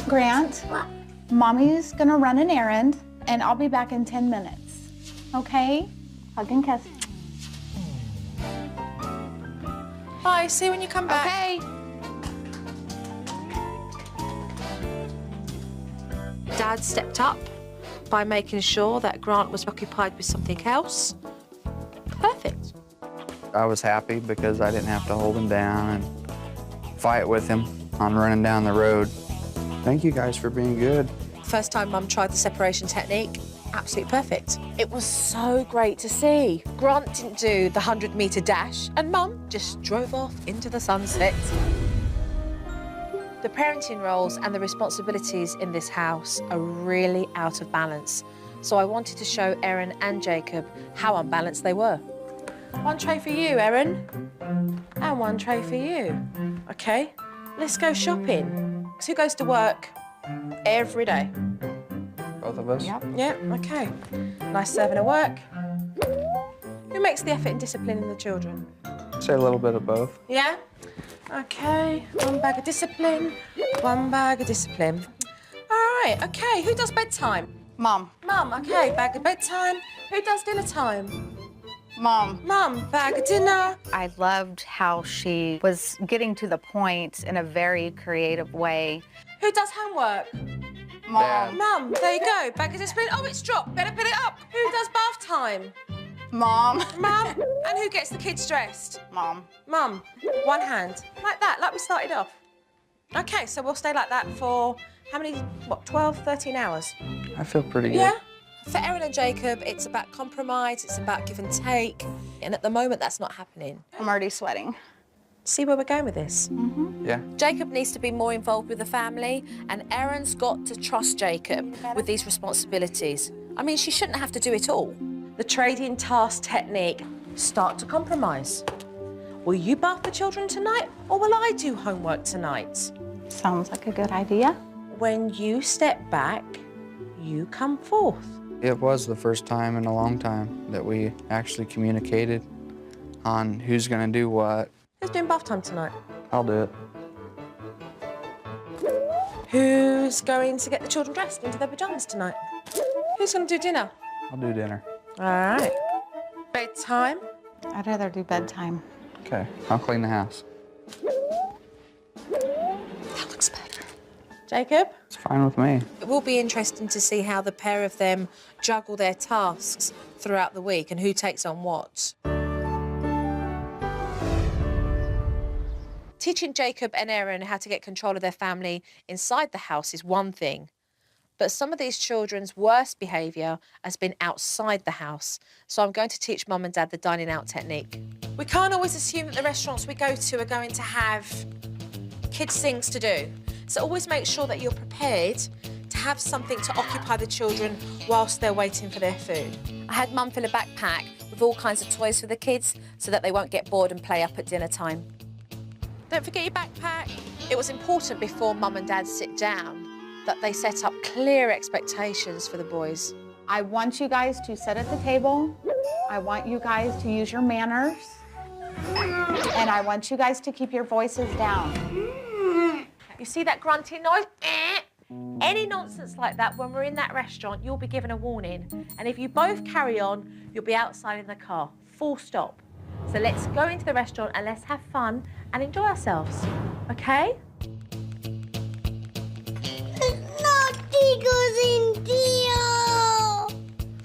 Grant, Mommy's gonna run an errand, and I'll be back in 10 minutes. Okay? Hug and kiss.
Bye, see you when you come back.
Okay.
Dad stepped up by making sure that Grant was occupied with something else. Perfect.
I was happy because I didn't have to hold him down and fight with him on running down the road. Thank you guys for being good.
First time Mum tried the separation technique, absolutely perfect. It was so great to see. Grant didn't do the 100-metre dash, and Mum just drove off into the sunset. The parenting roles and the responsibilities in this house are really out of balance. So I wanted to show Erin and Jacob how unbalanced they were. One tray for you, Erin, and one tray for you. Okay, let's go shopping. Who goes to work every day?
Both of us?
Yep. Yeah, okay. Nice serving of work. Who makes the effort in disciplining the children?
Say a little bit of both.
Yeah? Okay, one bag of discipline, one bag of discipline. All right, okay, who does bedtime?
Mom.
Mum, okay, bag of bedtime. Who does dinner time?
Mom.
Mum, bag of dinner.
I loved how she was getting to the point in a very creative way.
Who does homework?
Mom.
Mum, there you go. Bag of discipline. Oh, it's dropped. Better put it up. Who does bath time?
Mom.
Mum. And who gets the kids dressed?
Mom.
Mum. One hand. Like that, like we started off. Okay, so we'll stay like that for how many, 12, 13 hours?
I feel pretty good.
Yeah? For Erin and Jacob, it's about compromise, it's about give and take. And at the moment, that's not happening.
I'm already sweating.
See where we're going with this?
Yeah.
Jacob needs to be more involved with the family, and Erin's got to trust Jacob with these responsibilities. I mean, she shouldn't have to do it all. The trading task technique, start to compromise. Will you bath the children tonight, or will I do homework tonight?
Sounds like a good idea.
When you step back, you come forth.
It was the first time in a long time that we actually communicated on who's going to do what.
Who's doing bath time tonight?
I'll do it.
Who's going to get the children dressed into their pajamas tonight? Who's going to do dinner?
I'll do dinner.
All right. Bedtime?
I'd rather do bedtime.
Okay, I'll clean the house.
That looks better. Jacob?
It's fine with me.
It will be interesting to see how the pair of them juggle their tasks throughout the week and who takes on what. Teaching Jacob and Erin how to get control of their family inside the house is one thing, but some of these children's worst behaviour has been outside the house, so I'm going to teach Mum and Dad the dining out technique. We can't always assume that the restaurants we go to are going to have kids' things to do, so always make sure that you're prepared to have something to occupy the children whilst they're waiting for their food. I had Mum fill a backpack with all kinds of toys for the kids so that they won't get bored and play up at dinner time. Don't forget your backpack. It was important before Mum and Dad sit down that they set up clear expectations for the boys.
I want you guys to sit at the table. I want you guys to use your manners. And I want you guys to keep your voices down.
You see that grunting noise? Any nonsense like that when we're in that restaurant, you'll be given a warning. And if you both carry on, you'll be outside in the car, full stop. So let's go into the restaurant and let's have fun and enjoy ourselves, okay?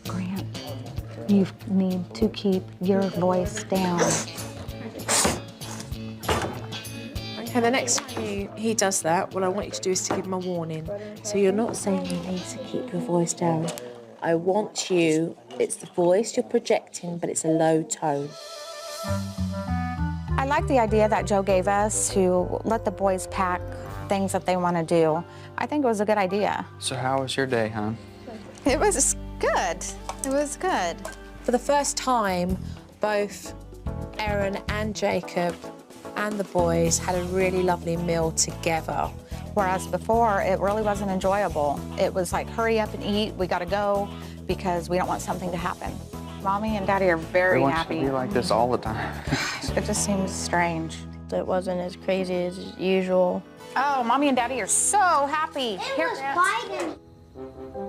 Grant, you need to keep your voice down.
Okay, the next time he does that, what I want you to do is to give him a warning. So you're not saying you need to keep your voice down. I want you, it's the voice you're projecting, but it's a low tone.
I like the idea that Joe gave us to let the boys pack things that they want to do. I think it was a good idea.
So how was your day, hon?
It was good. It was good.
For the first time, both Erin and Jacob and the boys had a really lovely meal together.
Whereas before, it really wasn't enjoyable. It was like, hurry up and eat, we gotta go, because we don't want something to happen. Mommy and Daddy are very happy.
We want you to be like this all the time.
It just seems strange.
It wasn't as crazy as usual.
Oh, Mommy and Daddy are so happy.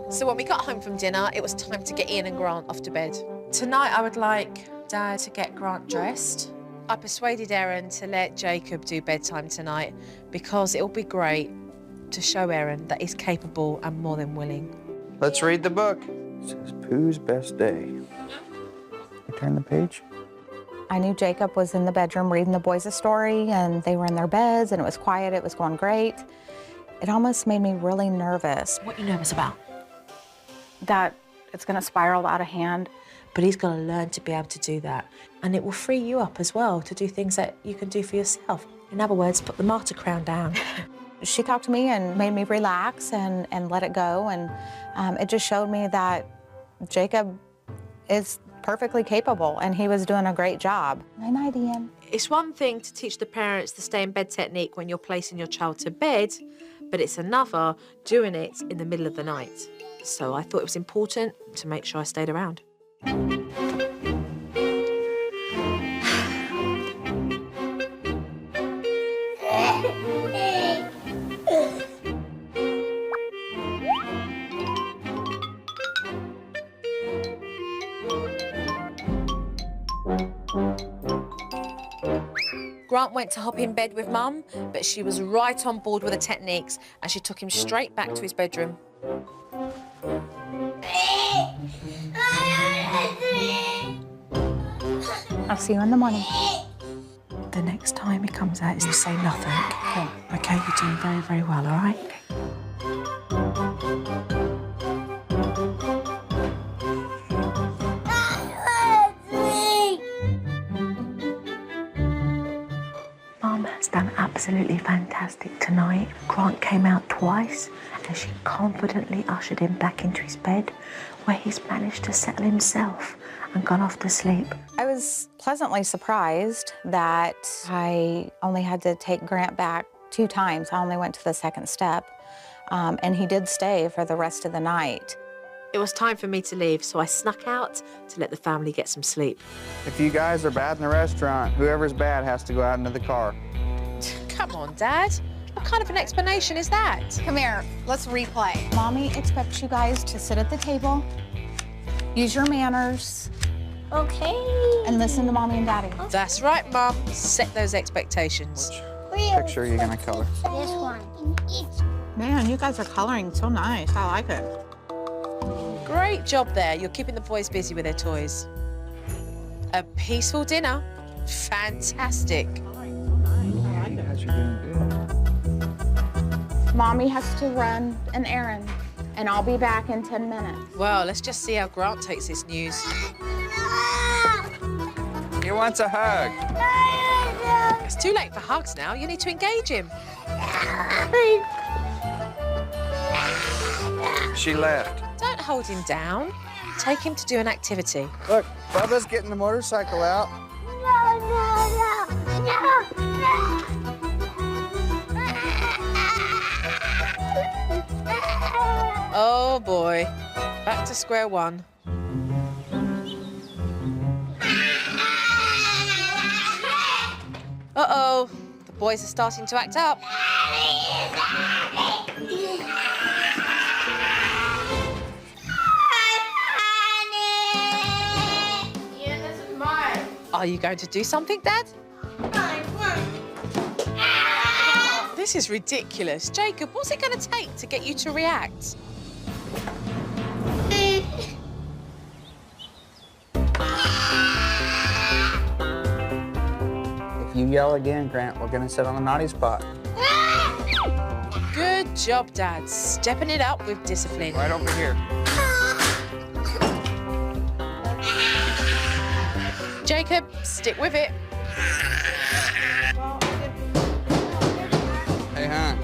So when we got home from dinner, it was time to get Ian and Grant off to bed. Tonight, I would like Dad to get Grant dressed. I persuaded Erin to let Jacob do bedtime tonight because it'll be great to show Erin that he's capable and more than willing.
Let's read the book. It says Pooh's Best Day. You turn the page.
I knew Jacob was in the bedroom reading the boys a story, and they were in their beds, and it was quiet, it was going great. It almost made me really nervous.
What are you nervous about?
That it's gonna spiral out of hand.
But he's gonna learn to be able to do that. And it will free you up as well to do things that you can do for yourself. In other words, put the martyr crown down.
She talked to me and made me relax and let it go, and it just showed me that Jacob is perfectly capable, and he was doing a great job. Night-night, Ian.
It's one thing to teach the parents the stay in bed technique when you're placing your child to bed, but it's another doing it in the middle of the night. So I thought it was important to make sure I stayed around. Grant went to hop in bed with Mum, but she was right on board with the techniques and she took him straight back to his bedroom.
I'll see you in the morning.
The next time he comes out is to say nothing. Okay, you're doing very, very well, all right? Mum has done absolutely fantastic tonight. Grant came out twice and she confidently ushered him back into his bed where he's managed to settle himself and gone off to sleep.
I was pleasantly surprised that I only had to take Grant back 2 times. I only went to the second step, and he did stay for the rest of the night.
It was time for me to leave, so I snuck out to let the family get some sleep.
If you guys are bad in the restaurant, whoever's bad has to go out into the car.
Come on, Dad. What kind of an explanation is that?
Come here, let's replay.
Mommy expects you guys to sit at the table, use your manners,
Okay.
and listen to Mommy and Daddy.
That's right, Mum. Set those expectations.
Picture are you gonna color?
This one.
Man, you guys are coloring so nice. I like it.
Great job there. You're keeping the boys busy with their toys. A peaceful dinner. Fantastic.
Mommy has to run an errand, and I'll be back in 10 minutes.
Well, let's just see how Grant takes this news.
He wants a hug.
It's too late for hugs now. You need to engage him.
She left.
Don't hold him down. Take him to do an activity.
Look, Bubba's getting the motorcycle out.
Oh, boy. Back to square one. Uh-oh. The boys are starting to act up.
Yeah, this is mine.
Are you going to do something, Dad? This is ridiculous. Jacob, what's it going to take to get you to react?
If you yell again, Grant, we're gonna sit on the naughty spot.
Good job, Dad. Stepping it up with discipline.
Right over here.
Jacob, stick with it.
Hey, hon.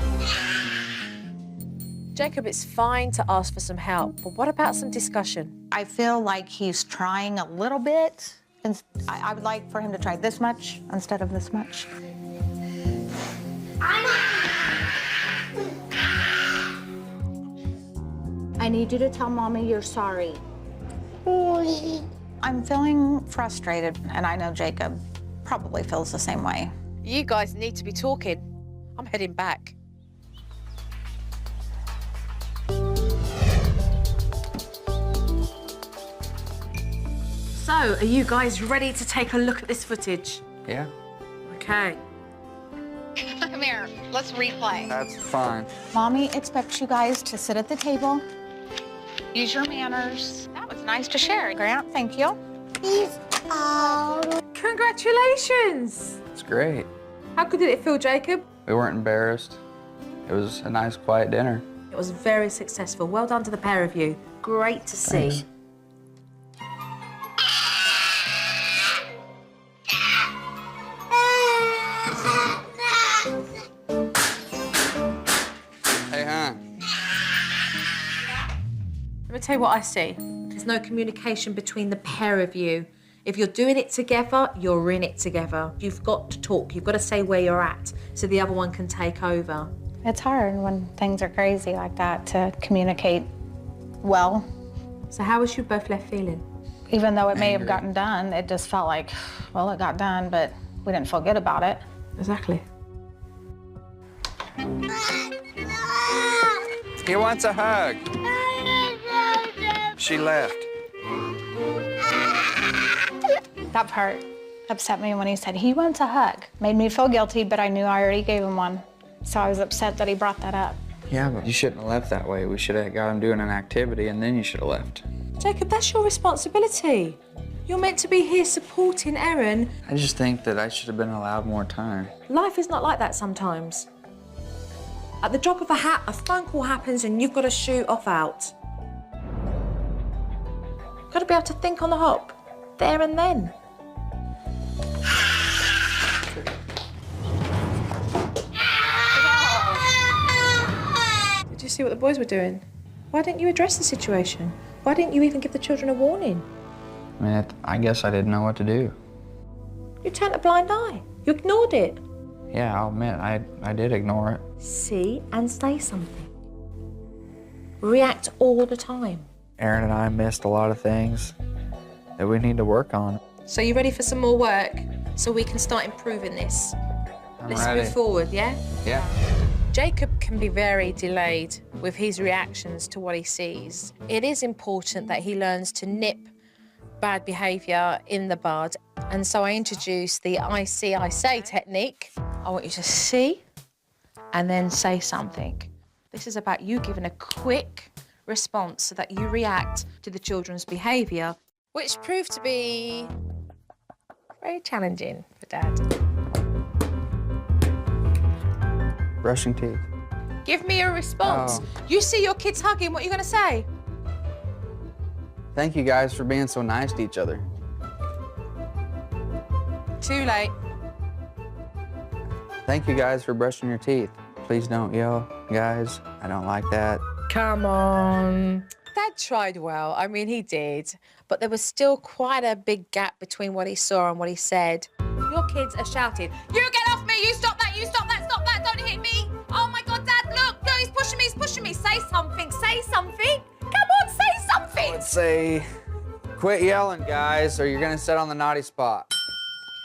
Jacob, it's fine to ask for some help, but what about some discussion?
I feel like he's trying a little bit, and I would like for him to try this much instead of this much. I need you to tell Mommy you're sorry. I'm feeling frustrated, and I know Jacob probably feels the same way.
You guys need to be talking. I'm heading back. So, are you guys ready to take a look at this footage?
Yeah,
Okay.
Come here, let's replay.
that's fine.
Mommy expects you guys to sit at the table, use your manners. That was nice to share, Grant. Thank you.
Peace out.
Congratulations!
It's great.
How good did it feel, Jacob?
We weren't embarrassed. It was a nice, quiet dinner.
It was very successful. Well done to the pair of you. Great to see.
Thanks. Hey, hon.
Let me tell you what I see. There's no communication between the pair of you. If you're doing it together, you're in it together. You've got to talk. You've got to say where you're at so the other one can take over.
It's hard when things are crazy like that to communicate well.
So how was you both left feeling?
Even though it may have gotten done, it just felt like, well, it got done, but we didn't feel good about it.
Exactly.
He wants a hug. She left.
That part,
Upset me when he said he wants a hug. Made me feel guilty, but I knew I already gave him one. So I was upset that he brought that up.
Yeah, but you shouldn't have left that way. We should have got him doing an activity, and then you should have left.
Jacob, that's your responsibility. You're meant to be here supporting Erin.
I just think that I should have been allowed more time.
Life is not like that sometimes. At the drop of a hat, a phone call happens and you've got to shoot off out. Got to be able to think on the hop, there and then. Did you see what the boys were doing? Why didn't you address the situation? Why didn't you even give the children a warning?
I mean, I guess I didn't know what to do.
You turned a blind eye. You ignored it.
Yeah, I'll admit, I did ignore it.
See and say something. React all the time.
Erin and I missed a lot of things that we need to work on.
So you ready for some more work so we can start improving this? Let's
ready.
move forward, yeah?
Yeah.
Jacob can be very delayed with his reactions to what he sees. It is important that he learns to nip bad behaviour in the bud. And so I introduced the I see, I say technique. I want you to see and then say something. This is about you giving a quick response so that you react to the children's behaviour, which proved to be very challenging for Dad.
Brushing teeth.
Give me a response.
Oh.
You see your kids hugging, what are you going to say?
Thank you guys for being so nice to each other.
Too late.
Thank you guys for brushing your teeth. Please don't yell, guys. I don't like that.
Come on. Dad tried well. I mean, he did. But there was still quite a big gap between what he saw and what he said. Your kids are shouting, "You get off me! You stop that! You stop that! Stop that! Don't hit me! Oh my God, Dad, look! No, he's pushing me! He's pushing me! Say something! Say something! Come on, say something!"
Let's say, quit yelling, guys, or you're gonna sit on the naughty spot.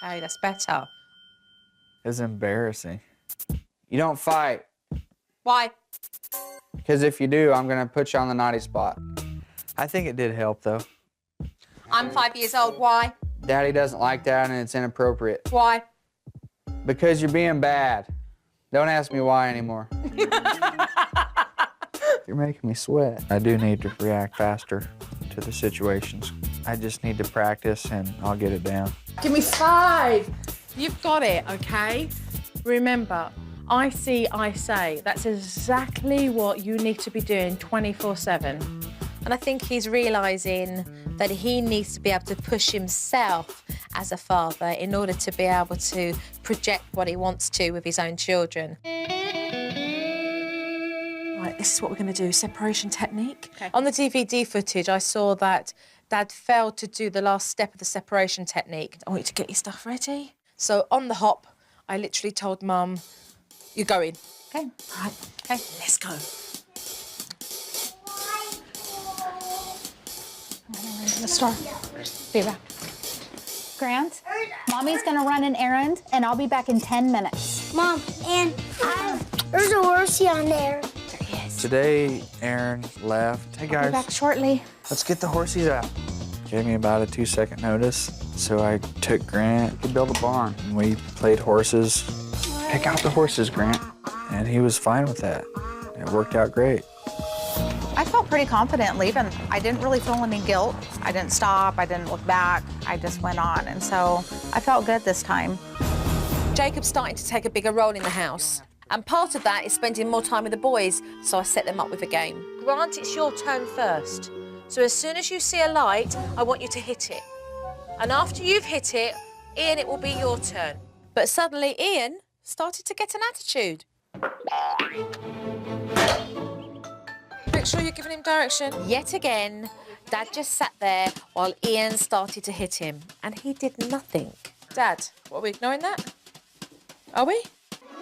Okay, that's better.
It's embarrassing. You don't fight,
Why?
because if you do, I'm gonna put you on the naughty spot. I think it did help, though.
I'm 5 years old. Why?
Daddy doesn't like that, and it's inappropriate.
Why?
Because you're being bad. Don't ask me why anymore. You're making me sweat. I do need to react faster to the situations. I just need to practice, and I'll get it down.
Give me 5. You've got it, okay? Remember, I see, I say. That's exactly what you need to be doing 24/7. And I think he's realising that he needs to be able to push himself as a father in order to be able to project what he wants to with his own children. Right, this is what we're going to do, separation technique. Okay. On the DVD footage, I saw that Dad failed to do the last step of the separation technique. I want you to get your stuff ready. So on the hop, I literally told Mum, "You're going." Okay. Right. Okay, let's go.
The store. Be back. Grant, Mommy's gonna run an errand, and I'll be back in 10 minutes.
Mom, and there's a horsey on there.
Today, Erin left. Hey,
I'll be
guys.
back shortly.
Let's get the horsies out. Gave me about a 2-second notice, so I took Grant to build a barn. And we played horses. Pick out the horses, Grant. And he was fine with that. It worked out great.
I felt pretty confident leaving. I didn't really feel any guilt. I didn't stop, I didn't look back. I just went on, and so I felt good this time.
Jacob's starting to take a bigger role in the house. And part of that is spending more time with the boys, so I set them up with a game. Grant, it's your turn first. So as soon as you see a light, I want you to hit it. And after you've hit it, Ian, it will be your turn. But suddenly Ian started to get an attitude. Make sure you're giving him direction. Yet again, Dad just sat there while Ian started to hit him, and he did nothing. Dad, what, are we ignoring that? Are we?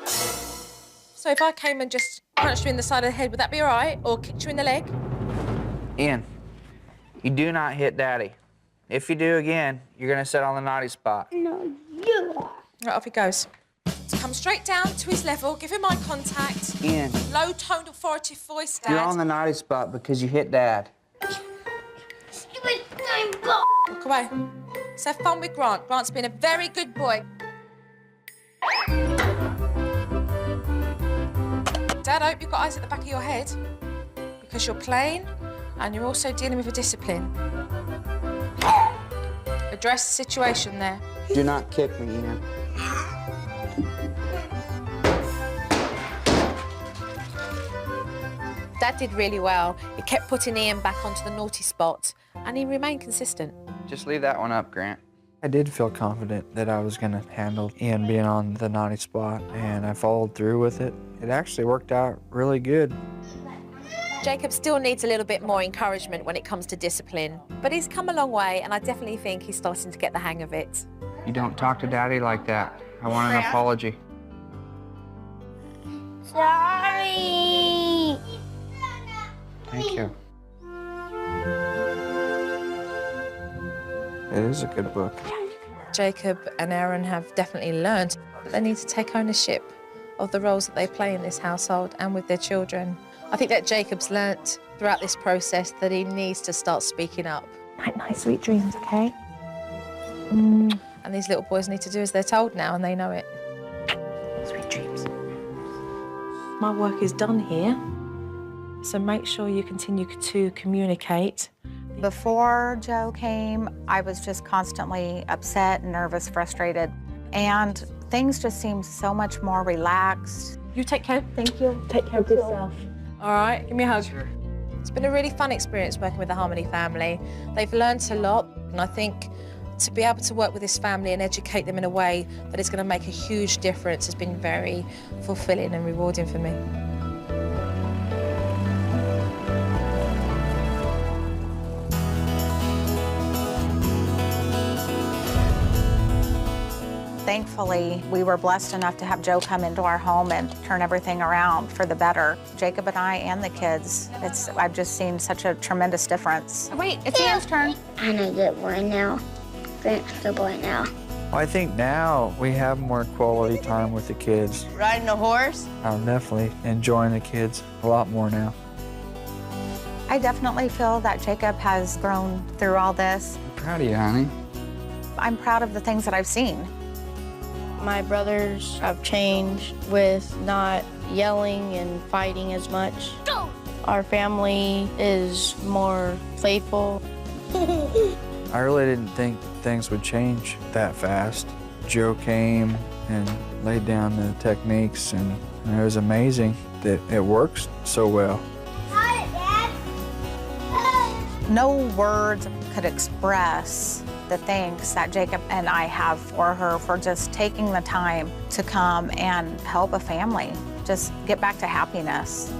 So if I came and just punched you in the side of the head, would that be all right? Or kicked you in the leg?
Ian, you do not hit Daddy. If you do again, you're gonna sit on the naughty spot.
No, you are.
Right, off he goes. So come straight down to his level, give him eye contact.
Ian.
Low-toned, authoritative voice, Dad.
You're on the naughty spot because you hit Dad.
It was my ball.
Walk away.
Let's have fun with Grant. Grant's been a very good boy. Dad, I hope you've got eyes at the back of your head because you're playing and you're also dealing with a discipline. Address the situation there.
Do not kick me, Ian.
Dad did really well. He kept putting Ian back onto the naughty spot and he remained consistent.
Just leave that one up, Grant. I did feel confident that I was going to handle Ian being on the naughty spot, and I followed through with it. It actually worked out really good.
Jacob still needs a little bit more encouragement when it comes to discipline, but he's come a long way, and I definitely think he's starting to get the hang of it.
You don't talk to Daddy like that. I want an apology.
Sorry.
Thank you. It is a good book.
Jacob and Aaron have definitely learned that they need to take ownership of the roles that they play in this household and with their children. I think that Jacob's learnt throughout this process that he needs to start speaking up.
Night, sweet dreams, okay?
And these little boys need to do as they're told now, and they know it.
Sweet dreams.
My work is done here, so make sure you continue to communicate.
Before Joe came, I was just constantly upset, nervous, frustrated, and things just seemed so much more relaxed.
You take care.
Thank you. Take care of yourself.
All right, give me a hug. Sure. It's been a really fun experience working with the Harmony family. They've learned a lot, and I think to be able to work with this family and educate them in a way that is going to make a huge difference has been very fulfilling and rewarding for me.
Thankfully, we were blessed enough to have Joe come into our home and turn everything around for the better. Jacob and I and the kids, I've just seen such a tremendous difference.
Wait, it's Ian's turn. I'm a good boy now. Grant's the boy now.
Well, I think now we have more quality time with the kids.
Riding a horse?
I'm definitely enjoying the kids a lot more now.
I definitely feel that Jacob has grown through all this.
I'm proud of you, honey.
I'm proud of the things that I've seen.
My brothers have changed with not yelling and fighting as much. Our family is more playful.
I really didn't think things would change that fast. Joe came and laid down the techniques, and it was amazing that it works so well.
No words could express the thanks that Jacob and I have for her for just taking the time to come and help a family just get back to happiness.